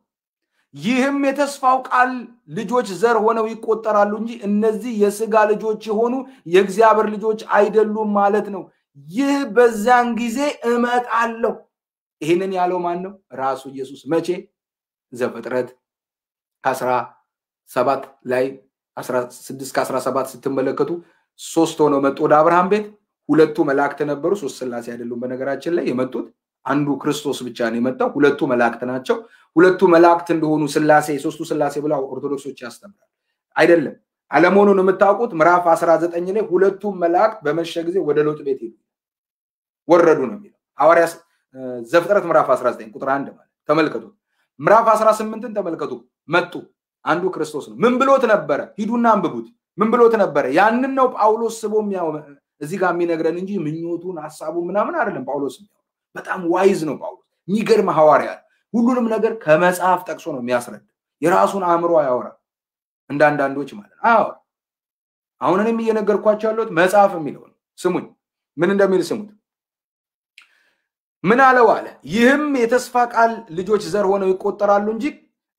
ይህም የተስፋው ቃል ልጆች ዘር ሆነው ይቆጠራሉ እንጂ እነዚህ የሥጋ ልጆች የሆኑ የእግዚአብሔር ልጆች አይደሉም ማለት ነው ይህ በዛን ጊዜ እመጣለሁ ይሄንን ያለው ማን ነው ራሱ ኢየሱስ መቼ ዘፍጥረት 17 ላይ 16-17 ስትመለከቱ 3 ሆነው መጡ ወደ አብርሃም ቤት ሁለቱ መላእክት ነበሩ 3 ስላሴ አይደሉም በነገራችን ላይ የመጡት አንዱ ክርስቶስ ብቻ ነው የመጣው ሁለቱ መላእክት ናቸው ሁለቱ መላእክት እንደሆኑ ስላሴ ሶስቱ ስላሴ ብለው ኦርቶዶክሶች ያስተምራሉ አይደለም አለመሆኑን የምታውቁት ምዕራፍ 19 ላይ ሁለቱ መላእክት በመሸ ጊዜ ወደ ሎጥ ቤት ሄዱ ወረዱ ነው የሚለው ዘፍጥረት ምዕራፍ 19 ቁጥር 1 ማለት ተመልከቱ ምዕራፍ 18ን ተመልከቱ መጡ አንዱ ክርስቶስ ነው ምን ብሎት ነበር ሂዱና አንብቡት ምን ብሎት ነበር ያንን ነው ጳውሎስ ስቦም ያው እዚህ ጋር የሚነግረን እንጂ ምኞቱን ሐሳቡ ምናምን አይደለም ጳውሎስ በጣም ዋይዝ ነው ጳውሎስ የሚገርም ሐዋርያ ሁሉንም ነገር ከመጽሐፍ ጠቅሶ ነው የሚያስረዳ የራሱን አእምሮ ያወራ እንዳንዳንዶች ማለት አዎ አሁን እኔም እየነገርኳቸው ያለሁት መጽሐፍ የሚለው ነው ስሙኝ ምን እንደሚል ስሙት ምን አለው አለ ይህም የተስፋ ቃል ልጆች ዘር ሆነው ይቆጠራሉ እንጂ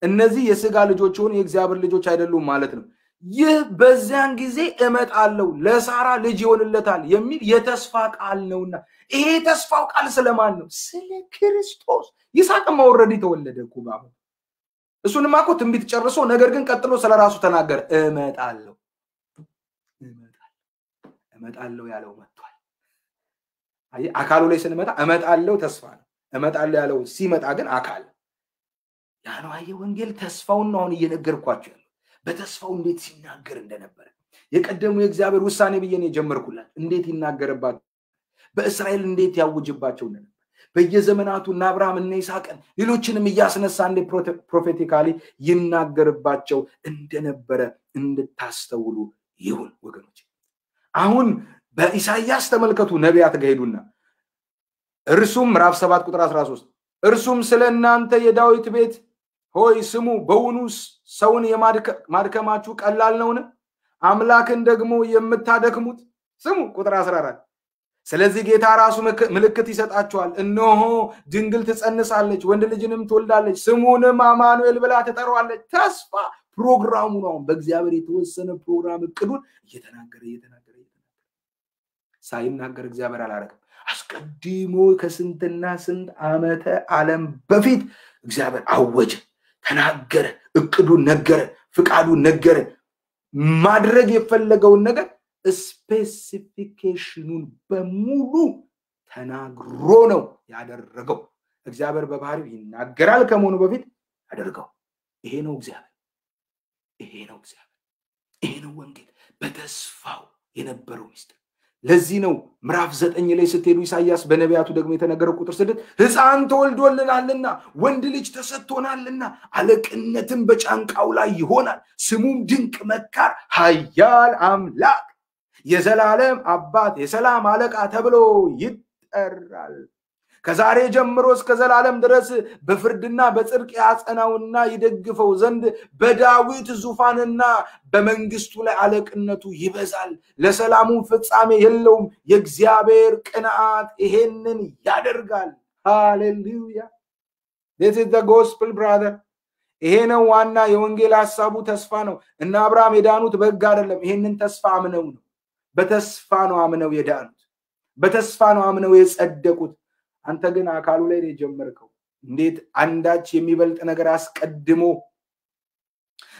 እነዚህ የሥጋ ልጆች ሆነው የእግዚአብሔር ልጆች አይደሉም ማለት ነው ይህ በዚያን ጊዜ እመጣለሁ ለሳራ ልጅ ይሆንለታል የሚል የተስፋ ቃል ነውና ይሄ የተስፋው ቃል ስለማን ነው ስለ ክርስቶስ ይስሐቅም ኦሬዲ ተወለደ እኮ ባባ እሱንማ እኮ ትንቢት ጨርሶ ነገር ግን ቀጥሎ ስለራሱ ተናገረ እመጣለሁ ያለው መጥቷል አይ አካሉ ላይ ስንመጣ እመጣለሁ ተስፋ ነው እመጣለሁ ያለው ሲመጣ ግን አካል ያ ነው አየ ወንጌል ተስፋውን ነው አሁን እየነገርኳችሁ በተስፋው እንዴት ሲናገር እንደነበር የቀደሙ የእግዚአብሔር ውሳኔ ብየኔ ጀመርኩላት እንዴት ይናገርባት በእስራኤል እንዴት ያውጅባቸው ነበር በየዘመናቱ እና አብርሃም እና ይስሐቅን ሌሎችንም ያስነሳ እንደ ፕሮፌቲካሊ ይናገርባቸው እንደነበረ እንድታስተውሉ ይሁን ወገኖች አሁን በኢሳይያስ ተመልከቱ ነቢያት ጋሄዱና እርሱም ምዕራፍ 7 ቁጥር 13 እርሱም ስለናንተ የዳዊት ቤት ሆይ ስሙ በውኑስ ሰውን የማድከማችሁ ቀላል ነውን አምላክን ደግሞ የምታደክሙት ስሙ ቁጥር 14 ስለዚህ ጌታ ራሱ ምልክት ይሰጣቸዋል እነሆ ድንግል ትጸንሳለች ወንድ ልጅንም ትወልዳለች ስሙንም አማኑኤል ብላ ትጠራዋለች ተስፋ ፕሮግራሙ ነው በእግዚአብሔር የተወሰነ ፕሮግራም እቅዱን እየተናገረ ሳይናገር እግዚአብሔር አላረከም አስቀድሞ ከስንትና ስንት ዓመተ ዓለም በፊት እግዚአብሔር አወጀ ተናገረ እቅዱን ነገረ ፍቃዱን ነገረ ማድረግ የፈለገውን ነገር ስፔሲፊኬሽኑን በሙሉ ተናግሮ ነው ያደረገው እግዚአብሔር በባህሪው ይናገራል ከመሆኑ በፊት ያደርገው ይሄ ነው እግዚአብሔር ይሄ ነው ወንጌል በተስፋው የነበረው ሚስጥር ለዚህ ነው ምዕራፍ 9 ላይ ስትሄዱ ኢሳይያስ በነቢያቱ ደግሞ የተነገረው ቁጥር 6 ሕፃን ተወልዶልናልና ወንድ ልጅ ተሰጥቶናልና አለቅነትም በጫንቃው ላይ ይሆናል ስሙም ድንቅ መካር ኃያል አምላክ የዘላለም አባት የሰላም አለቃ ተብሎ ይጠራል ከዛሬ ጀምሮ እስከ ዘላለም ድረስ በፍርድና በጽድቅ ያጸናውና ይደግፈው ዘንድ በዳዊት ዙፋንና በመንግስቱ ላይ አለቅነቱ ይበዛል ለሰላሙ ፍጻሜ የለውም የእግዚአብሔር ቅንዓት ይሄንን ያደርጋል ሃሌሉያ this is the gospel brother ይሄ ነው ዋና የወንጌል ሐሳቡ ተስፋ ነው እና አብርሃም የዳኑት በሕግ አይደለም ይሄንን ተስፋ አምነው ነው በተስፋ ነው አምነው የዳኑት በተስፋ ነው አምነው የጸደቁት አንተ ግን አካሉ ላይ የጀመርከው እንዴት አንዳች የሚበልጥ ነገር አስቀድሞ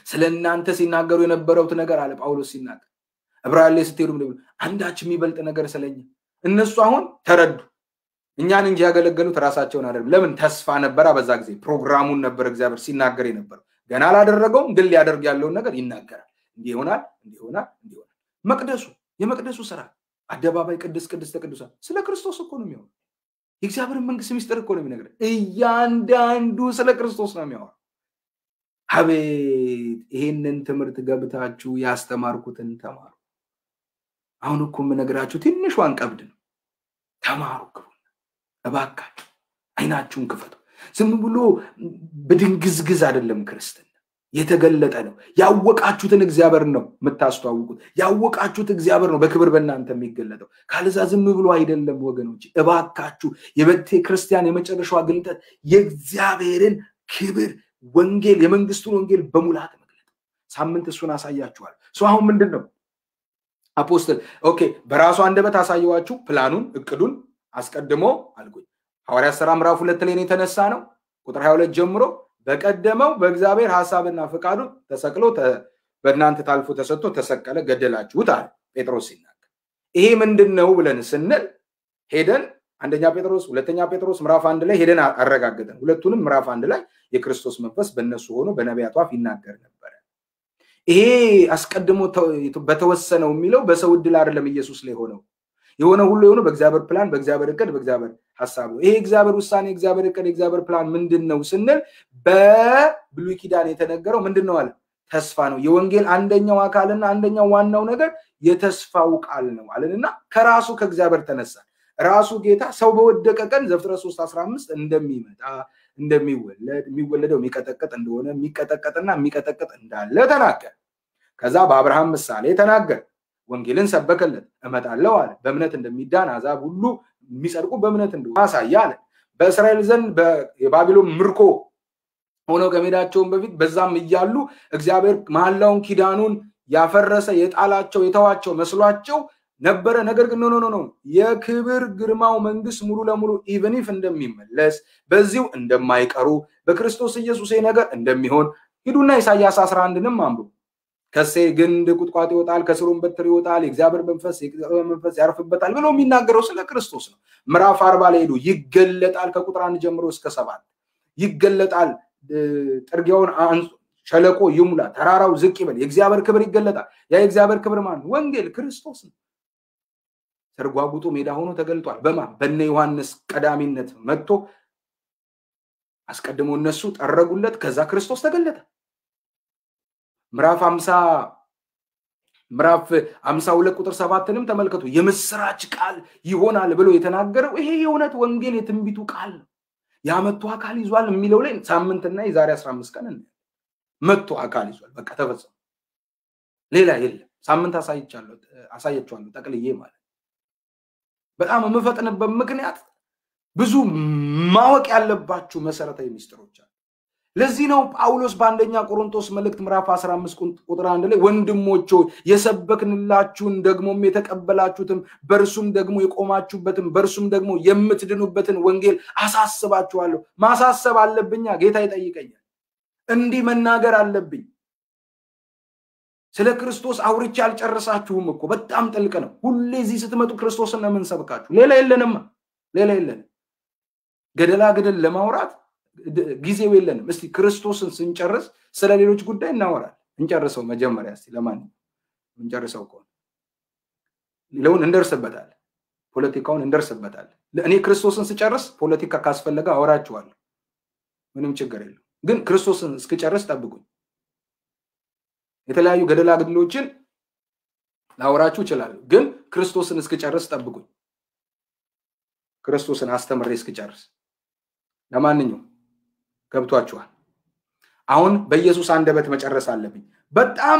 ስለናንተ ሲናገሩ የነበረውት ነገር አለ ጳውሎስ ሲናገር ዕብራውያን ላይ ስትሄዱ አንዳች የሚበልጥ ነገር ስለኛ እነሱ አሁን ተረዱ እኛን እንጂ ያገለገሉት ራሳቸውን አይደለም ለምን ተስፋ ነበር በዛ ጊዜ ፕሮግራሙን ነበር እግዚአብሔር ሲናገር የነበረው ገና አላደረገውም ግን ሊያደርግ ያለው ነገር ይናገራል እንዲህ ይሆናል መቅደሱ የመቅደሱ ስራ አደባባይ ቅድስተ ቅዱሳን ስለ ክርስቶስ እኮ ነው የሚሆነው የእግዚአብሔር መንግስት ሚስጥር እኮ ነው የሚነግረን እያንዳንዱ ስለ ክርስቶስ ነው የሚያወራው አቤት ይሄንን ትምህርት ገብታችሁ ያስተማርኩትን ተማሩ አሁን እኮ የምነግራችሁ ትንሿን ቀብድ ነው ተማሩ እባካችሁ አይናችሁን ክፈቱ ዝም ብሎ በድንግዝግዝ አይደለም ክርስትና የተገለጠ ነው ያወቃችሁትን እግዚአብሔር ነው የምታስተዋውቁት ያወቃችሁት እግዚአብሔር ነው በክብር በእናንተ የሚገለጠው ካልዛ ዝም ብሎ አይደለም ወገኖች እባካችሁ የቤተ ክርስቲያን የመጨረሻው ግልጠት የእግዚአብሔርን ክብር ወንጌል የመንግስቱን ወንጌል በሙላት መግለጥ ሳምንት እሱን አሳያችኋል አሁን ምንድነው አፖስቶል ኦኬ በራሱ አንደበት አሳየዋችሁ ፕላኑን እቅዱን አስቀድሞ አልኩኝ ሐዋርያት ሥራ ምዕራፍ 2 ላይ የተነሳ ነው ቁጥር 22 ጀምሮ በቀደመው በእግዚአብሔር ሐሳብና ፍቃዱ ተሰቅሎ በእናንተ ታልፎ ተሰጥቶ ተሰቀለ ገደላችሁት አለ ጴጥሮስ ሲናገር ይሄ ምንድነው ብለን ስንል ሄደን አንደኛ ጴጥሮስ ሁለተኛ ጴጥሮስ ምዕራፍ 1 ላይ ሄደን አረጋግጠን ሁለቱንም ምዕራፍ 1 ላይ የክርስቶስ መንፈስ በእነሱ ሆኖ በነቢያቱ አፍ ይናገር ነበር ይሄ አስቀድሞ በተወሰነው የሚለው በሰው ዕድል አይደለም ኢየሱስ ላይ ሆነው የሆነ ሁሉ የሆነ በእግዚአብሔር ፕላን በእግዚአብሔር እቅድ በእግዚአብሔር ሐሳብ ነው። ይሄ እግዚአብሔር ውሳኔ እግዚአብሔር እቅድ እግዚአብሔር ፕላን ምንድነው ስንል በብሉይ ኪዳን የተነገረው ምንድነው አለ ተስፋ ነው። የወንጌል አንደኛው አካልና አንደኛው ዋናው ነገር የተስፋው ቃል ነው አለንና ከራሱ ከእግዚአብሔር ተነሳ ራሱ ጌታ ሰው በወደቀ ቀን ዘፍጥረት 3:15 እንደሚመጣ የሚወለደው የሚቀጠቀጥ እንደሆነ የሚቀጠቀጥና የሚቀጠቀጥ እንዳለ ተናገረ። ከዛ በአብርሃም ምሳሌ ተናገረ። ወንጌልን ሰበከለት እመጣለሁ አለ። በእምነት እንደሚዳን አሕዛብ ሁሉ የሚጸድቁ በእምነት እንደሆነ አሳየ አለ። በእስራኤል ዘንድ የባቢሎን ምርኮ ሆነው ከመሄዳቸው በፊት በዛም እያሉ እግዚአብሔር መሐላውን ኪዳኑን ያፈረሰ የጣላቸው የተዋቸው መስሏቸው ነበረ። ነገር ግን ኖ የክብር ግርማው መንግስት ሙሉ ለሙሉ ኢቭን ኢፍ እንደሚመለስ በዚሁ እንደማይቀሩ በክርስቶስ ኢየሱስ ነገር እንደሚሆን ሂዱና ኢሳይያስ 11ንም አንብቡ። ከሴ ግንድ ቁጥቋጥ ይወጣል ከስሩም በትር ይወጣል የእግዚአብሔር መንፈስ ያርፍበታል ብሎ የሚናገረው ስለ ክርስቶስ ነው። ምዕራፍ 40 ላይ ሄዱ ይገለጣል ከቁጥር 1 ጀምሮ እስከ 7 ይገለጣል። ጥርጊያውን ሸለቆ ይሙላ ተራራው ዝቅ ይበል የእግዚአብሔር ክብር ይገለጣል። ያ የእግዚአብሔር ክብር ማን ወንጌል ክርስቶስ ነው። ተርጓጉጡ ሜዳ ሆኖ ተገልጧል። በነ ዮሐንስ ቀዳሚነት መጥቶ አስቀድሞ እነሱ ጠረጉለት ከዛ ክርስቶስ ተገለጠ። ምዕራፍ 52 ቁጥር 7ንም ተመልከቱ። የምስራች ቃል ይሆናል ብሎ የተናገረው ይሄ የእውነት ወንጌል የትንቢቱ ቃል ነው። ያመጡ አካል ይዟል የሚለው ላይ ሳምንትና የዛሬ 15 ቀን መጥቶ አካል ይዟል። በቃ ተፈጸመ። ሌላ የለም። ሳምንት አሳያችኋለሁ ጠቅልዬ ማለት በጣም የምፈጥንበት ምክንያት ብዙ ማወቅ ያለባችሁ መሰረታዊ ሚስጥሮች አሉ። ለዚህ ነው ጳውሎስ በአንደኛ ቆሮንቶስ መልእክት ምዕራፍ 15 ቁጥር 1 ላይ ወንድሞች የሰበክንላችሁን ደግሞም የተቀበላችሁትን በርሱም ደግሞ የቆማችሁበትን በርሱም ደግሞ የምትድኑበትን ወንጌል አሳስባችኋለሁ። ማሳሰብ አለብኛ ጌታ ይጠይቀኛል። እንዲህ መናገር አለብኝ። ስለ ክርስቶስ አውርቼ አልጨረሳችሁም እኮ በጣም ጥልቅ ነው። ሁሌ እዚህ ስትመጡ ክርስቶስን ነው የምንሰብካችሁ። ሌላ የለንም። ገደላ ገደል ለማውራት ጊዜው የለንም። እስቲ ክርስቶስን ስንጨርስ ስለ ሌሎች ጉዳይ እናወራለን። እንጨርሰው መጀመሪያ እስቲ ለማን እንጨርሰው እኮ ሌላውን እንደርስበታለን። ፖለቲካውን እንደርስበታለን። እኔ ክርስቶስን ስጨርስ ፖለቲካ ካስፈለገ አወራችኋለሁ። ምንም ችግር የለም። ግን ክርስቶስን እስክጨርስ ጠብቁኝ። የተለያዩ ገደላ ገደሎችን ላወራችሁ ይችላል። ግን ክርስቶስን እስክጨርስ ጠብቁኝ። ክርስቶስን አስተምሬ እስክጨርስ ለማንኛውም ገብቷችኋል። አሁን በኢየሱስ አንደበት መጨረስ አለብኝ። በጣም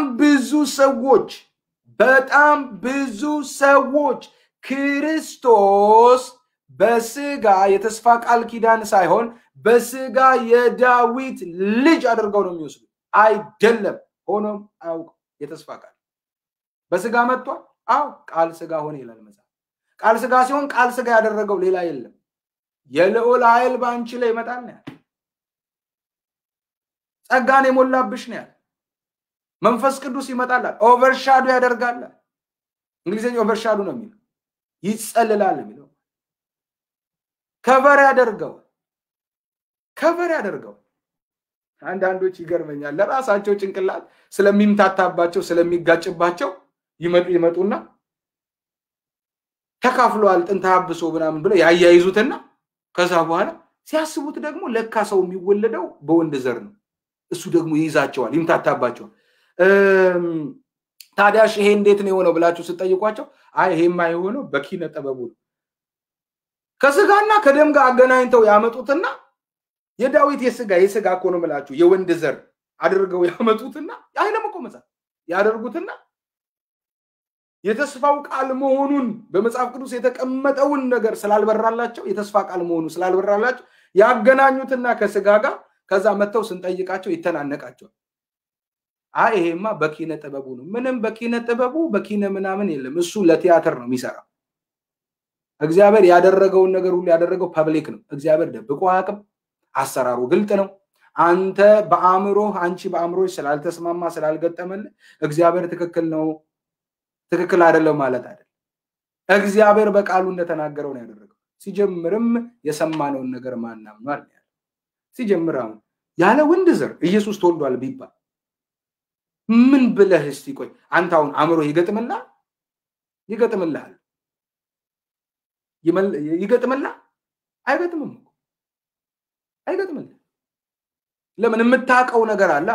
ብዙ ሰዎች ክርስቶስ በስጋ የተስፋ ቃል ኪዳን ሳይሆን በስጋ የዳዊት ልጅ አድርገው ነው የሚወስዱ። አይደለም። ሆኖም አውቅ የተስፋ ቃል በስጋ መጥቷል። ቃል ስጋ ሆነ ይላል መጽሐፍ። ቃል ስጋ ሲሆን ቃል ስጋ ያደረገው ሌላ የለም። የልዑል ኃይል ባንቺ ላይ ይመጣል ነው። ጸጋን የሞላብሽ ነው። መንፈስ ቅዱስ ይመጣል። ኦቨርሻዶ ያደርጋል። እንግሊዘኛ ኦቨርሻዶ ነው የሚለው። ይጸልላል የሚለው ከቨር ያደርገው። አንዳንዶች ይገርመኛል። ለራሳቸው ጭንቅላት ስለሚምታታባቸው ስለሚጋጭባቸው ይመጡና ተካፍሏል ጥንተ አብሶ ምናምን ብለው ያያይዙትና ከዛ በኋላ ሲያስቡት ደግሞ ለካ ሰው የሚወለደው በወንድ ዘር ነው። እሱ ደግሞ ይይዛቸዋል፣ ይምታታባቸዋል። ታዲያሽ ይሄ እንዴት ነው የሆነው ብላችሁ ስትጠይቋቸው አይ ይሄማ የሆነው በኪነ ጥበቡ ነው። ከስጋና ከደም ጋር አገናኝተው ያመጡትና የዳዊት የስጋ እኮ ነው የምላችሁ የወንድ ዘር አድርገው ያመጡትና አይለም እኮ መጽሐፍ ያደርጉትና የተስፋው ቃል መሆኑን በመጽሐፍ ቅዱስ የተቀመጠውን ነገር ስላልበራላቸው የተስፋ ቃል መሆኑ ስላልበራላቸው ያገናኙትና ከስጋ ጋር ከዛ መተው ስንጠይቃቸው ይተናነቃቸው። ይሄማ በኪነ ጥበቡ ነው። ምንም በኪነ ጥበቡ በኪነ ምናምን የለም። እሱ ለቲያትር ነው የሚሰራው። እግዚአብሔር ያደረገውን ነገር ሁሉ ያደረገው ፐብሊክ ነው። እግዚአብሔር ደብቆ አያውቅም። አሰራሩ ግልጥ ነው። አንተ አንቺ በአእምሮሽ ስላልተስማማ ስላልገጠመልህ እግዚአብሔር ትክክል አይደለም ማለት አይደለም። እግዚአብሔር በቃሉ እንደተናገረው ነው ያደረገው። ሲጀምርም የሰማነውን ነገር ማናምኗል ያለ ሲጀምራው ያለ ወንድ ዘር ኢየሱስ ተወልዷል ቢባል ምን ብለህ እስቲ ቆይ አንተ አሁን አእምሮ ይገጥምልሃል? ይገጥምላ አይገጥምም አይገጥምልህ ለምን የምታውቀው ነገር አለ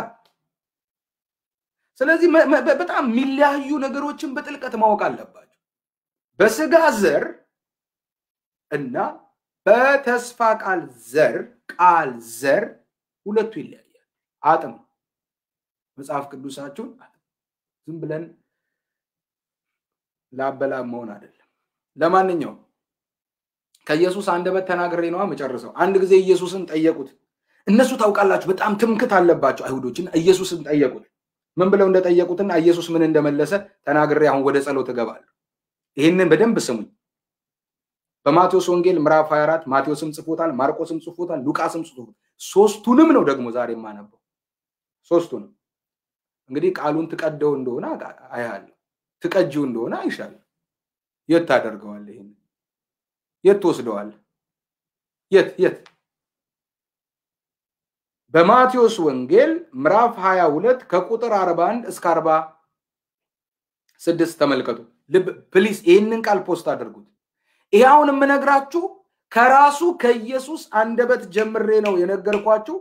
ስለዚህ በጣም ሚሊያዩ ነገሮችን በጥልቀት ማወቅ አለባችሁ በስጋ ዘር እና በተስፋ ቃል ዘር ሁለቱ ይለያያል አጥም መጽሐፍ ቅዱሳችሁን ዝም ብለን ላበላ መሆን አይደለም ለማንኛውም ከኢየሱስ አንደበት ተናግሬ ነው መጨረሰው አንድ ጊዜ ኢየሱስን ጠየቁት እነሱ ታውቃላችሁ በጣም ትምክት አለባቸው አይሁዶችን ኢየሱስን ጠየቁት ምን ብለው እንደጠየቁትና ኢየሱስ ምን እንደመለሰ ተናግሬ አሁን ወደ ጸሎት እገባለሁ ይሄንን በደንብ ስሙኝ በማቴዎስ ወንጌል ምዕራፍ 24 ማቴዎስም ጽፎታል ማርቆስም ጽፎታል ሉቃስም ጽፎታል ሶስቱንም ነው ደግሞ ዛሬ ማነበው ሶስቱንም እንግዲህ ቃሉን ተቀደው እንደሆነ አያለሁ ተቀጂው እንደሆነ አይሻል የት ታደርገዋል ይሄን የት ወስደዋል የት በማቴዎስ ወንጌል ምዕራፍ 22 ከቁጥር 41 እስከ 46 ተመልከቱ ፕሊዝ ይሄንን ቃል ፖስት አድርጉት ይሄውን የምነግራችሁ ከራሱ ከኢየሱስ አንደበት ጀምሬ ነው የነገርኳችሁ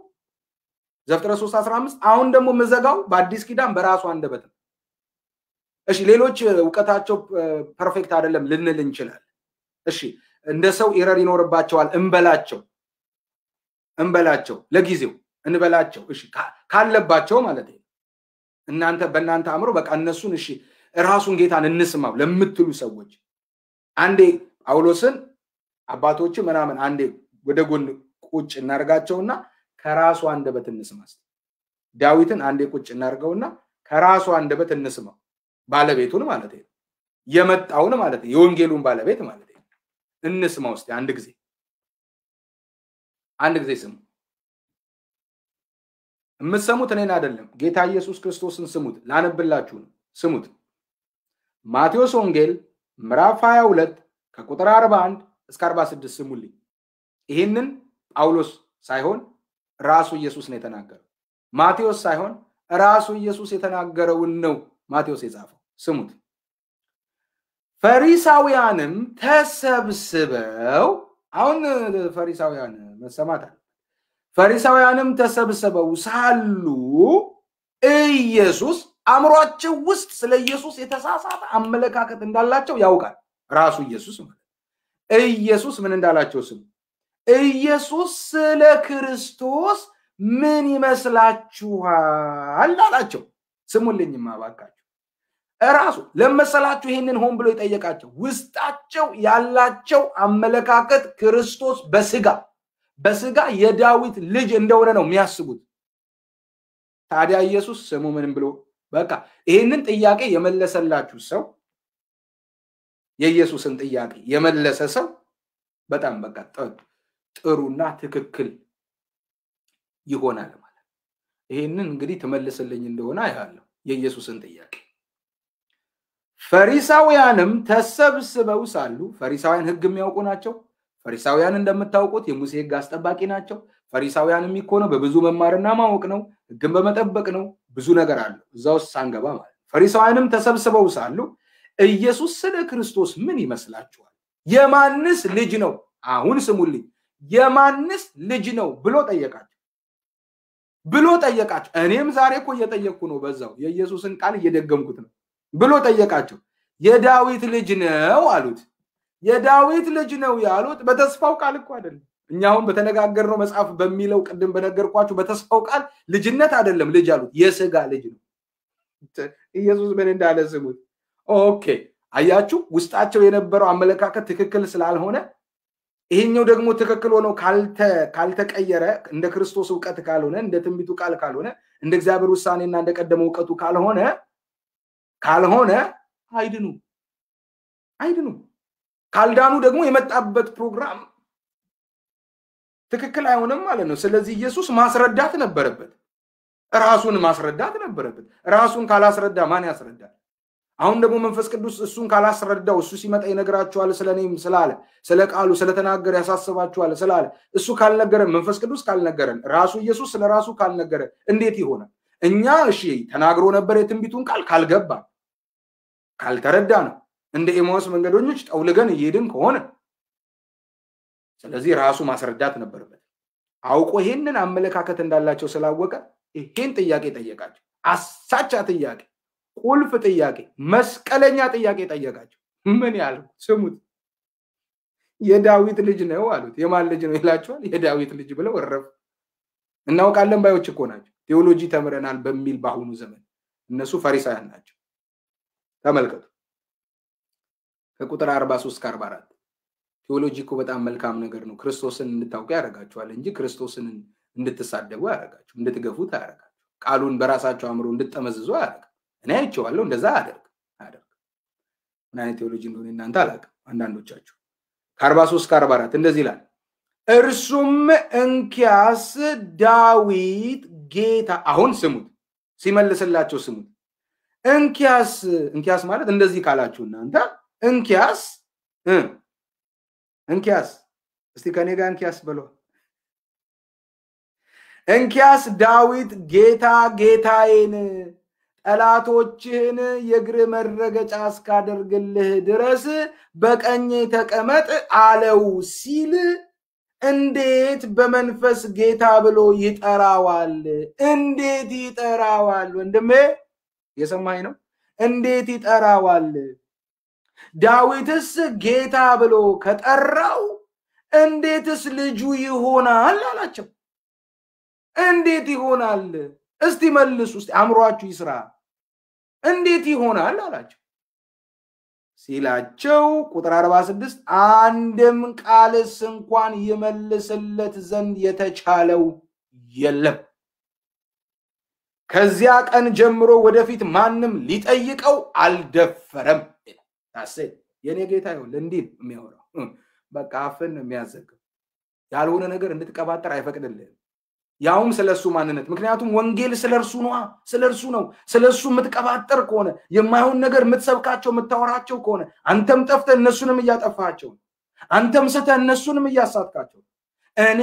ዘፍጥረት 3:15 አሁን ደግሞ መዘጋው በአዲስ ኪዳን በራሱ አንደበት እሺ ሌሎች ዕውቀታቸው ፐርፌክት አይደለም ልንል እንችላለን እሺ እንደ ሰው ኤረር ይኖርባቸዋል እንበላቸው ለጊዜው እንበላቸው እሺ ካለባቸው ማለት ነው እናንተ በእናንተ አምሮ በቃ እነሱን እሺ ራሱን ጌታን እንስማው ለምትሉ ሰዎች አንዴ ጳውሎስን አባቶች ምናምን አንዴ ወደ ጎን ቁጭ እናርጋቸውና ከራሱ አንደበት እንስማስ ዳዊትን አንዴ ቁጭ እናርገውና ከራሱ አንደበት እንስማው ባለቤቱን ማለት ነው የመጣውን ማለት ነው የወንጌሉን ባለቤት ማለት ነው እንስማው እስቲ አንድ ጊዜ ስሙ የምትሰሙት እኔን አይደለም ጌታ ኢየሱስ ክርስቶስን ስሙት ላነብላችሁ ስሙት ማቴዎስ ወንጌል ምዕራፍ 22 ከቁጥር 41 እስከ 46 ስሙልኝ ይሄንን ጳውሎስ ሳይሆን ራሱ ኢየሱስ ነው የተናገረው ማቴዎስ ሳይሆን ራሱ ኢየሱስ የተናገረውን ነው ማቴዎስ የጻፈው ስሙት ፈሪሳውያንም ተሰብስበው አሁን ፈሪሳውያን መሰማት ፈሪሳውያንም ተሰብስበው ሳሉ ኢየሱስ አምሯቸው ውስጥ ስለ ኢየሱስ የተሳሳተ አመለካከት እንዳላቸው ያውቃል ራሱ ኢየሱስ ማለት ኢየሱስ ምን እንዳላቸው ስሙ ኢየሱስ ስለ ክርስቶስ ምን ይመስላችኋል አላቸው ስሙልኝማ ባካችሁ ራሱ ለመሰላችሁ ይሄንን ሆን ብሎ ይጠየቃቸው ውስጣቸው ያላቸው አመለካከት ክርስቶስ በስጋ የዳዊት ልጅ እንደሆነ ነው የሚያስቡት ታዲያ ኢየሱስ ስሙ ምንም ብሎ በቃ ይሄንን ጥያቄ የመለሰላችሁ ሰው የኢየሱስን ጥያቄ የመለሰ ሰው በጣም በቃ ጥሩና ትክክል ይሆናል ማለት ይሄንን እንግዲህ ተመለሰልኝ እንደሆነ አይሃለሁ የኢየሱስን ጥያቄ ፈሪሳውያንም ተሰብስበው ሳሉ ፈሪሳውያን ሕግ የሚያውቁ ናቸው ፈሪሳውያን እንደምታውቁት የሙሴ ሕግ አስጠባቂ ናቸው ፈሪሳውያን የሚኮነው በብዙ መማርና ማወቅ ነው ሕግን በመጠበቅ ነው ብዙ ነገር አለ እዛው ሳንገባ ማለት ፈሪሳውያንም ተሰብስበው ሳሉ ኢየሱስ ስለ ክርስቶስ ምን ይመስላችኋል የማንስ ልጅ ነው አሁን ስሙልኝ የማንስ ልጅ ነው ብሎ ጠየቃቸው እኔም ዛሬ እኮ እየጠየቅኩ ነው በዛው የኢየሱስን ቃል እየደገምኩት ነው ብሎ ጠየቃቸው የዳዊት ልጅ ነው አሉት የዳዊት ልጅ ነው ያሉት በተስፋው ቃል እኮ አይደለም እኛውን በተነጋገርነው መጽሐፍ በሚለው ቀደም በነገርኳችሁ በተስፋው ቃል ልጅነት አይደለም ልጅ አሉት የሥጋ ልጅ ነው ኢየሱስ ምን እንዳለ ስሙት ኦኬ አያችሁ ውስጣቸው የነበረው አመለካከት ትክክል ስላልሆነ ይሄኛው ደግሞ ትክክል ሆኖ ካልተቀየረ እንደ ክርስቶስ ዕውቀት ካልሆነ እንደ ትንቢቱ ቃል ካልሆነ እንደ እግዚአብሔር ውሳኔና እንደ ቀደመው ዕውቀቱ ካልሆነ አይድኑ ካልዳኑ ደግሞ የመጣበት ፕሮግራም ትክክል አይሆንም ማለት ነው ስለዚህ ኢየሱስ ማስረዳት ነበረበት ራሱን ካላስረዳ ማን ያስረዳል አሁን ደግሞ መንፈስ ቅዱስ እሱን ካላስረዳው እሱ ሲመጣ ይነግራችኋል ስለኔም ስላለ ስለ ቃሉ ስለተናገረ ያሳስባችኋል ስላለ እሱ ካልነገረን መንፈስ ቅዱስ ካልነገረን ራሱ ኢየሱስ ስለራሱ ካልነገረን እንዴት ይሆናል እኛ እሺ ተናግሮ ነበር የትንቢቱን ቃል ካልገባ ካልተረዳ ነው እንደ ኤማውስ መንገዶኞች ጠውልገን እየሄድን ከሆነ ስለዚህ ራሱ ማስረዳት ነበረበት አውቆ ይሄንን አመለካከት እንዳላቸው ስላወቀ ይሄን ጥያቄ ጠየቃቸው አሳቻ ጥያቄ ቁልፍ ጥያቄ መስቀለኛ ጥያቄ ጠየቃቸው ምን ያሉ ስሙት የዳዊት ልጅ ነው አሉት የማን ልጅ ነው ይላቸዋል የዳዊት ልጅ ብለው ወረፉ እናውቃለን ባዮች እኮ ናቸው ቴዎሎጂ ተምረናል በሚል ባሁኑ ዘመን እነሱ ፈሪሳውያን ናቸው ተመልከቱ ከቁጥር 43 እስከ 44 ቴዎሎጂ እኮ በጣም መልካም ነገር ነው ክርስቶስን እንድታውቁ ያደርጋችኋል እንጂ ክርስቶስን እንድትሳደቡ ያደርጋችሁ እንድትገፉት ያደርጋችሁ ቃሉን በራሳቸው አምሮ እንድትጠመዝዙ ያደርጋችሁ እኔ አይቼዋለሁ እንደዛ አደርግ ምን አይነት ቴዎሎጂ እንደሆነ እናንተ አላውቅም አንዳንዶቻችሁ ከ43 እስከ 44 እንደዚህ ይላል እርሱም እንኪያስ ዳዊት ጌታ አሁን ስሙት ሲመልስላቸው ስሙት እንኪያስ ማለት እንደዚህ ካላችሁ እናንተ እንኪያስ እስቲ ከኔ ጋር እንኪያስ በሉ እንኪያስ ዳዊት ጌታዬን ጠላቶችህን የእግር መረገጫ እስካደርግልህ ድረስ በቀኜ ተቀመጥ አለው ሲል እንዴት በመንፈስ ጌታ ብሎ ይጠራዋል እንዴት ይጠራዋል ወንድሜ የሰማኝ ነው እንዴት ይጠራዋል ዳዊትስ ጌታ ብሎ ከጠራው እንዴትስ ልጁ ይሆናል አላቸው እንዴት ይሆናል እስቲ መልሱ እስቲ አምሯችሁ ይስራ እንዴት ይሆናል አላቸው ሲላቸው ቁጥር 46 አንድም ቃልስ እንኳን ይመልስለት ዘንድ የተቻለው የለም ከዚያ ቀን ጀምሮ ወደፊት ማንም ሊጠይቀው አልደፈረም ታሰ የኔ ጌታ ይሁን እንዴ የሚያወራው በቃ አፈን የሚያዘገው ያልሆነ ነገር እንድትቀባጠር አይፈቅድልህም ያውም ስለሱ ማንነት ምክንያቱም ወንጌል ስለርሱ ነው ስለሱ የምትቀባጠር ከሆነ የማይሆን ነገር የምትሰብካቸው የምታወራቸው ከሆነ አንተም ጠፍተ እነሱንም ያጠፋቸው አንተም ሰተ እነሱንም ያሳትካቸው እኔ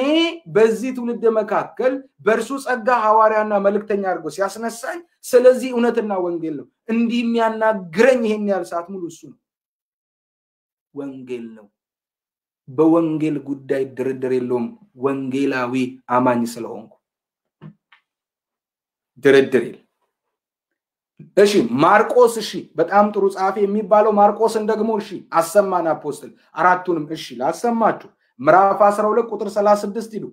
በዚህ ትውልድ መካከል በእርሱ ጸጋ ሐዋርያና መልእክተኛ አድርጎ ሲያስነሳኝ ስለዚህ እውነትና ወንጌል ነው እንዲህ የሚያናግረኝ ይሄን ያህል ሰዓት ሙሉ እሱ ነው ወንጌል ነው በወንጌል ጉዳይ ድርድር የለውም ወንጌላዊ አማኝ ስለሆንኩ ድርድር የለም እሺ ማርቆስ እሺ በጣም ጥሩ ጻፊ የሚባለው ማርቆስን ደግሞ እሺ አሰማን አፖስቶል አራቱንም እሺ ላሰማችሁ ምዕራፍ 12 ቁጥር 36 ይሉ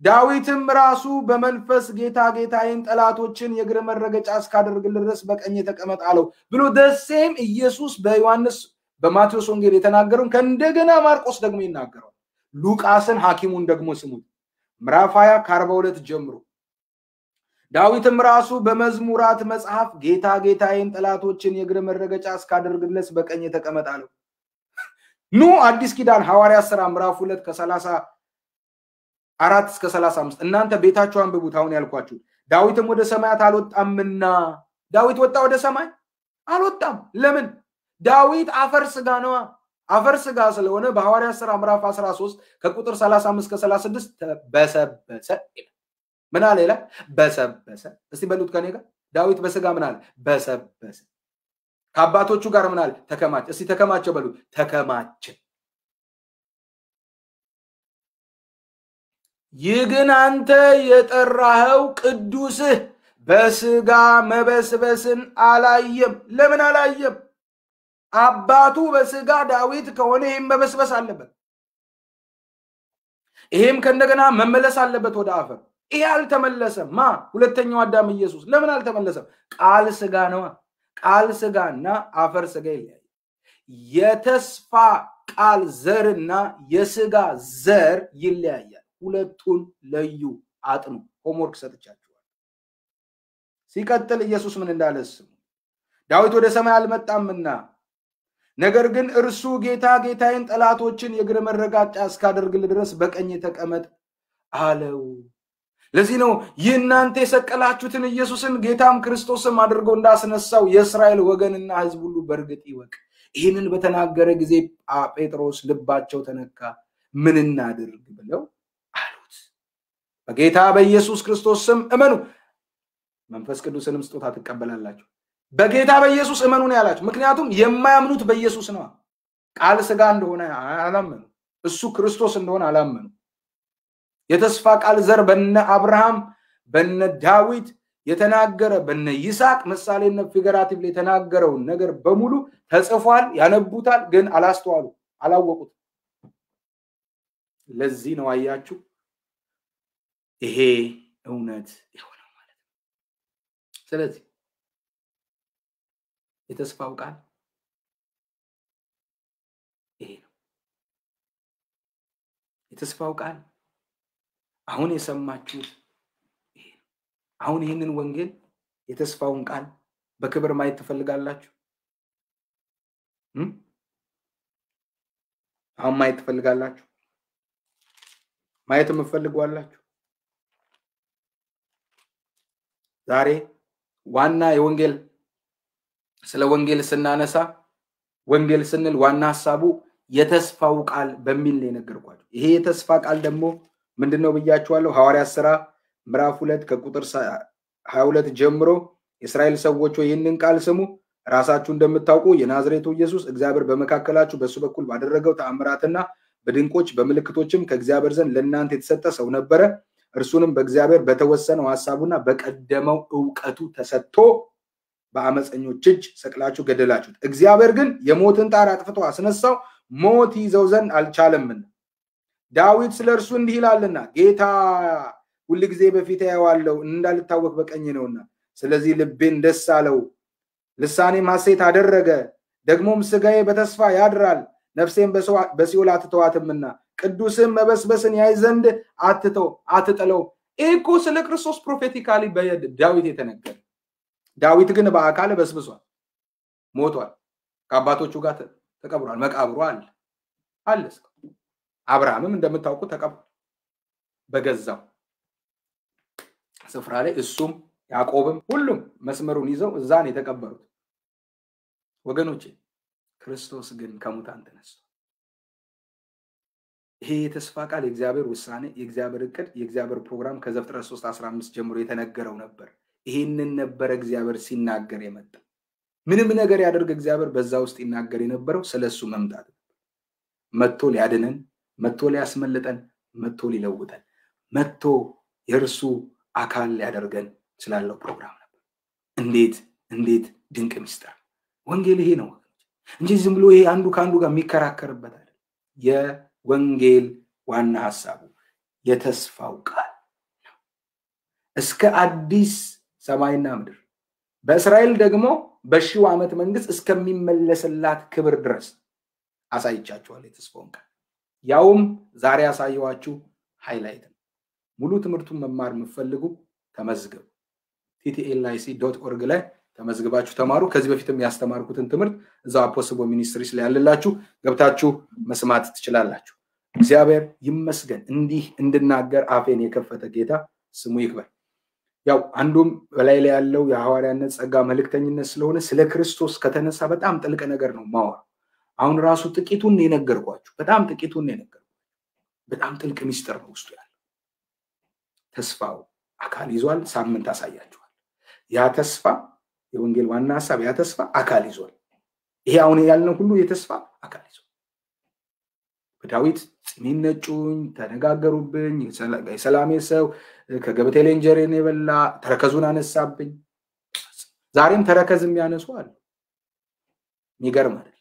ዳዊትም ራሱ በመንፈስ ጌታዬን ጠላቶችን የእግር መረገጫ እስካደርግልህ ድረስ በቀኝ ተቀመጥ አለው ብሎ ደሴም ኢየሱስ በዮሐንስ በማቴዎስ ወንጌል የተናገረውን ከእንደገና ማርቆስ ደግሞ ይናገራል ሉቃስን ሐኪሙን ደግሞ ስሙት ምዕራፍ 20 ከ42 ጀምሮ ዳዊትም ራሱ በመዝሙራት መጽሐፍ ጌታዬን ጠላቶችን የእግር መረገጫ እስካደርግልህ ድረስ በቀኝ ተቀመጥ አለው ኑ አዲስ ኪዳን ሐዋርያት ሥራ ምዕራፍ 2 ከ34 እስከ 35 እናንተ ቤታችሁ አንብቡት አሁን ያልኳችሁ ዳዊትም ወደ ሰማያት አልወጣምና ዳዊት ወጣ ወደ ሰማይ አልወጣም ለምን ዳዊት አፈር ስጋ ስለሆነ በሐዋርያት ሥራ ምዕራፍ 13 ከቁጥር 35 እስከ 36 በሰበሰ ምን አለ ይላል በሰበሰ እስቲ በሉት ከኔ ጋር ዳዊት በስጋ ምን አለ በሰበሰ ከአባቶቹ ጋር ምን አለ ተከማቸ እስቲ ተከማቸ በሉት ተከማቸ ይግን አንተ የጠራኸው ቅዱስህ በስጋ መበስበስን አላየም ለምን አላየም አባቱ በስጋ ዳዊት ከሆነ ይሄም መበስበስ አለበት ይሄም ከእንደገና መመለስ አለበት ወደ አፈር ይሄ አልተመለሰም ሁለተኛው አዳም ኢየሱስ ለምን አልተመለሰም ቃል ስጋ ነው ቃል ስጋና አፈር ስጋ ይለያል የተስፋ ቃል ዘርና የስጋ ዘር ይለያያል ሁለቱን ለዩ አጥኑ ሆምወርክ ሰጥቻችኋል ሲቀጥል ኢየሱስ ምን እንዳለስ ዳዊት ወደ ሰማይ አልመጣምና ነገር ግን እርሱ ጌታዬን ጠላቶችን የእግር መረገጫ እስካደርግልህ ድረስ በቀኝ ተቀመጥ አለው ለዚህ ነው ይናንተ የሰቀላችሁትን ኢየሱስን ጌታም ክርስቶስም አድርገው እንዳስነሳው የእስራኤል ወገንና ህዝብ ሁሉ በርግጥ ይወቅ ይሄንን በተናገረ ጊዜ ጴጥሮስ ልባቸው ተነካ ምን እናድርግ ብለው አሉት በጌታ በኢየሱስ ክርስቶስ ስም እመኑ መንፈስ ቅዱስንም ስጦታ ተቀበላላችሁ በጌታ በኢየሱስ እመኑ ነው ያላችሁ ምክንያቱም የማያምኑት በኢየሱስ ነው ቃል ስጋ እንደሆነ አላመኑ እሱ ክርስቶስ እንደሆነ አላመኑ የተስፋ ቃል ዘር በነ አብርሃም በነ ዳዊት የተናገረ በነ ይስሐቅ ምሳሌነት ፊገራቲቭ ላይ የተናገረው ነገር በሙሉ ተጽፏል ያነቡታል ግን አላስተዋሉ አላወቁት ለዚህ ነው አያችሁ ይሄ እውነት የሆነው ማለት ነው ስለዚህ የተስፋው ቃል ይሄ ነው የተስፋው ቃል አሁን የሰማችሁት ይሄ ነው አሁን ይሄንን ወንጌል የተስፋውን ቃል በክብር ማየት ትፈልጋላችሁ አሁን ማየት ትፈልጋላችሁ ማየት የምትፈልጓላችሁ ዛሬ ዋና የወንጌል ስለ ወንጌል ስናነሳ ወንጌል ስንል ዋና ሐሳቡ የተስፋው ቃል በሚል ነው የነገርኳችሁ ይሄ የተስፋ ቃል ደግሞ ምንድነው ብያችኋለሁ ሐዋርያት ሥራ ምዕራፍ 2 ከቁጥር 22 ጀምሮ እስራኤል ሰዎች ይህንን ቃል ስሙ ራሳችሁ እንደምታውቁ የናዝሬቱ ኢየሱስ እግዚአብሔር በመካከላችሁ በሱ በኩል ባደረገው ተአምራትና በድንቆች በመልክቶችም ከእግዚአብሔር ዘንድ ለእናንተ የተሰጠ ሰው ነበረ እርሱንም በእግዚአብሔር በተወሰነው ሐሳቡና በቀደመው ዕውቀቱ ተሰጥቶ በአመፀኞች እጅ ሰቅላችሁ ገደላችሁት እግዚአብሔር ግን የሞትን ጣር አጥፍቶ አስነሳው ሞት ይዘው ዘንድ አልቻለምና ዳዊት ስለርሱ እንዲህ ይላልና ጌታ ሁሉ ጊዜ በፊቴ ያዋለው እንዳልታወቅ በቀኝ ነውና ስለዚህ ልቤን ደስ አለው ልሳኔም ሐሴት አደረገ ደግሞም ስጋዬ በተስፋ ያድራል ነፍሴን በሲኦል አትተዋትምና ቅዱስም መበስበስን ያይ ዘንድ አትጥለው እኮ ስለ ክርስቶስ ፕሮፌቲካሊ በዳዊት የተነገረ ዳዊት ግን በአካል በስብሷል ሞቷል ከአባቶቹ ጋር ተቀብሯል መቃብሩ አለ አብርሃምም እንደምታውቁ ተቀብሯል በገዛው ስፍራ ላይ እሱም ያዕቆብም ሁሉም መስመሩን ይዘው እዛን የተቀበሩት ወገኖቼ ክርስቶስ ግን ከሙታን ተነሳ ይሄ የተስፋ ቃል የእግዚአብሔር ውሳኔ የእግዚአብሔር ዕቅድ የእግዚአብሔር ፕሮግራም ከዘፍጥረት 3:15 ጀምሮ የተነገረው ነበር ይሄንን ነበር እግዚአብሔር ሲናገር የመጣ ምንም ነገር ያደርግ እግዚአብሔር በዛ ውስጥ ይናገር የነበረው ስለሱ መምጣት መጥቶ ሊያድነን መጥቶ ሊያስመልጠን መጥቶ ሊለውጠን መጥቶ የርሱ አካል ሊያደርገን ስላለው ፕሮግራም ነበር እንዴት ድንቅ ምስጢር ወንጌል ይሄ ነው እንጂ ዝም ብሎ ይሄ አንዱ ካንዱ ጋር የሚከራከርበት አይደል የወንጌል ዋና ሐሳቡ የተስፋው ቃል እስከ አዲስ ሰማይና ምድር በእስራኤል ደግሞ በሺው ዓመት መንግስት እስከሚመለስላት ክብር ድረስ አሳይቻችኋለሁ የተስፋውን ቃል ያውም ዛሬ አሳየዋችሁ ሃይላይት ሙሉ ትምህርቱን መማር የምትፈልጉ ተመዝገቡ ttlic.org ላይ ተመዝግባችሁ ተማሩ ከዚህ በፊትም ያስተማርኩትን ትምህርት እዛው አፖስቦ ሚኒስትሪስ ላይ ያለላችሁ ገብታችሁ መስማት ትችላላችሁ እግዚአብሔር ይመስገን እንዲህ እንድናገር አፌን የከፈተ ጌታ ስሙ ይክበር ያው አንዱም በላይ ላይ ያለው የሐዋርያነት ጸጋ መልእክተኝነት ስለሆነ ስለ ክርስቶስ ከተነሳ በጣም ጥልቅ ነገር ነው ማወራ አሁን ራሱ ጥቂቱን የነገርኳችሁ በጣም ጥቂቱን የነገርኳችሁ በጣም ጥልቅ ሚስጥር ነው ውስጡ ያለው ተስፋው አካል ይዟል ሳምንት አሳያችኋል ያ ተስፋ የወንጌል ዋና ሐሳብ ያ ተስፋ አካል ይዟል ይሄ አሁን ያልነው ሁሉ የተስፋ አካል ይዟል በዳዊት ጽሜን ነጩኝ ተነጋገሩብኝ የሰላሜ ሰው ከገበቴ ላይ እንጀራን የበላ ተረከዙን አነሳብኝ ዛሬም ተረከዝም ያነሱ አለ የሚገርም አይደል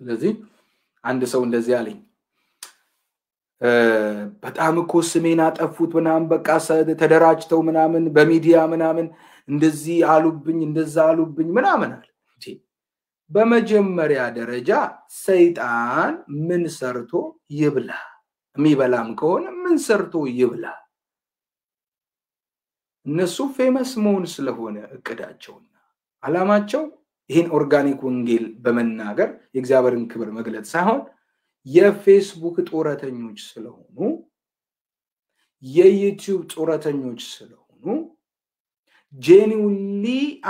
ስለዚህ አንድ ሰው እንደዚህ አለኝ በጣም እኮ ስሜን አጠፉት ምናምን በቃ ተደራጅተው ምናምን በሚዲያ ምናምን እንደዚህ አሉብኝ እንደዛ አሉብኝ ምናምን አለ እንጂ በመጀመሪያ ደረጃ ሰይጣን ምን ሰርቶ ይብላ የሚበላም ከሆነ ምን ሰርቶ ይብላ እነሱ ፌመስ መሆን ስለሆነ እቅዳቸውና አላማቸው ይሄን ኦርጋኒክ ወንጌል በመናገር የእግዚአብሔርን ክብር መግለጽ ሳይሆን የፌስቡክ ጦረተኞች ስለሆኑ የዩቲዩብ ጦረተኞች ስለሆኑ ጄኒውሊ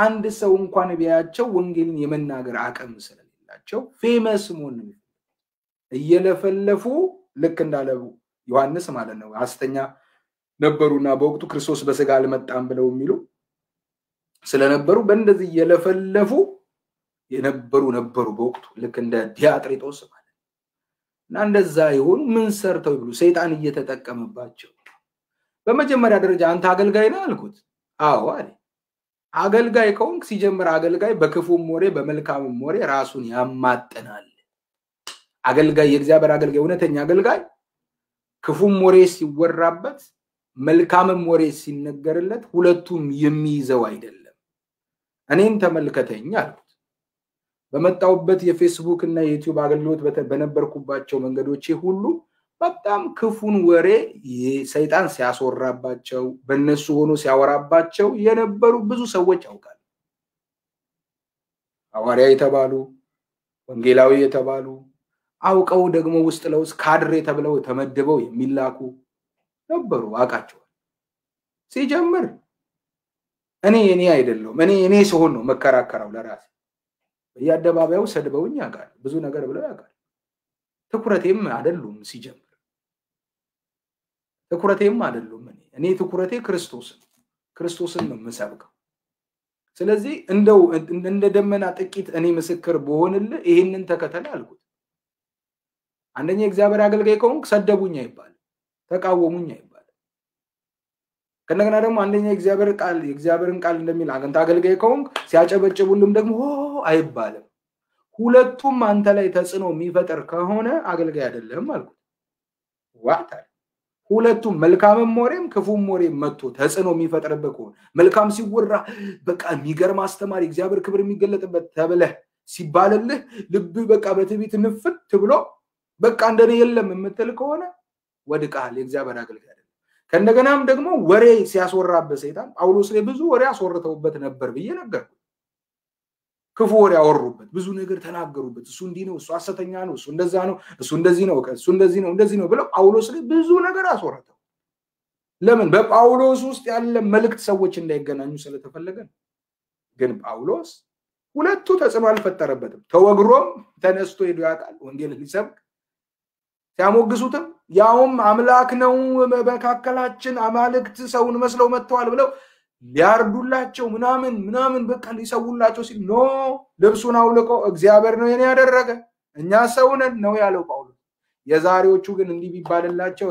አንድ ሰው እንኳን ቢያቸው ወንጌልን የመናገር አቅም ስለሌላቸው ፌመስ መሆን እየለፈለፉ ልክ እንዳለው ዮሐንስ ማለት ነው ሐሰተኛ ነበሩና በወቅቱ ክርስቶስ በስጋ አልመጣም ብለው የሚሉ ስለነበሩ በእንደዚህ እየለፈለፉ ነበሩ በወቅቱ ልክ እንደ ዲያጥሪጦስ ማለት እና እንደዛ ይሆኑ ምን ሰርተው ይብሉ ሰይጣን እየተጠቀመባቸው በመጀመሪያ ደረጃ አንተ አገልጋይ ነህ አልኩት አዎ አለ አገልጋይ ከሆንክ ሲጀምር አገልጋይ በክፉም ወሬ በመልካምም ወሬ ራሱን ያማጥናል አገልጋይ የእግዚአብሔር አገልጋይ እውነተኛ አገልጋይ ክፉም ወሬ ሲወራበት መልካምም ወሬ ሲነገርለት ሁለቱም የሚይዘው አይደለም እኔን ተመልከተኝ አልኩት በመጣውበት የፌስቡክ እና የዩቲዩብ አገልግሎት በነበርኩባቸው መንገዶቼ ሁሉ በጣም ክፉን ወሬ ሰይጣን ሲያስወራባቸው በእነሱ ሆኖ ሲያወራባቸው የነበሩ ብዙ ሰዎች አውቃለሁ ሐዋርያ የተባሉ ወንጌላዊ የተባሉ አውቀው ደግሞ ውስጥ ለውስጥ ካድሬ ተብለው ተመድበው የሚላኩ ነበሩ አቃቸው ሲጀምር እኔ አይደለም እኔ ሰሆን ነው መከራከራው ለራሴ በየአደባባዩ ሰድበውኝ ያጋል ብዙ ነገር ብለው ያጋል ትኩረቴም አይደሉም ሲጀምር ትኩረቴም አይደሉም እኔ ትኩረቴ ክርስቶስን ነው መስበከው ስለዚህ እንደው እንደ ደመና ጥቂት እኔ ምስክር በሆንልህ ይሄንን ተከተል አልኩት አንደኛ እግዚአብሔር አገልጋይ ከሆንክ ሰደቡኝ አይባል ተቃወሙኝ አይባል ከነገና ደግሞ አንደኛ የእግዚአብሔርን ቃል እንደሚል አንተ አገልጋይ ከሆንክ ሲያጨበጭቡልም ደግሞ አይባልም ሁለቱም አንተ ላይ ተጽኖ የሚፈጠር ከሆነ አገልጋይ አይደለም አልኩት ዋታ ሁለቱም መልካምም ወሬም ክፉም ወሬም መጥቶ ተጽኖ የሚፈጠርበት ከሆነ መልካም ሲወራ በቃ የሚገርም አስተማሪ እግዚአብሔር ክብር የሚገለጥበት ተብለህ ሲባልልህ ልብ በቃ በትዕቢት ንፍት ብሎ በቃ እንደኔ የለም የምትል ከሆነ ወድቃል የእግዚአብሔር አገልጋይ አይደለም ከነገናም ደግሞ ወሬ ሲያስወራበት ሰይጣን ጳውሎስ ላይ ብዙ ወሬ አስወርተውበት ነበር ብዬ ነገርኩ ክፉ ወሬ አወሩበት ብዙ ነገር ተናገሩበት እሱ እንዲህ ነው እሱ ሐሰተኛ ነው እሱ እንደዛ ነው እሱ እንደዚህ ነው ብለው ጳውሎስ ላይ ብዙ ነገር አስወርተው ለምን በጳውሎስ ውስጥ ያለ መልእክት ሰዎች እንዳይገናኙ ስለተፈለገ ግን ጳውሎስ ሁለቱ ተጽኖ አልፈጠረበትም ተወግሮም ተነስቶ ሄዶ ያቃል ወንጌል ሊሰብክ ሲያሞግሱትም ያውም አምላክ ነው በመካከላችን አማልክት ሰውን መስለው መጥተዋል ብለው ሊያርዱላቸው ምናምን በቃ ሊሰውላቸው ሲል ኖ ልብሱን አውልቆ እግዚአብሔር ነው የኔ ያደረገ እኛ ሰው ነን ነው ያለው ጳውሎስ የዛሬዎቹ ግን እንዲህ ቢባልላቸው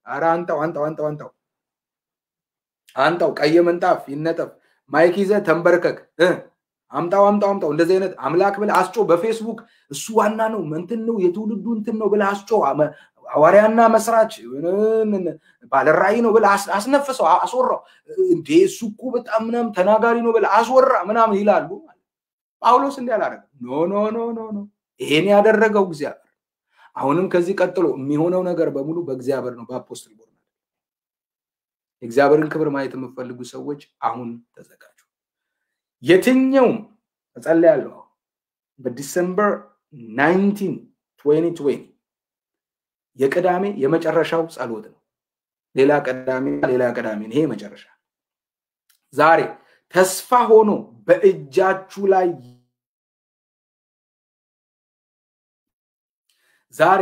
ኧረ አንተው ቀይ ምንጣፍ ይነጠፍ ማይክ ይዘህ ተንበርከክ አምጣው እንደዚህ አይነት አምላክ ብለ አስጮ በፌስቡክ እሱ ዋና ነው እንትን ነው የትውልዱ እንትን ነው ብለ አስጮ ሐዋርያና መስራች ባለራይ ነው ብለ አስነፈሰው አስወራው እንዴ እሱ እኮ በጣም ምናምን ተናጋሪ ነው ብለ አስወራ ምናምን ይላሉ ጳውሎስ እንዲያላረገ ኖ ይሄን ያደረገው እግዚአብሔር አሁንም ከዚህ ቀጥሎ የሚሆነው ነገር በሙሉ በእግዚአብሔር ነው በአፖስቶል ቦርና እግዚአብሔርን ክብር ማየት የምትፈልጉ ሰዎች አሁን ተዘጋጁ የትኛው ተጸልያለሁ በዲሴምበር 19 2020 የቅዳሜ የመጨረሻው ጸሎት ነው ሌላ ቅዳሜ ይሄ መጨረሻ ዛሬ ተስፋ ሆኖ በእጃችሁ ላይ ዛሬ